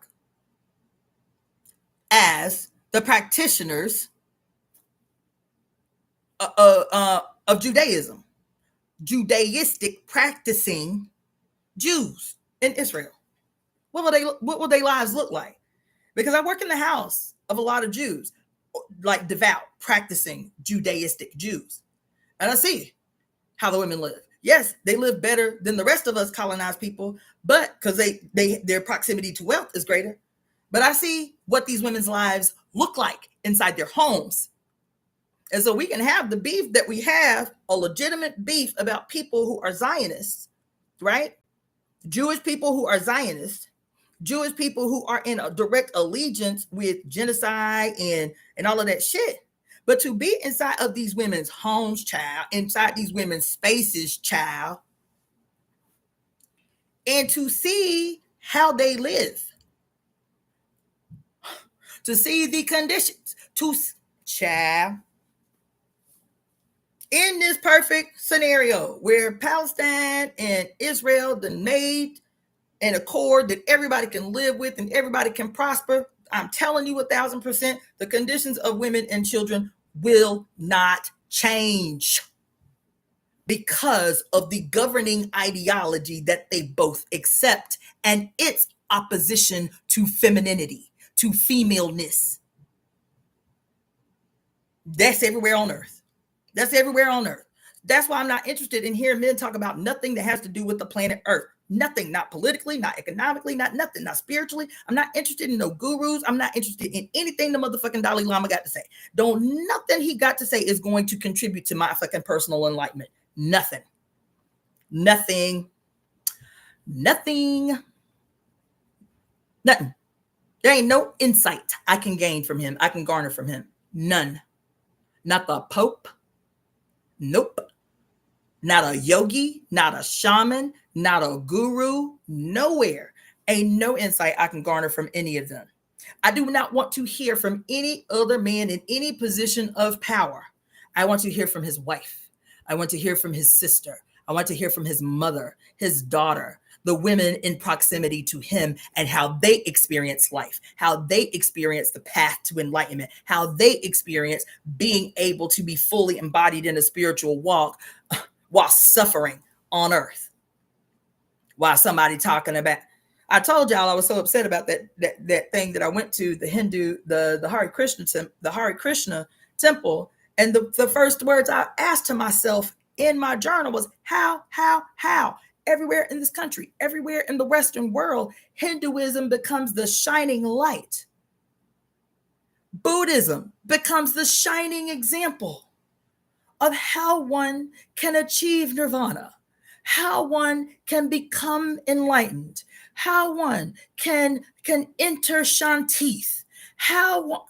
as the practitioners of Judaism, Judaistic practicing Jews in Israel? What will their lives look like? Because I work in the house of a lot of Jews, like devout, practicing Judaistic Jews, and I see how the women live. Yes, they live better than the rest of us colonized people, but because their proximity to wealth is greater. But I see what these women's lives look like inside their homes. And so we can have the beef that we have, a legitimate beef about people who are Zionists, right? Jewish people who are Zionists, Jewish people who are in a direct allegiance with genocide and all of that shit. But to be inside of these women's homes, child, inside these women's spaces, child, and to see how they live, to see the conditions, child, in this perfect scenario where Palestine and Israel done made an accord that everybody can live with and everybody can prosper, I'm telling you 1,000%, the conditions of women and children will not change because of the governing ideology that they both accept and its opposition to femininity, to femaleness. That's everywhere on earth. That's everywhere on earth. That's why I'm not interested in hearing men talk about nothing that has to do with the planet Earth. Nothing, not politically, not economically, not nothing, not spiritually. I'm not interested in no gurus. I'm not interested in anything the motherfucking Dalai Lama got to say. Nothing he got to say is going to contribute to my fucking personal enlightenment. Nothing. Nothing. Nothing. Nothing. There ain't no insight I can gain from him. I can garner from him. None. Not the Pope. Nope. Not a yogi, not a shaman, not a guru, nowhere. Ain't no insight I can garner from any of them. I do not want to hear from any other man in any position of power. I want to hear from his wife. I want to hear from his sister. I want to hear from his mother, his daughter, the women in proximity to him, and how they experience life, how they experience the path to enlightenment, how they experience being able to be fully embodied in a spiritual walk while suffering on earth. While somebody talking about, I told y'all I was so upset about that thing that I went to, the Hindu, the Hare Krishna temple, and the first words I asked to myself in my journal was how. Everywhere in this country, everywhere in the Western world, Hinduism becomes the shining light. Buddhism becomes the shining example of how one can achieve nirvana, how one can become enlightened, how one can enter Shantith, how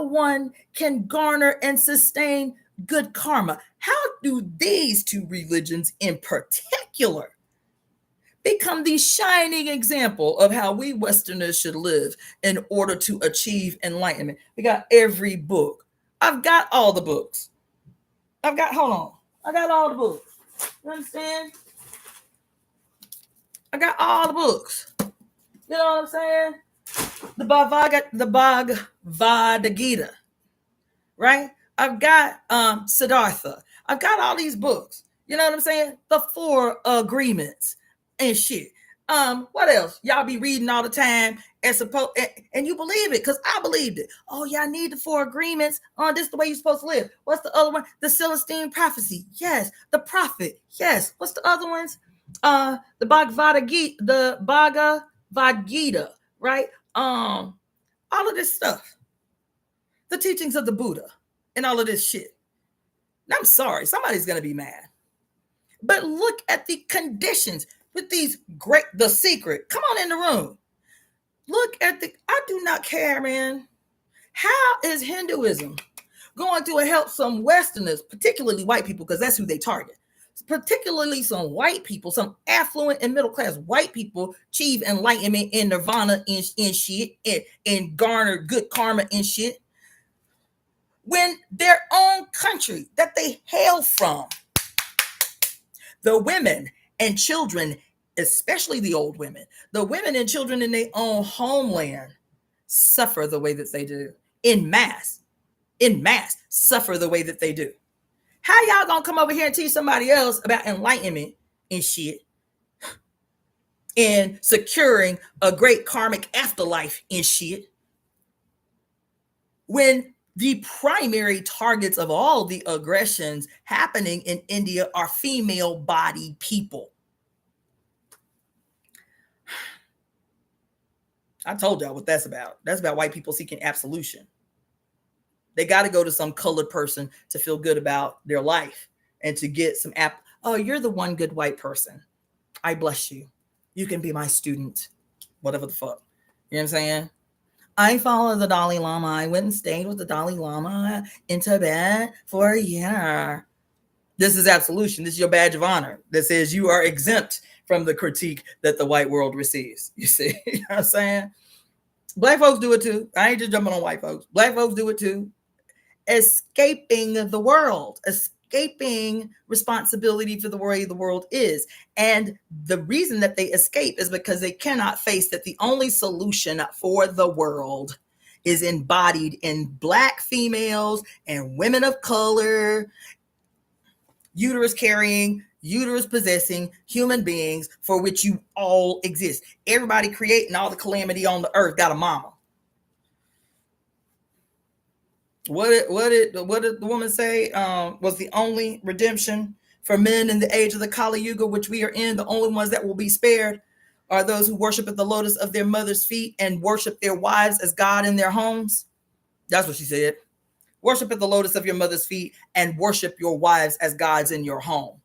one can garner and sustain good karma. How do these two religions in particular become the shining example of how we Westerners should live in order to achieve enlightenment? We got every book. I've got all the books. I got all the books. You understand? I got all the books. You know what I'm saying? The Bhagavad Gita, right? I've got Siddhartha. I've got all these books. You know what I'm saying? The 4 agreements and shit. What else? Y'all be reading all the time and you believe it because I believed it. Oh, yeah, I need the 4 agreements. This is the way you're supposed to live. What's the other one? The Celestine prophecy. Yes. The prophet. Yes. What's the other ones? The Bhagavad Gita, right? All of this stuff. The teachings of the Buddha and all of this shit. And I'm sorry, somebody's going to be mad. But look at the conditions with these The Secret. Come on in the room. Look at I do not care, man. How is Hinduism going to help some Westerners, particularly white people, because that's who they target, particularly some white people, some affluent and middle-class white people, achieve enlightenment and nirvana in shit and garner good karma and shit, when their own country that they hail from, the women and children, especially the old women, the women and children in their own homeland suffer the way that they do in mass, suffer the way that they do. How y'all gonna come over here and teach somebody else about enlightenment and shit and securing a great karmic afterlife and shit when the primary targets of all the aggressions happening in India are female-bodied people? I told y'all what that's about. That's about white people seeking absolution. They got to go to some colored person to feel good about their life and to get some oh, you're the one good white person. I bless you. You can be my student. Whatever the fuck. You know what I'm saying? I followed the Dalai Lama. I went and stayed with the Dalai Lama in Tibet for a year. This is absolution. This is your badge of honor. That says you are exempt from the critique that the white world receives. You see? You know what I'm saying? Black folks do it too. I ain't just jumping on white folks. Black folks do it too. Escaping the world, escaping responsibility for the way the world is. And the reason that they escape is because they cannot face that the only solution for the world is embodied in Black females and women of color, uterus carrying, uterus possessing human beings for which you all exist. Everybody creating all the calamity on the earth got a mama. What did the woman say was the only redemption for men in the age of the Kali Yuga, which we are in? The only ones that will be spared are those who worship at the lotus of their mother's feet and worship their wives as God in their homes. That's what she said. Worship at the lotus of your mother's feet and worship your wives as gods in your home.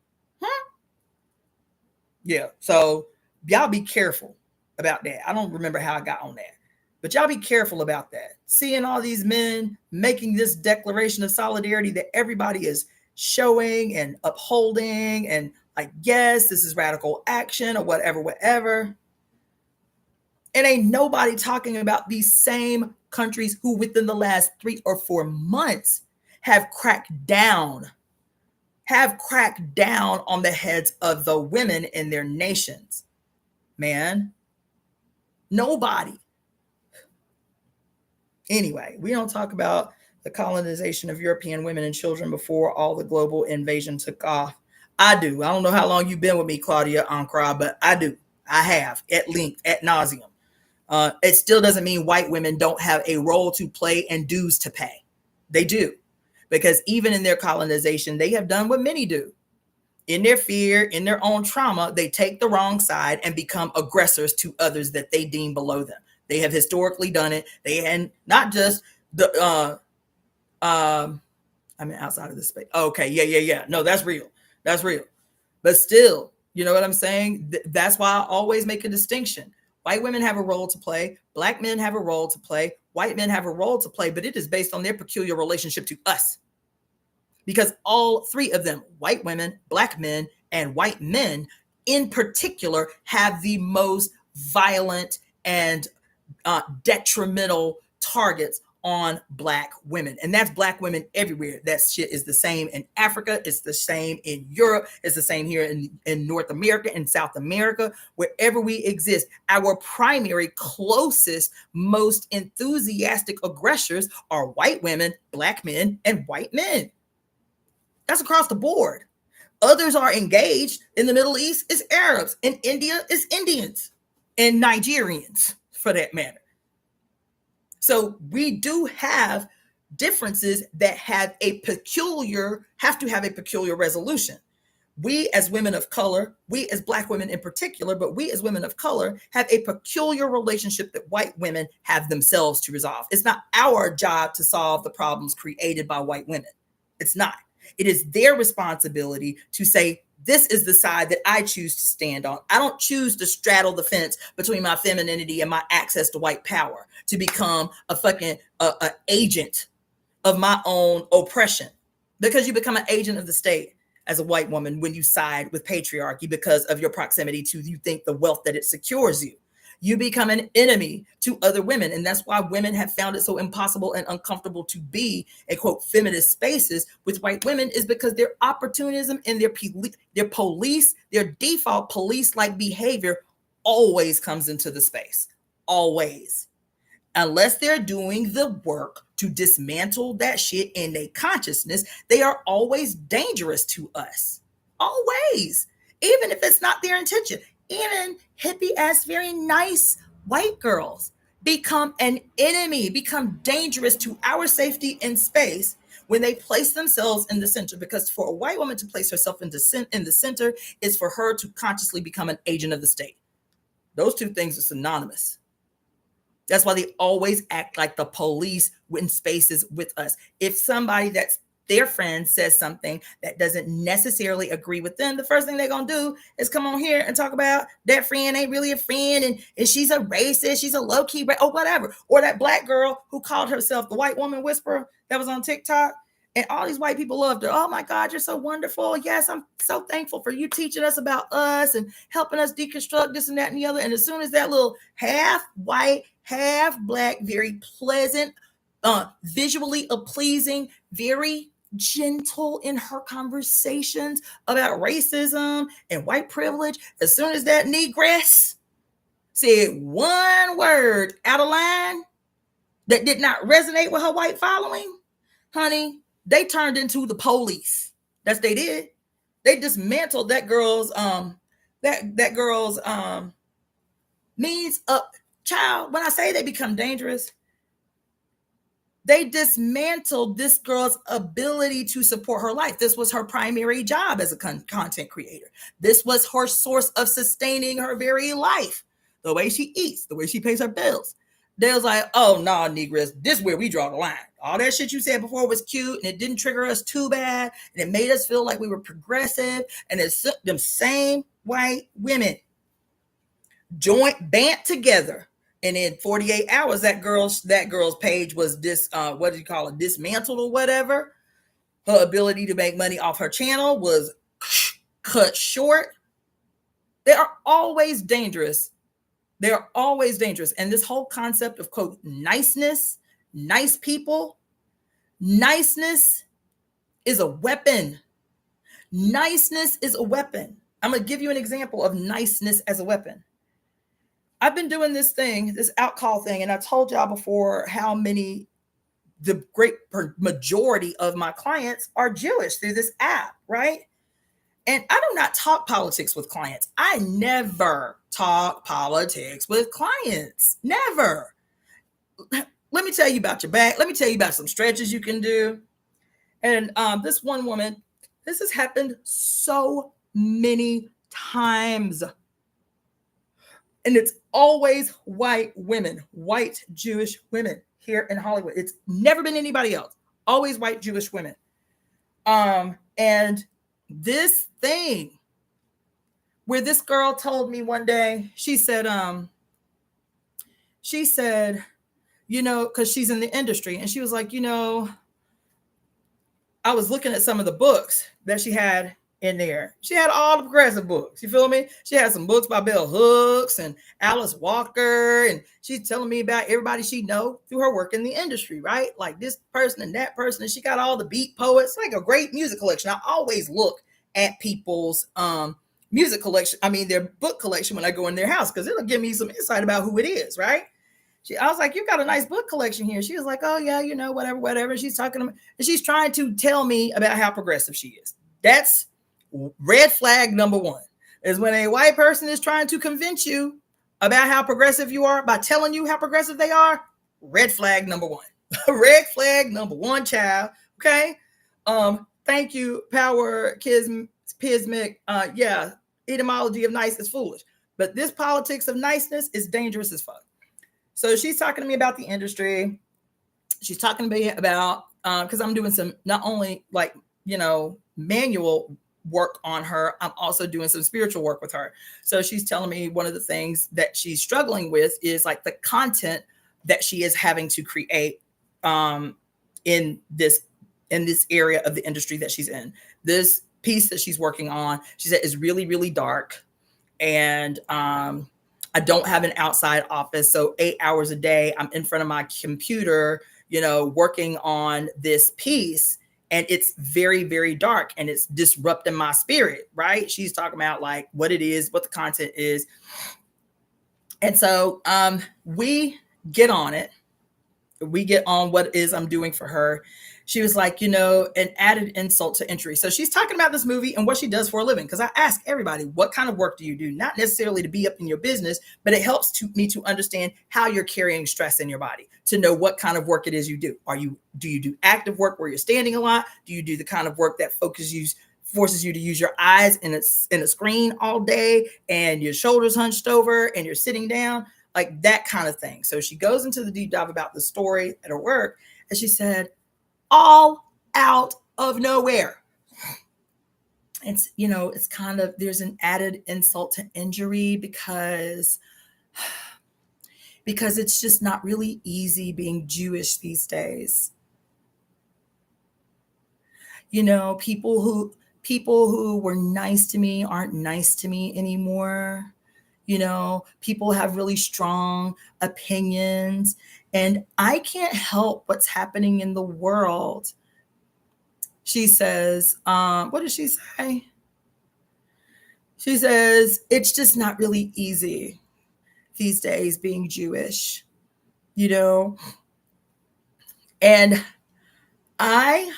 Yeah. So y'all be careful about that. I don't remember how I got on that, but y'all be careful about that. Seeing all these men making this declaration of solidarity that everybody is showing and upholding, and like, yes, this is radical action or whatever. And ain't nobody talking about these same countries who within the last 3 or 4 months have cracked down on the heads of the women in their nations. Man, nobody. Anyway, we don't talk about the colonization of European women and children before all the global invasion took off. I do. I don't know how long you've been with me, Claudia Ankara, but I do. I have at length, ad nauseum. It still doesn't mean white women don't have a role to play and dues to pay. They do. Because even in their colonization, they have done what many do. In their fear, in their own trauma, they take the wrong side and become aggressors to others that they deem below them. They have historically done it. They had not just the outside of the space. Okay, yeah. No, that's real. That's real. But still, you know what I'm saying? That's why I always make a distinction. White women have a role to play. Black men have a role to play. White men have a role to play, but it is based on their peculiar relationship to us. Because all three of them, white women, black men, and white men in particular, have the most violent and detrimental targets on black women. And that's black women everywhere. That shit is the same in Africa. It's the same in Europe. It's the same here in North America and South America, wherever we exist. Our primary, closest, most enthusiastic aggressors are white women, black men, and white men. That's across the board. Others are engaged. In the Middle East, it's Arabs. In India, it's Indians and Nigerians, for that matter. So we do have differences that have to have a peculiar resolution. We as women of color, we as black women in particular, but we as women of color have a peculiar relationship that white women have themselves to resolve. It's not our job to solve the problems created by white women. It's not. It is their responsibility to say, this is the side that I choose to stand on. I don't choose to straddle the fence between my femininity and my access to white power to become a fucking agent of my own oppression, because you become an agent of the state as a white woman when you side with patriarchy because of your proximity to, you think, the wealth that it secures you. You become an enemy to other women. And that's why women have found it so impossible and uncomfortable to be a, quote, feminist spaces with white women, is because their opportunism and their default police-like behavior always comes into the space. Always. Unless they're doing the work to dismantle that shit in their consciousness, they are always dangerous to us. Always. Even if it's not their intention. Even hippie ass, very nice white girls become an enemy, become dangerous to our safety in space when they place themselves in the center. Because for a white woman to place herself in the center is for her to consciously become an agent of the state. Those two things are synonymous. That's why they always act like the police in spaces with us. If somebody that's their friend says something that doesn't necessarily agree with them, the first thing they're going to do is come on here and talk about that friend ain't really a friend, and she's a racist, she's a low-key, or whatever. Or that black girl who called herself the white woman whisperer that was on TikTok, and all these white people loved her. Oh my God, you're so wonderful. Yes, I'm so thankful for you teaching us about us and helping us deconstruct this and that and the other. And as soon as that little half white, half black, very pleasant, visually pleasing, very gentle in her conversations about racism and white privilege, as soon as that negress said one word out of line that did not resonate with her white following, honey, they turned into the police. That's what they did. They dismantled that girl's means up. Child, when I say they become dangerous, They dismantled this girl's ability to support her life. This was her primary job as a content creator. This was her source of sustaining her very life. The way she eats, the way she pays her bills. They was like, oh, no, Negress, this is where we draw the line. All that shit you said before was cute, and it didn't trigger us too bad, and it made us feel like we were progressive, and it's them same white women band together, and in 48 hours, that girl's page was dismantled or whatever. Her ability to make money off her channel was cut short. They are always dangerous. They're always dangerous. And this whole concept of, quote, niceness, nice people, niceness is a weapon. Niceness is a weapon. I'm going to give you an example of niceness as a weapon. I've been doing this outcall thing, and I told y'all before how many, the great majority of my clients are Jewish through this app, right? And I do not talk politics with clients. I never talk politics with clients. Never. Let me tell you about your back. Let me tell you about some stretches you can do. And this one woman, this has happened so many times. And it's always white women, white Jewish women here in Hollywood. It's never been anybody else. Always white Jewish women. And this thing where this girl told me one day, she said, you know, because she's in the industry, and she was like, you know, I was looking at some of the books that she had in there. She had all the progressive books. You feel me? She had some books by Bell Hooks and Alice Walker, and she's telling me about everybody she know through her work in the industry, right? Like this person and that person, and she got all the beat poets, like a great music collection. I always look at people's music collection, their book collection when I go in their house, because it'll give me some insight about who it is, right? I was like, you got a nice book collection here. She was like, oh yeah, you know, whatever. She's talking to me, and she's trying to tell me about how progressive she is. That's red flag number one, is when a white person is trying to convince you about how progressive you are by telling you how progressive they are. Red flag number one. Red flag number one, child. Okay. Thank you, Power Kismic. Yeah, etymology of nice is foolish, but this politics of niceness is dangerous as fuck. So she's talking to me about the industry. She's talking to me about, because I'm doing some, not only like, you know, manual work on her, I'm also doing some spiritual work with her. So she's telling me one of the things that she's struggling with is like the content that she is having to create in this area of the industry that she's in. This piece that she's working on, she said, is really, really dark. And I don't have an outside office. So 8 hours a day, I'm in front of my computer, you know, working on this piece. And it's very, very dark, and it's disrupting my spirit, right? She's talking about like what it is, what the content is. And so we get on it. We get on what it is I'm doing for her. She was like, you know, an added insult to injury. So she's talking about this movie and what she does for a living. Because I ask everybody, what kind of work do you do? Not necessarily to be up in your business, but it helps me to understand how you're carrying stress in your body, to know what kind of work it is you do. Do you do active work where you're standing a lot? Do you do the kind of work that forces you to use your eyes in a screen all day, and your shoulders hunched over and you're sitting down? Like that kind of thing. So she goes into the deep dive about the story at her work, and she said, all out of nowhere, it's, you know, it's kind of, there's an added insult to injury because it's just not really easy being Jewish these days. You know, people who were nice to me aren't nice to me anymore. You know, people have really strong opinions, and I can't help what's happening in the world. She says, what does she say? She says, it's just not really easy these days being Jewish, you know? And I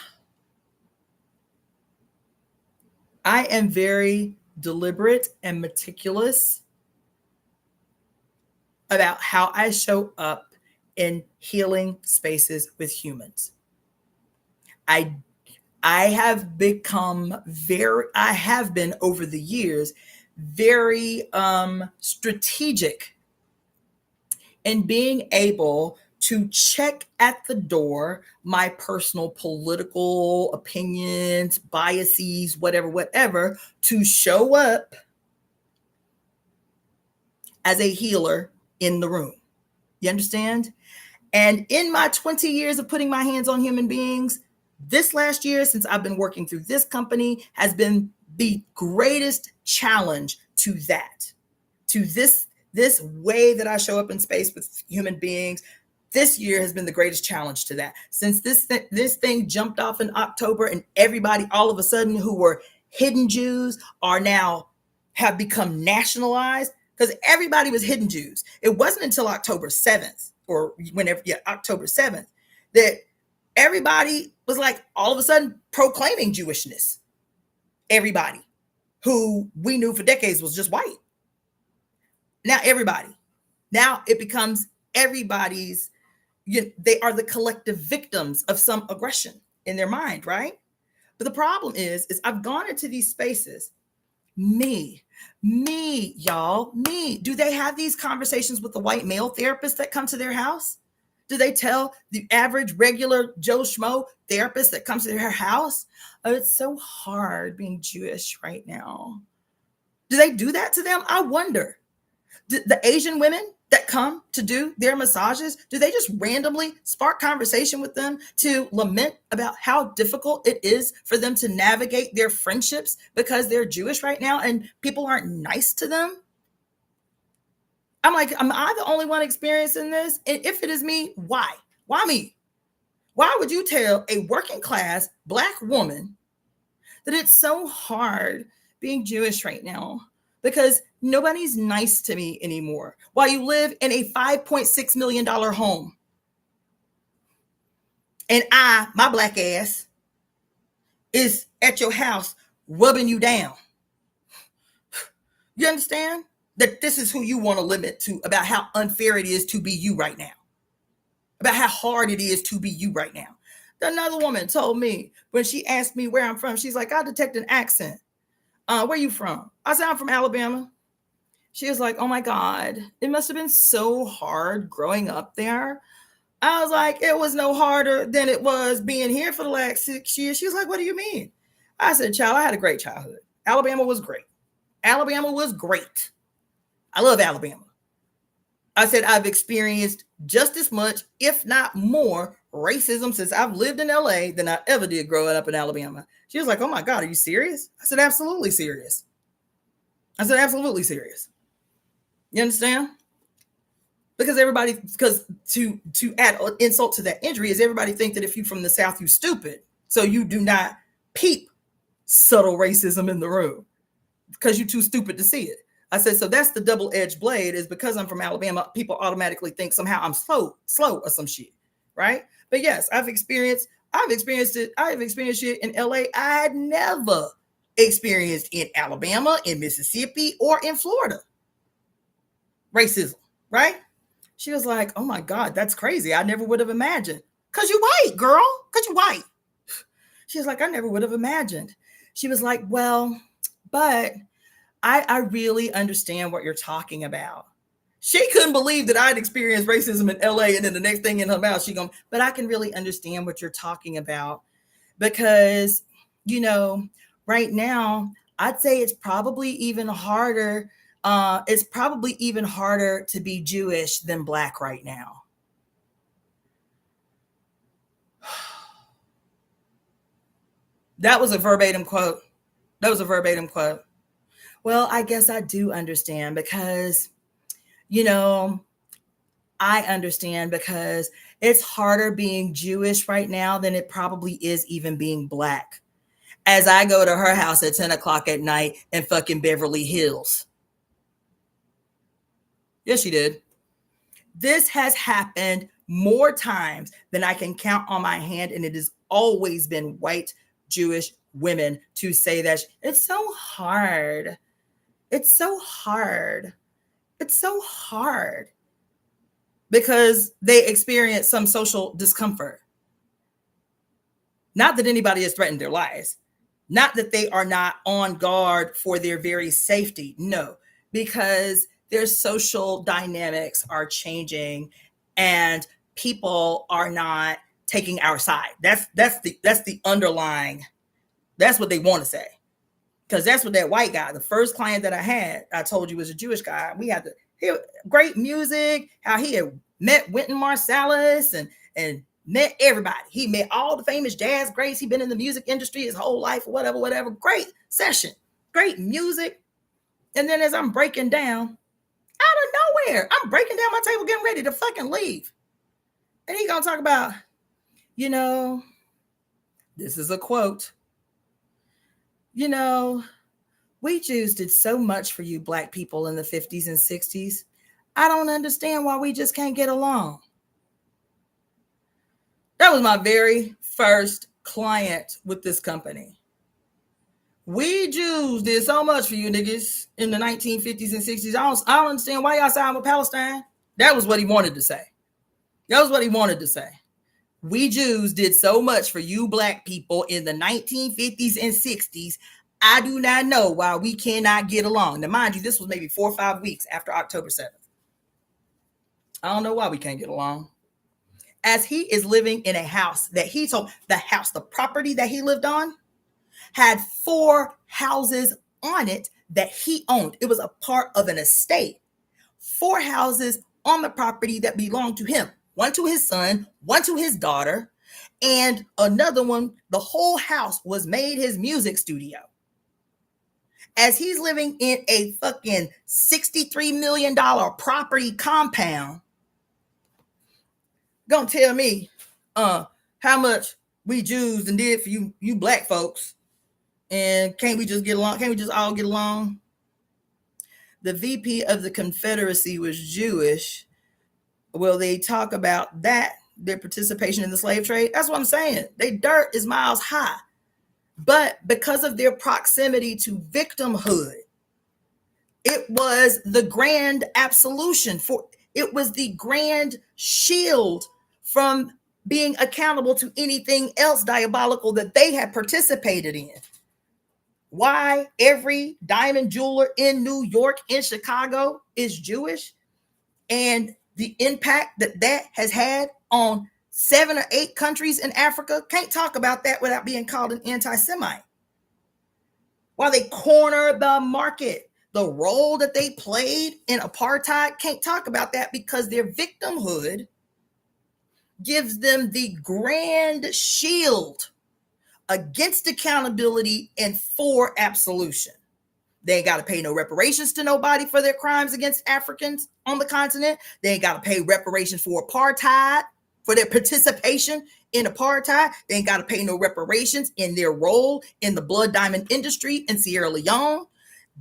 am very deliberate and meticulous about how I show up in healing spaces with humans. I have been over the years very strategic in being able to check at the door my personal political opinions, biases, whatever, to show up as a healer in the room. You understand? And in my 20 years of putting my hands on human beings, this last year, since I've been working through this company, has been the greatest challenge to that, to this way that I show up in space with human beings. This year has been the greatest challenge to that. Since this thing jumped off in October, and everybody all of a sudden who were hidden Jews have become nationalized, because everybody was hidden Jews. It wasn't until October 7th or October 7th that everybody was like all of a sudden proclaiming Jewishness. Everybody who we knew for decades was just white. Now it becomes everybody's, they are the collective victims of some aggression in their mind, right? But the problem is I've gone into these spaces, y'all. Do they have these conversations with the white male therapists that come to their house? Do they tell the average regular Joe Schmo therapist that comes to their house, oh, it's so hard being Jewish right now? Do they do that to them? I wonder. The Asian women that come to do their massages, do they just randomly spark conversation with them to lament about how difficult it is for them to navigate their friendships because they're Jewish right now and people aren't nice to them? I'm like, am I the only one experiencing this? And if it is me, why? Why me? Why would you tell a working class Black woman that it's so hard being Jewish right now because nobody's nice to me anymore while you live in a $5.6 million home? And my Black ass, is at your house rubbing you down. You understand? That this is who you want to limit to, about how unfair it is to be you right now, about how hard it is to be you right now. Another woman told me when she asked me where I'm from, she's like, I detect an accent. Where you from? I said, I'm from Alabama. She was like, oh my God, it must have been so hard growing up there. I was like, it was no harder than it was being here for the last 6 years. She was like, what do you mean? I said, child, I had a great childhood. Alabama was great. Alabama was great. I love Alabama. I said, I've experienced just as much, if not more, racism since I've lived in LA than I ever did growing up in Alabama. She was like, oh my God, are you serious? I said, absolutely serious. You understand? Because to add insult to that injury is everybody think that if you're from the South, you stupid. So you do not peep subtle racism in the room because you're too stupid to see it. I said, so that's the double-edged blade, is because I'm from Alabama, people automatically think somehow I'm slow or some shit, right? But yes, I've experienced it. I have experienced it in LA. I had never experienced in Alabama, in Mississippi, or in Florida. Racism, right? She was like, oh my God, that's crazy. I never would have imagined. Because you're white, girl. Because you're white. She was like, I never would have imagined. She was like, well, but I really understand what you're talking about. She couldn't believe that I'd experienced racism in LA, and then the next thing in her mouth, she going, but I can really understand what you're talking about because, right now, I'd say it's probably even harder. It's probably even harder to be Jewish than Black right now. That was a verbatim quote. Well, I guess I do understand because, I understand because it's harder being Jewish right now than it probably is even being Black. As I go to her house at 10 o'clock at night in fucking Beverly Hills. Yes, she did. This has happened more times than I can count on my hand, and it has always been white Jewish women to say that it's so hard. It's so hard. It's so hard. because they experience some social discomfort. Not that anybody has threatened their lives, not that they are not on guard for their very safety. No, because their social dynamics are changing and people are not taking our side. That's the underlying, that's what they want to say. Because that's what that white guy, the first client that I had, I told you was a Jewish guy. We had to hear great music, how he had met Wynton Marsalis and met everybody. He met all the famous jazz greats. He'd been in the music industry his whole life or whatever. Great session, great music. And then as I'm breaking down, out of nowhere, I'm breaking down my table, getting ready to fucking leave. And he gonna talk about, you know, this is a quote, you know, we Jews did so much for you black people in the 50s and 60s. I don't understand why we just can't get along. That was my very first client with this company. We Jews did so much for you niggas in the 1950s and 60s. I don't understand why y'all siding with Palestine. That was what he wanted to say. That was what he wanted to say. We Jews did so much for you black people in the 1950s and 60s. I do not know why we cannot get along. Now, mind you, this was maybe 4 or 5 weeks after October 7th. I don't know why we can't get along. As he is living in a house that he told, the property that he lived on had 4 houses on it that he owned. It was a part of an estate. 4 houses on the property that belonged to him. One to his son, one to his daughter, and another one, the whole house was made his music studio. As he's living in a fucking $63 million property compound, gonna tell me how much we Jews and did for you black folks, and can't we just get along? Can't we just all get along? The VP of the Confederacy was Jewish. Will they talk about that, their participation in the slave trade? That's what I'm saying. They dirt is miles high. But because of their proximity to victimhood, it was the grand absolution for, it was the grand shield from being accountable to anything else diabolical that they had participated in. Why every diamond jeweler in New York, in Chicago is Jewish, and the impact that has had on 7 or 8 countries in Africa, can't talk about that without being called an anti-Semite. While they corner the market, the role that they played in apartheid, can't talk about that because their victimhood gives them the grand shield against accountability and for absolution. They ain't got to pay no reparations to nobody for their crimes against Africans on the continent. They ain't got to pay reparations for apartheid, for their participation in apartheid. They ain't got to pay no reparations in their role in the blood diamond industry in Sierra Leone.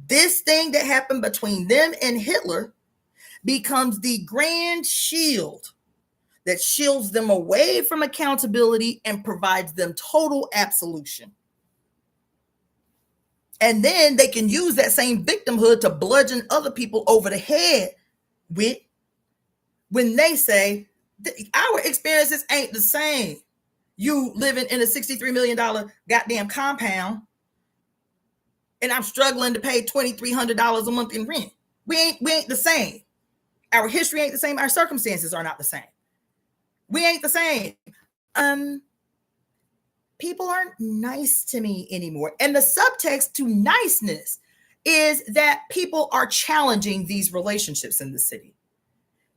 This thing that happened between them and Hitler becomes the grand shield that shields them away from accountability and provides them total absolution. And then they can use that same victimhood to bludgeon other people over the head with when they say, our experiences ain't the same. You living in a $63 million goddamn compound, and I'm struggling to pay $2,300 a month in rent. We ain't the same. Our history ain't the same. Our circumstances are not the same. We ain't the same. People aren't nice to me anymore. And the subtext to niceness is that people are challenging these relationships in the city.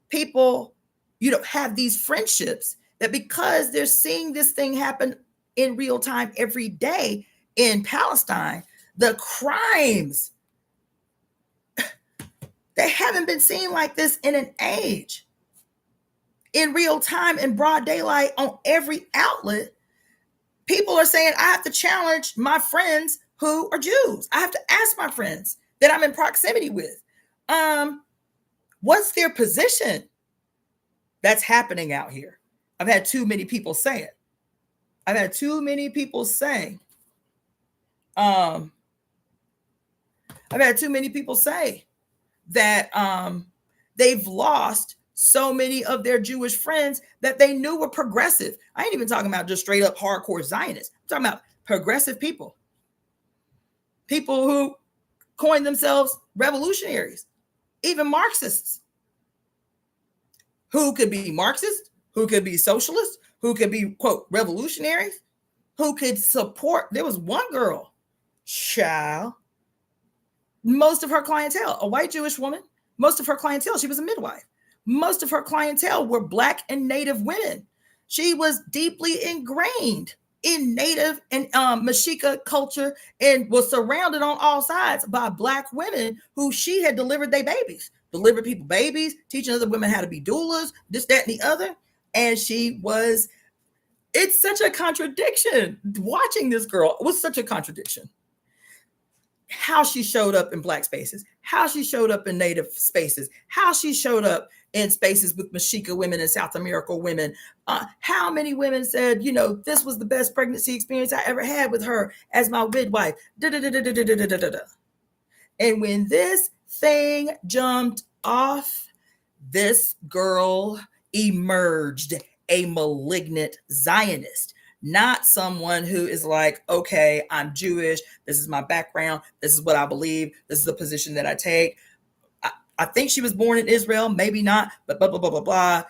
People, have these friendships that because they're seeing this thing happen in real time every day in Palestine, the crimes, they haven't been seen like this in an age. In real time, in broad daylight, on every outlet, people are saying, I have to challenge my friends who are Jews. I have to ask my friends that I'm in proximity with, what's their position? That's happening out here. I've had too many people say it. I've had too many people say, that they've lost so many of their Jewish friends that they knew were progressive. I ain't even talking about just straight up hardcore Zionists. I'm talking about progressive people. People who coined themselves revolutionaries, even Marxists, who could be Marxist, who could be socialist, who could be, quote, revolutionaries, who could support. There was one girl, child, most of her clientele, a white Jewish woman, most of her clientele, she was a midwife. Most of her clientele were Black and Native women. She was deeply ingrained in Native and Mexica culture and was surrounded on all sides by Black women who she had delivered their babies, delivered people babies, teaching other women how to be doulas, this, that, and the other. And she was, it's such a contradiction. Watching this girl was such a contradiction. How she showed up in Black spaces, how she showed up in Native spaces, how she showed up in spaces with Mexica women and South America women. How many women said, you know, this was the best pregnancy experience I ever had with her as my midwife. And when this thing jumped off, this girl emerged a malignant Zionist. Not someone who is like, okay, I'm Jewish. This is my background. This is what I believe. This is the position that I take. I think she was born in Israel, maybe not, but blah, blah, blah, blah, blah.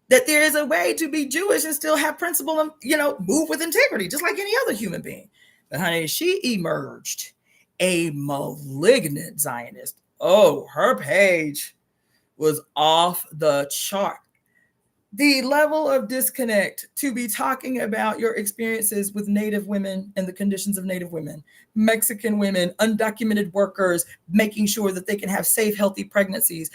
That there is a way to be Jewish and still have principle and, you know, move with integrity, just like any other human being. But honey, she emerged a malignant Zionist. Oh, her page was off the chart. The level of disconnect to be talking about your experiences with Native women and the conditions of Native women, Mexican women, undocumented workers, making sure that they can have safe, healthy pregnancies,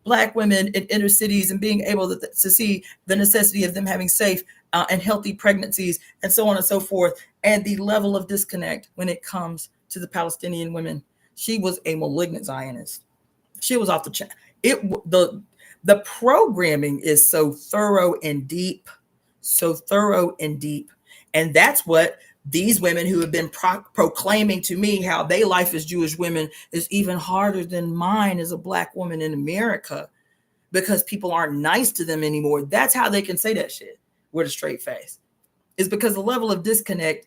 Black women in inner cities and being able to see the necessity of them having safe and healthy pregnancies, and so on and so forth. And the level of disconnect when it comes to the Palestinian women. She was a malignant Zionist. She was off the chain. The programming is so thorough and deep, And that's what these women who have been proclaiming to me how their life as Jewish women is even harder than mine as a Black woman in America, because people aren't nice to them anymore. That's how they can say that shit with a straight face. It's because the level of disconnect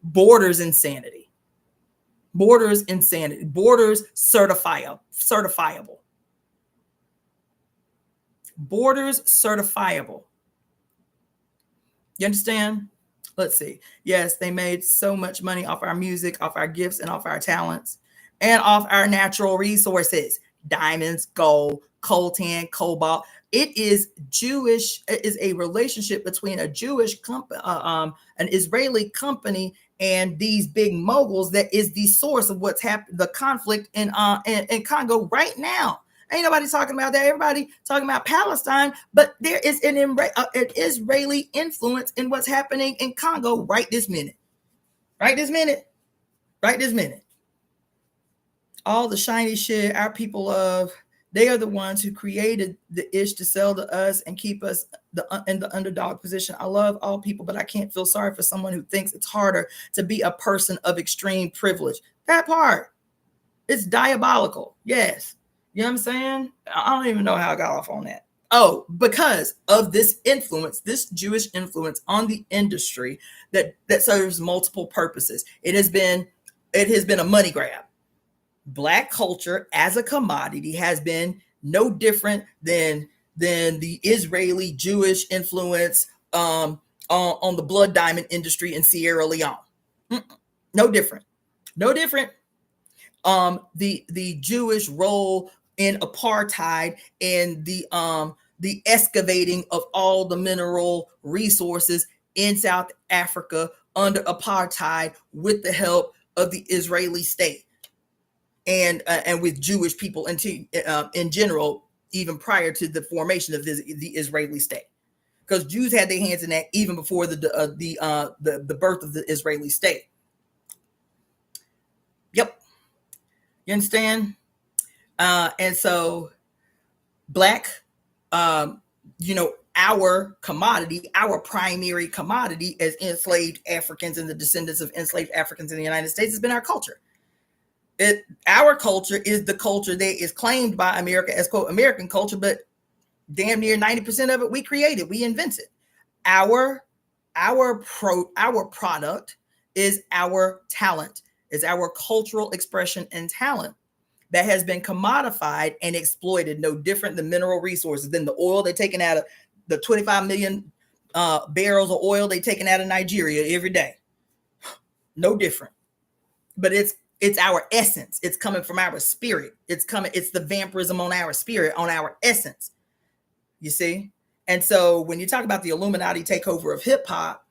borders insanity. Borders certifiable. Borders certifiable. You understand? Let's see. Yes, they made so much money off our music, off our gifts, and off our talents, and off our natural resources. Diamonds, gold, coltan, cobalt. It is Jewish. It is a relationship between a Jewish company, an Israeli company, and these big moguls that is the source of what's happened, the conflict in Congo right now. Ain't nobody talking about that. Everybody talking about Palestine, but there is an Israeli influence in what's happening in Congo right this minute. Right this minute. All the shiny shit our people love, they are the ones who created the ish to sell to us and keep us in the underdog position. I love all people, but I can't feel sorry for someone who thinks it's harder to be a person of extreme privilege. That part, it's diabolical. Yes. You know what I'm saying? I don't even know how I got off on that. Oh, because of this influence, this Jewish influence on the industry that serves multiple purposes. It has been a money grab. Black culture as a commodity has been no different than the Israeli Jewish influence on the blood diamond industry in Sierra Leone. No different. The Jewish role in apartheid and the excavating of all the mineral resources in South Africa under apartheid with the help of the Israeli state and with Jewish people in general, even prior to the formation of the Israeli state, because Jews had their hands in that even before the birth of the Israeli state. Yep, you understand? And so Black, our commodity, our primary commodity as enslaved Africans and the descendants of enslaved Africans in the United States has been our culture. Our culture is the culture that is claimed by America as, quote, American culture, but damn near 90% of it we created, we invented. Our product is our talent, is our cultural expression and talent that has been commodified and exploited, no different than mineral resources, than the oil they're taking out of the 25 million barrels of oil they taking out of Nigeria every day. No different. But it's our essence. It's coming from our spirit. It's the vampirism on our spirit, on our essence. You see? And so when you talk about the Illuminati takeover of hip hop,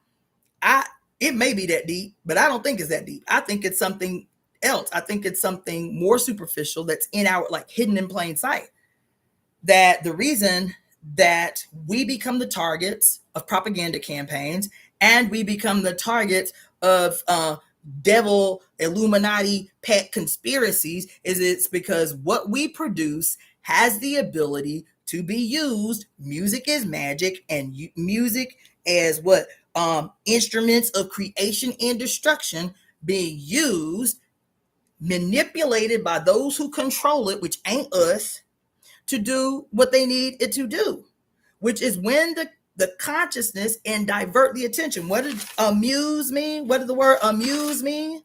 it may be that deep, but I don't think it's that deep. I think it's something else. I think it's something more superficial that's in our, like, hidden in plain sight. That the reason that we become the targets of propaganda campaigns and we become the targets of devil Illuminati pet conspiracies is it's because what we produce has the ability to be used. Music is magic, and music as what instruments of creation and destruction being used, manipulated by those who control it, which ain't us, to do what they need it to do, which is win the consciousness and divert the attention. What does amuse mean? What does the word amuse mean?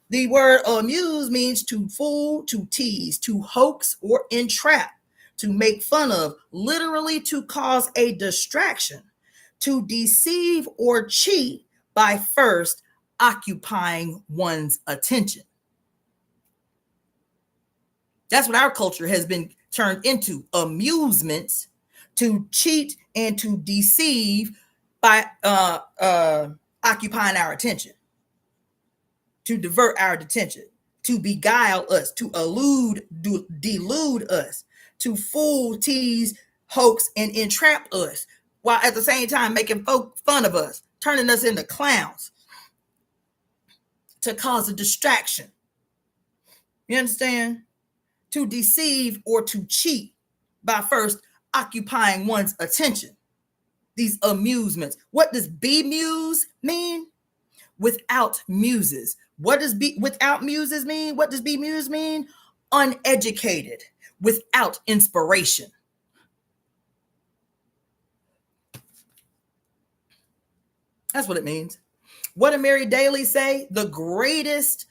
The word amuse means to fool, to tease, to hoax or entrap, to make fun of, literally to cause a distraction, to deceive or cheat by first occupying one's attention. That's what our culture has been turned into, amusements, to cheat and to deceive by occupying our attention, to divert our attention, to beguile us, to delude us, to fool, tease, hoax, and entrap us, while at the same time making fun of us, turning us into clowns, to cause a distraction. You understand? To deceive or to cheat by first occupying one's attention. These amusements. What does be-muse mean? Without muses. What does without muses mean? What does be-muse mean? Uneducated, without inspiration. That's what it means. What did Mary Daly say? The greatest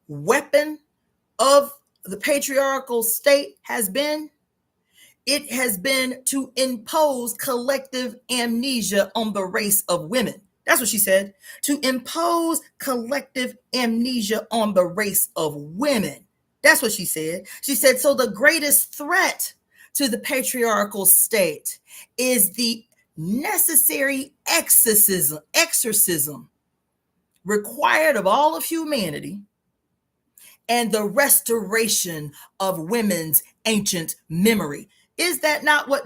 weapon of the patriarchal state has been to impose collective amnesia on the race of women. That's what she said. To impose collective amnesia on the race of women. That's what she said. She said, so the greatest threat to the patriarchal state is the necessary exorcism required of all of humanity and the restoration of women's ancient memory. Is that not what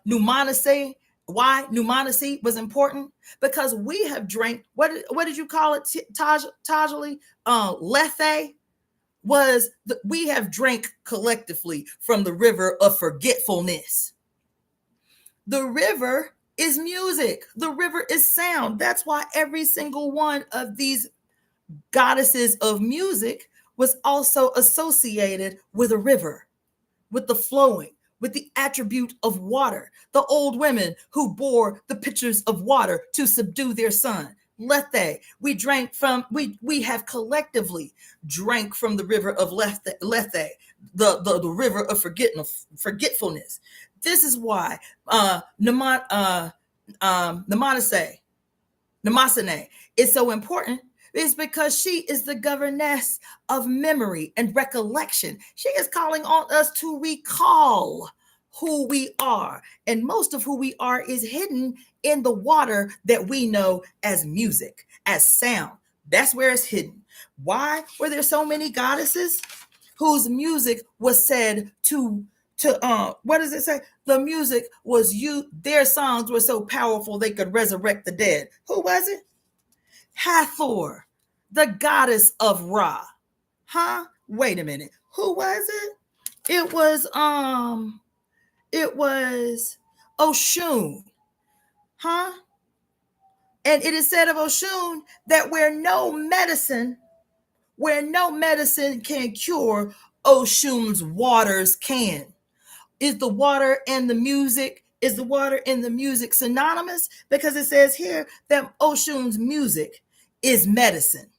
pneumonacy? Why pneumonacy was important? Because we have drank, what did you call it, Tajali? Lethe we have drank collectively from the river of forgetfulness. The river is music. The river is sound. That's why every single one of these goddesses of music was also associated with a river, with the flowing, with the attribute of water. The old women who bore the pitchers of water to subdue their son. Lethe. We have collectively drank from the river of Lethe, the river of forgetfulness. This is why Namasane is so important. It's because she is the governess of memory and recollection. She is calling on us to recall who we are. And most of who we are is hidden in the water that we know as music, as sound. That's where it's hidden. Why were there so many goddesses whose music was said to what does it say? The music was their songs were so powerful they could resurrect the dead. Who was it? Hathor, the goddess of Ra. Wait a minute. Who was it? It was Oshun. And it is said of Oshun that where no medicine can cure, Oshun's waters can. Is the water and the music, synonymous? Because it says here that Oshun's music is medicine,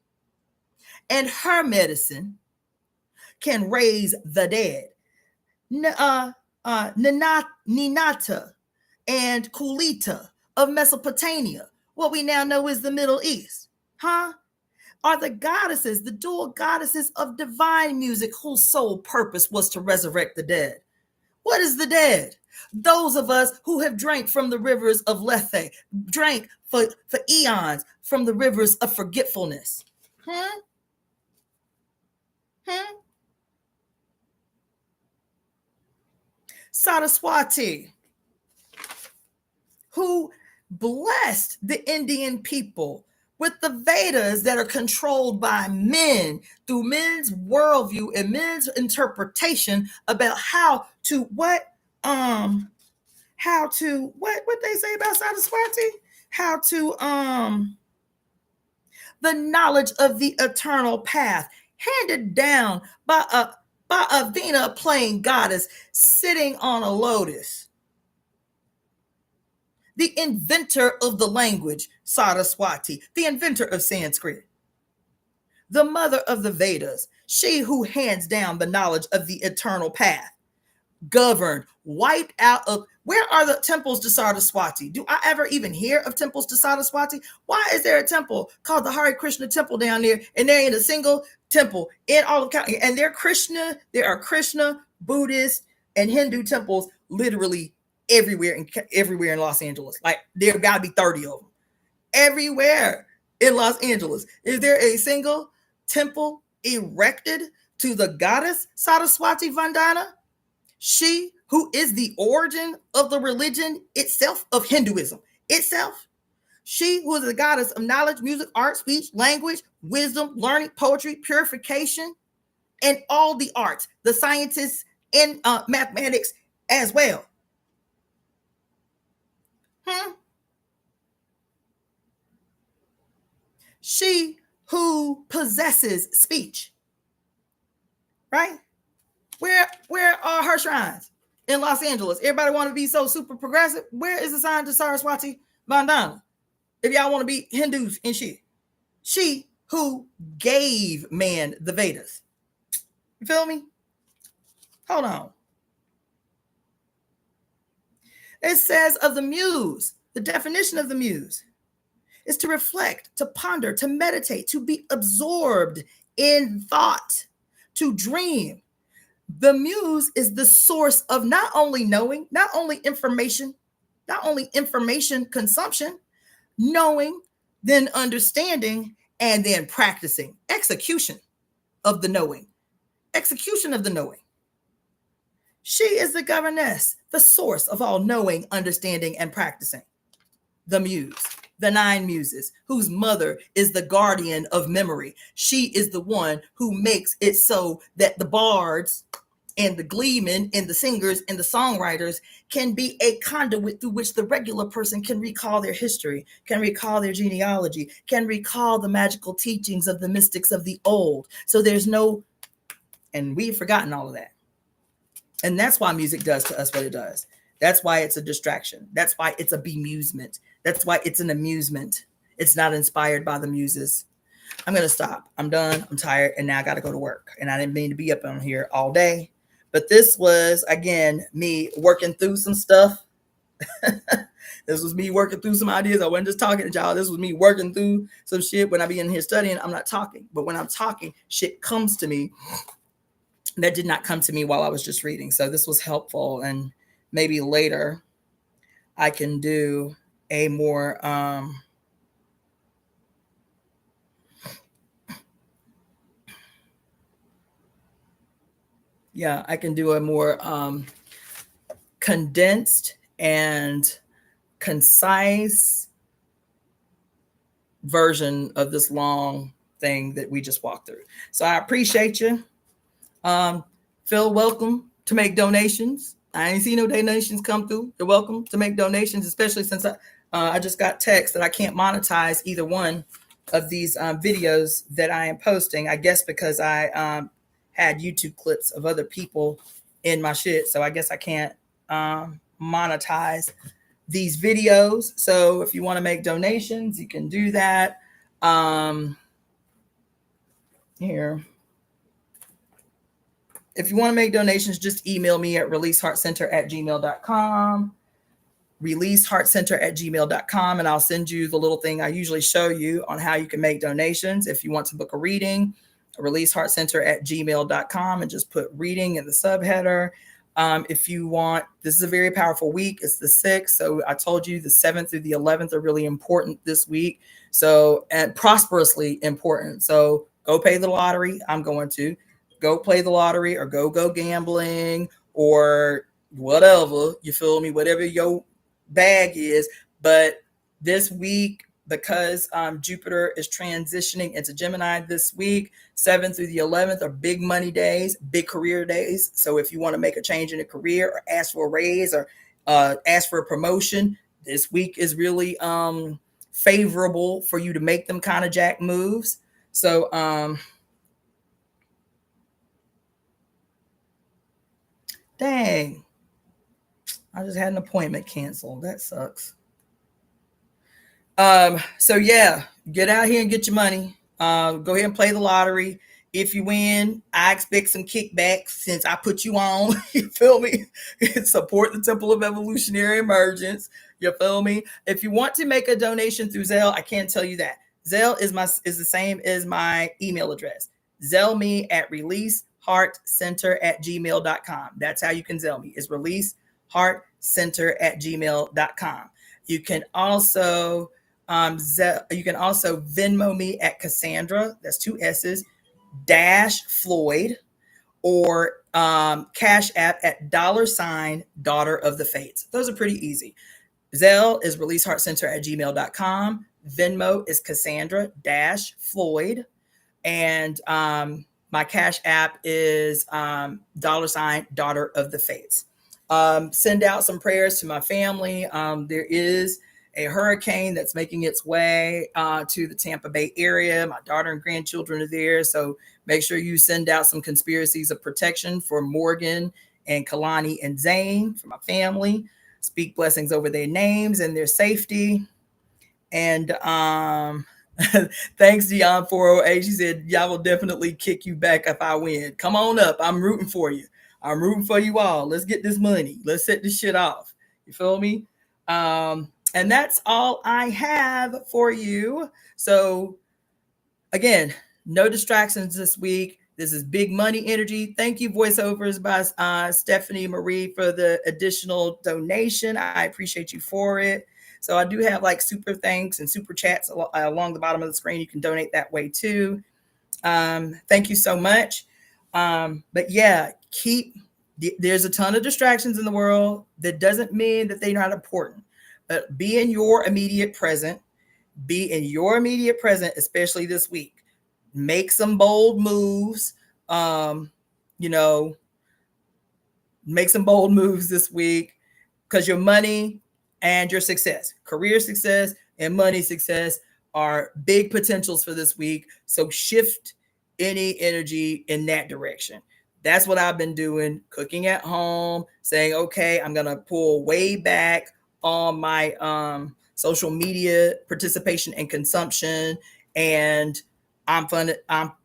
and her medicine can raise the dead. Ninata and Kulita of Mesopotamia, what we now know is the Middle East, are the goddesses, the dual goddesses of divine music, whose sole purpose was to resurrect the dead. What is the dead? Those of us who have drank from the rivers of Lethe, drank for eons from the rivers of forgetfulness. Saraswati, who blessed the Indian people with the Vedas that are controlled by men through men's worldview and men's interpretation about what they say about Saraswati, the knowledge of the eternal path handed down by a Vina playing goddess sitting on a lotus. The inventor of the language, Saraswati, the inventor of Sanskrit, the mother of the Vedas, she who hands down the knowledge of the eternal path, governed, wiped out of. Where are the temples to Saraswati? Do I ever even hear of temples to Saraswati? Why is there a temple called the Hare Krishna temple down there, and there ain't a single temple in all of California? And there are Krishna, Buddhist, and Hindu temples literally everywhere in Los Angeles. Like, there got to be 30 of them. Everywhere in Los Angeles. Is there a single temple erected to the goddess Saraswati Vandana? She who is the origin of the religion itself, of Hinduism itself. She who is the goddess of knowledge, music, art, speech, language, wisdom, learning, poetry, purification, and all the arts, the sciences, and mathematics as well. She who possesses speech, right? Where are her shrines in Los Angeles? Everybody want to be so super progressive. Where is the sign to Saraswati Vandana? If y'all want to be Hindus and shit. She who gave man the Vedas. You feel me? Hold on. It says of the muse, the definition of the muse is to reflect, to ponder, to meditate, to be absorbed in thought, to dream. The muse is the source of not only knowing, not only information consumption, knowing, then understanding, and then practicing. Execution of the knowing. She is the governess, the source of all knowing, understanding, and practicing. The muse, the 9 muses, whose mother is the guardian of memory. She is the one who makes it so that the bards and the gleemen and the singers and the songwriters can be a conduit through which the regular person can recall their history, can recall their genealogy, can recall the magical teachings of the mystics of the old. So there's no, and we've forgotten all of that. And that's why music does to us what it does. That's why it's a distraction. That's why it's a bemusement. That's why it's an amusement. It's not inspired by the muses. I'm going to stop. I'm done. I'm tired. And now I got to go to work. And I didn't mean to be up on here all day. But this was, again, me working through some stuff. This was me working through some ideas. I wasn't just talking to y'all. This was me working through some shit. When I be in here studying, I'm not talking. But when I'm talking, shit comes to me that did not come to me while I was just reading. So this was helpful. And maybe later I can do a more I can do a more condensed and concise version of this long thing that we just walked through. So I appreciate you. Feel welcome to make donations. I ain't see no donations come through. You're welcome to make donations, especially since I just got text that I can't monetize either one of these videos that I am posting. I guess because I had YouTube clips of other people in my shit. So I guess I can't monetize these videos. So if you want to make donations, you can do that. Here. If you want to make donations, just email me at releaseheartcenter@gmail.com. releaseheartcenter@gmail.com, and I'll send you the little thing I usually show you on how you can make donations. If you want to book a reading, releaseheartcenter@gmail.com, and just put reading in the subheader. If you want, this is a very powerful week. It's the 6th. So I told you the 7th through the 11th are really important this week. So, and prosperously important. So go pay the lottery. I'm going to go play the lottery, or go gambling, or whatever, you feel me? Whatever your bag is. But this week, because Jupiter is transitioning into Gemini this week, 7th through the 11th are big money days, big career days. So if you want to make a change in a career, or ask for a raise, or ask for a promotion, this week is really favorable for you to make them kind of jack moves. So dang, I just had an appointment canceled. That sucks. So yeah, get out here and get your money. Go ahead and play the lottery. If you win, I expect some kickbacks since I put you on. You feel me? Support the Temple of Evolutionary Emergence. You feel me? If you want to make a donation through Zelle, I can't tell you that. Zelle is the same as my email address. Zelle me at releaseheartcenter@gmail.com. That's how you can Zelle me. It's releaseheartcenter@gmail.com. You can also Venmo me at Cassandra, that's 2 S's, -Floyd, or Cash App at $ Daughter of the Fates. Those are pretty easy. Zelle is releaseheartcenter@gmail.com. Venmo is Cassandra -Floyd. And my Cash App is $ Daughter of the Fates. Send out some prayers to my family. There is a hurricane that's making its way to the Tampa Bay area. My daughter and grandchildren are there. So make sure you send out some conspiracies of protection for Morgan and Kalani and Zane, for my family. Speak blessings over their names and their safety. And thanks, Dion 408. She said, y'all will definitely kick you back if I win. Come on up. I'm rooting for you. I'm rooting for you all. Let's get this money. Let's set this shit off. You feel me? And that's all I have for you. So again, no distractions this week. This is big money energy. Thank you, voiceovers by Stephanie Marie, for the additional donation. I appreciate you for it. So I do have like super thanks and super chats along the bottom of the screen. You can donate that way too. Thank you so much. But yeah, there's a ton of distractions in the world. That doesn't mean that they're not important. But be in your immediate present. Be in your immediate present, especially this week. Make some bold moves. Make some bold moves this week, because your money and your success, career success and money success, are big potentials for this week. So shift any energy in that direction. That's what I've been doing, cooking at home, saying, okay, I'm going to pull way back on my social media participation and consumption. And I'm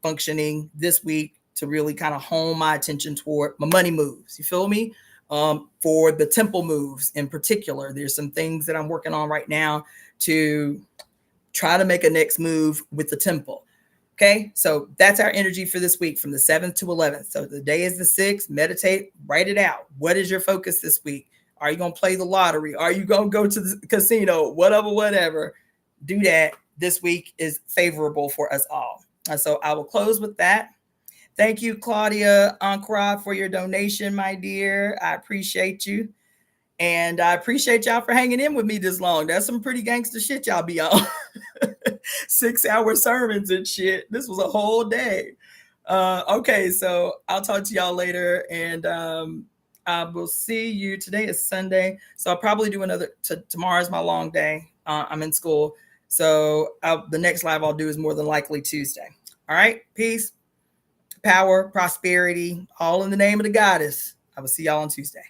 functioning this week to really kind of hone my attention toward my money moves. You feel me? For the temple moves in particular, there's some things that I'm working on right now to try to make a next move with the temple. Okay, so that's our energy for this week from the 7th to 11th. So the day is the 6th. Meditate, write it out. What is your focus this week? Are you going to play the lottery? Are you going to go to the casino? Whatever. Do that. This week is favorable for us all. And so I will close with that. Thank you, Claudia Ankara, for your donation, my dear. I appreciate you. And I appreciate y'all for hanging in with me this long. That's some pretty gangster shit y'all be on. 6-hour sermons and shit. This was a whole day. Okay, so I'll talk to y'all later. And I will see you. Today is Sunday. So I'll probably do another. Tomorrow's my long day. I'm in school. So the next live I'll do is more than likely Tuesday. All right. Peace, power, prosperity, all in the name of the goddess. I will see y'all on Tuesday.